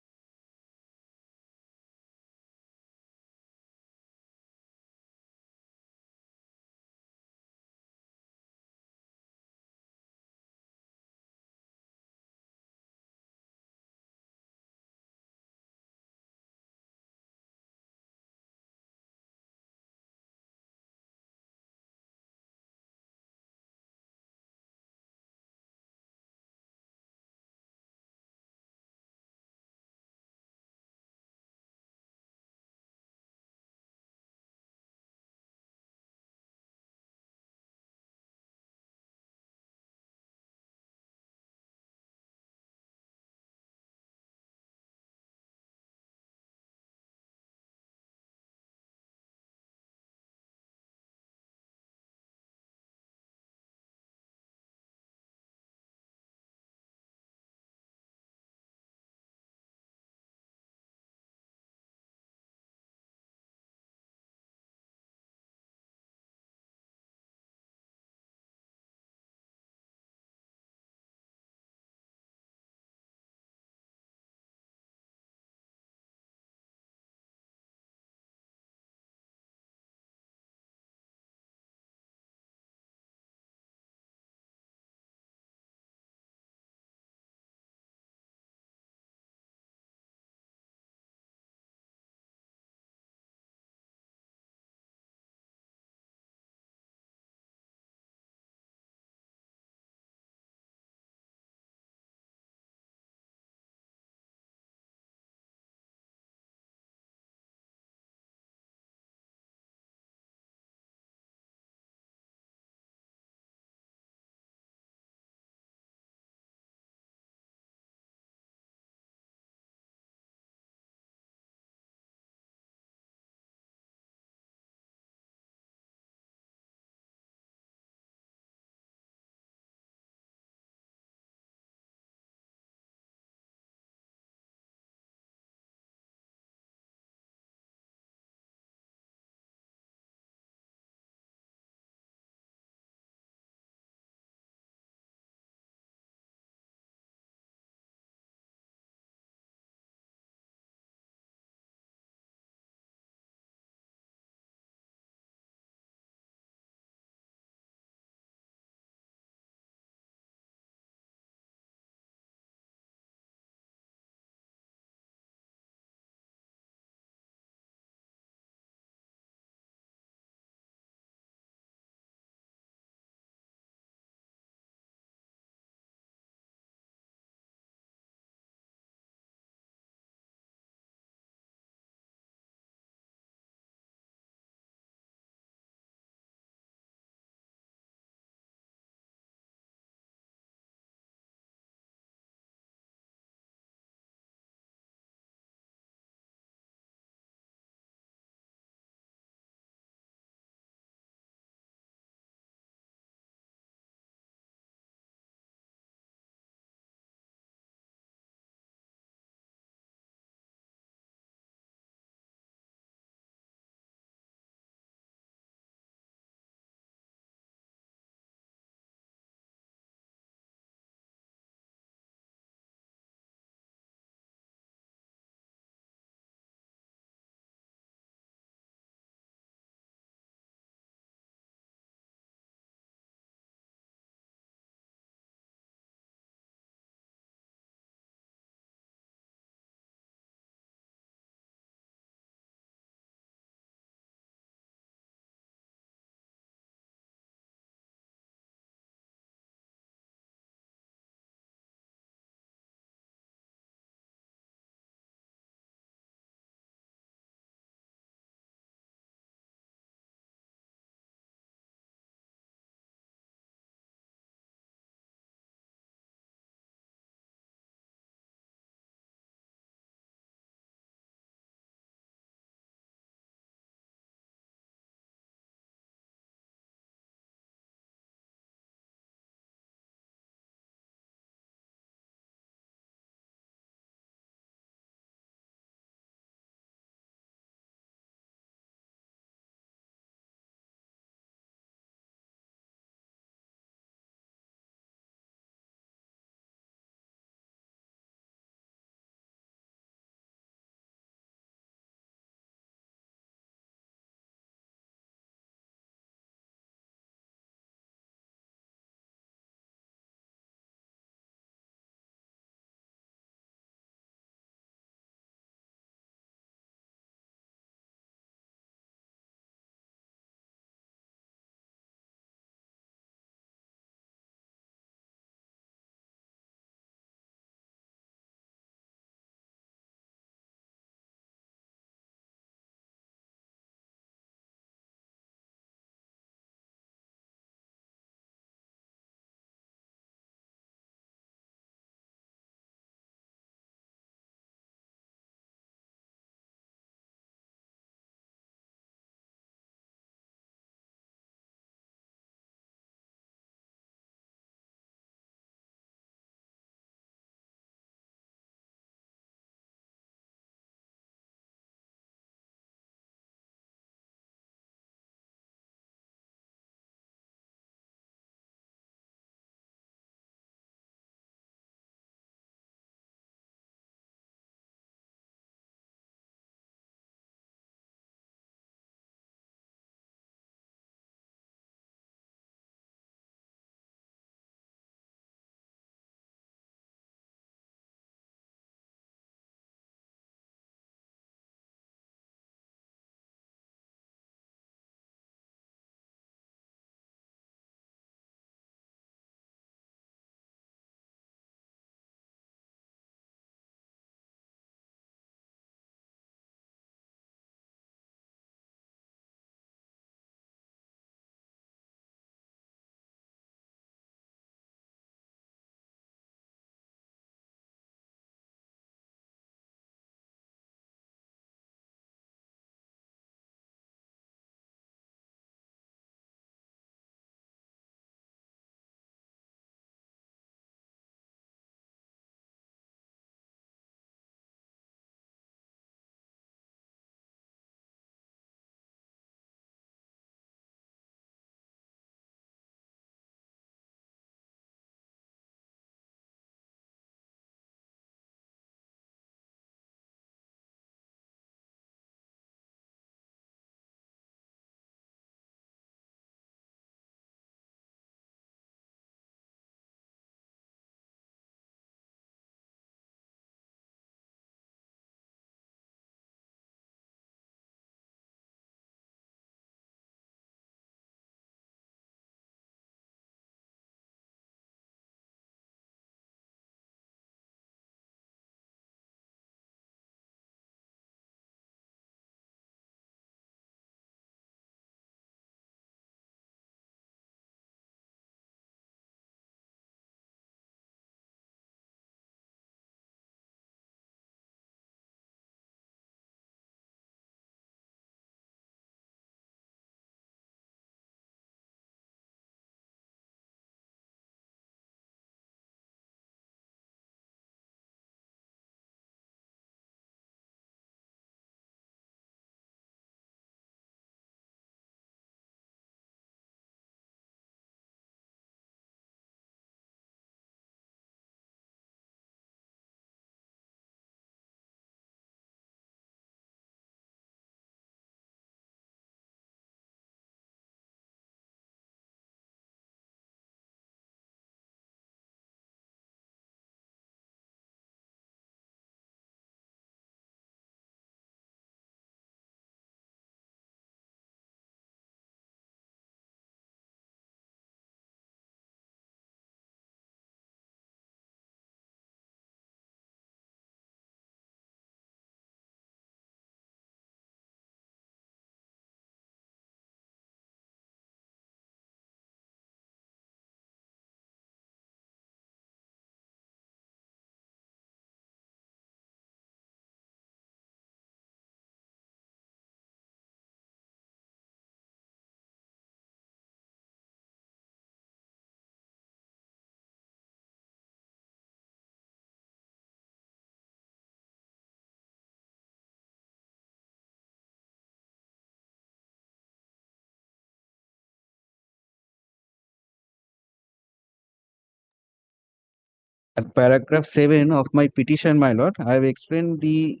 [SPEAKER 18] At paragraph 7 of my petition, my lord, I have explained the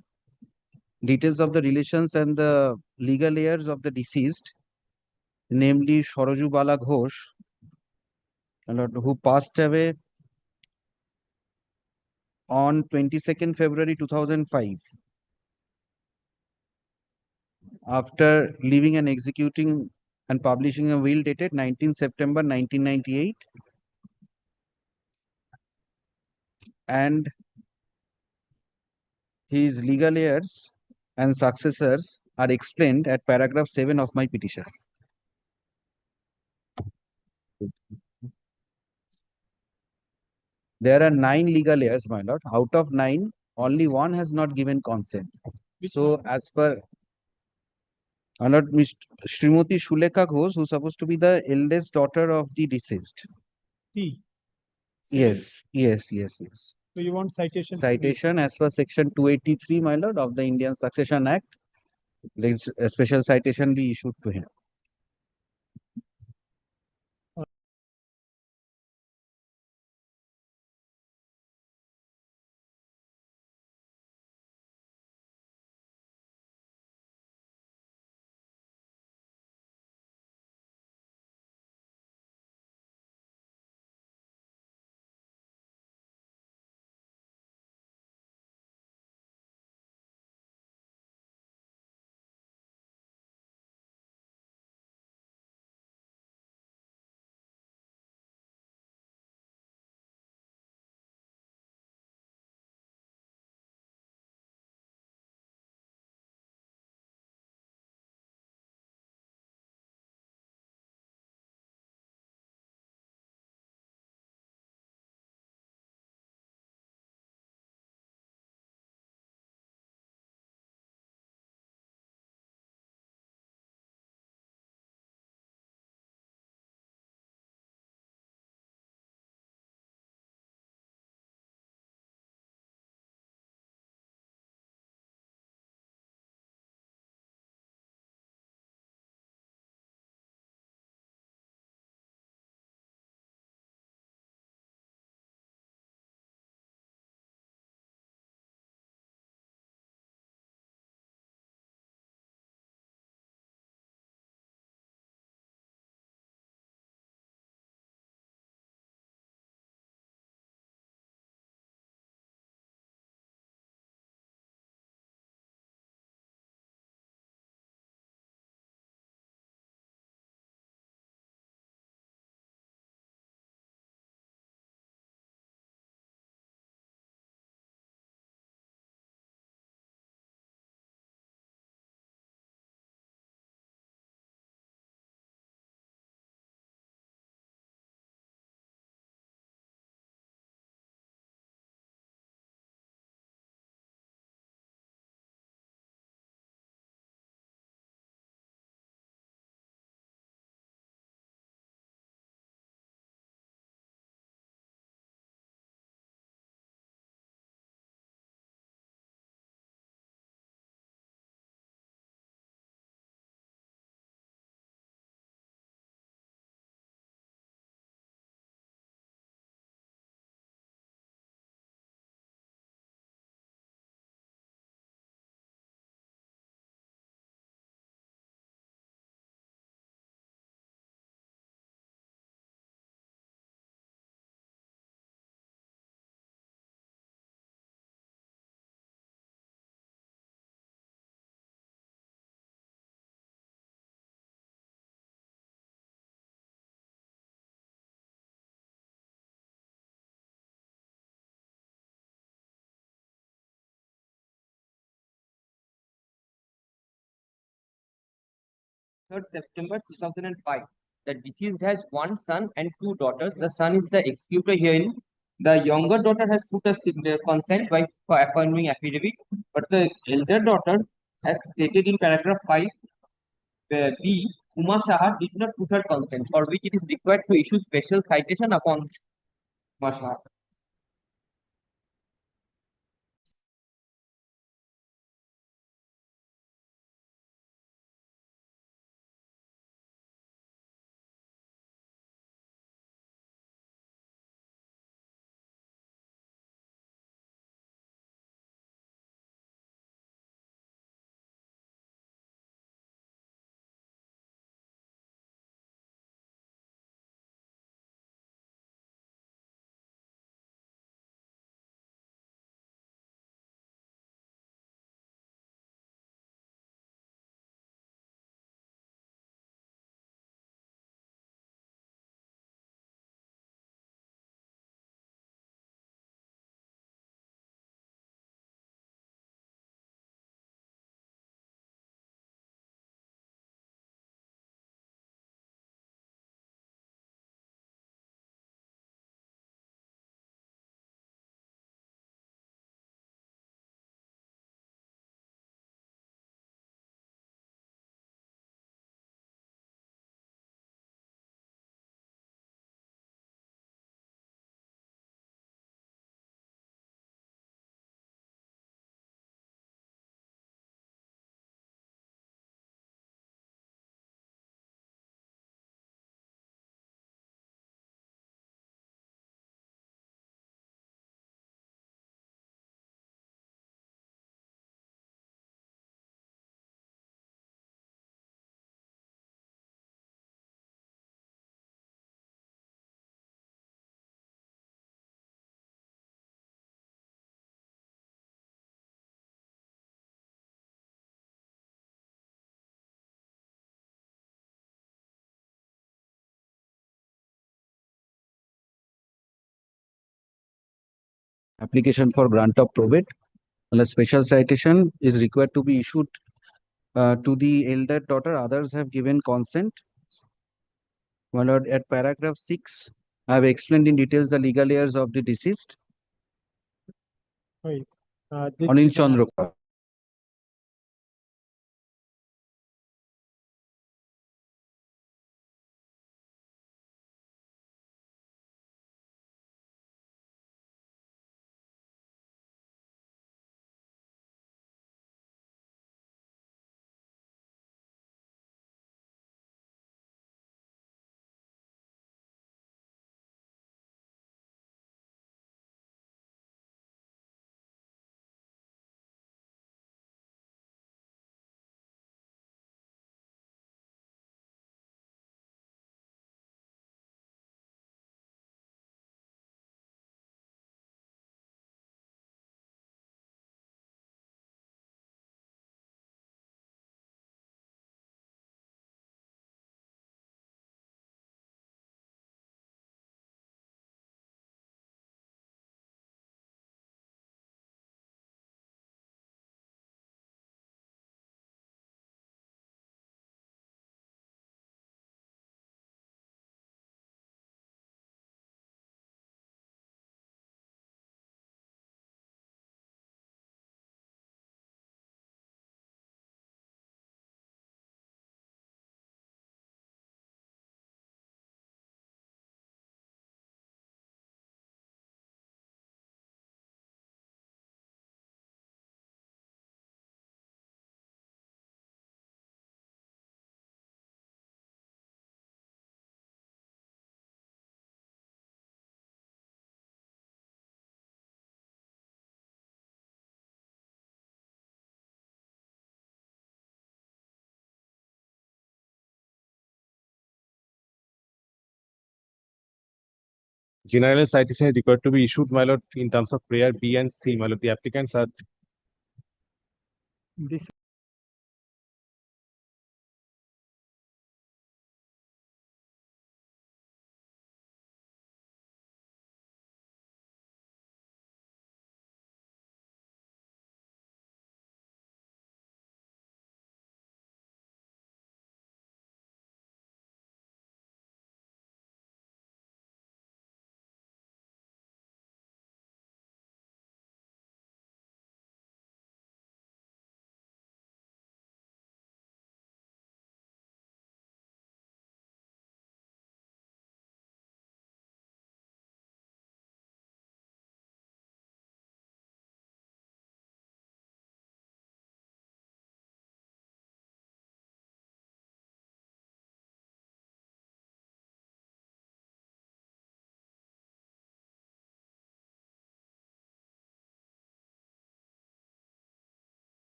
[SPEAKER 18] details of the relations and the legal heirs of the deceased, namely Soroju Bala Ghosh, my lord, who passed away on 22nd February 2005 after leaving and executing and publishing a will dated 19 September 1998, and his legal heirs and successors are explained at paragraph 7 of my petition. There are 9 legal heirs, my lord. Out of 9, only one has not given consent. So, as per my lord, Srimati Shulekha Ghosh, who's supposed to be the eldest daughter of the deceased.
[SPEAKER 9] C.
[SPEAKER 18] Yes.
[SPEAKER 9] So you want citation?
[SPEAKER 18] Citation as per section 283, my lord, of the Indian Succession Act. Let a special citation be issued to him.
[SPEAKER 21] September 2005. The deceased has one son and two daughters. The son is the executor herein. The younger daughter has put a consent by affirming affidavit, but the elder daughter, as stated in paragraph 5, B, Uma Shah did not put her consent, for which it is required to issue special citation upon Uma Shah.
[SPEAKER 18] application for grant of probate. A special citation is required to be issued to the elder daughter. Others have given consent. My lord, at paragraph 6, I have explained in details the legal heirs of the deceased.
[SPEAKER 9] Right.
[SPEAKER 18] Anil Chandra.
[SPEAKER 2] General citation is required to be issued, my lord, in terms of prayer B and C, my lord. The applicants are
[SPEAKER 9] This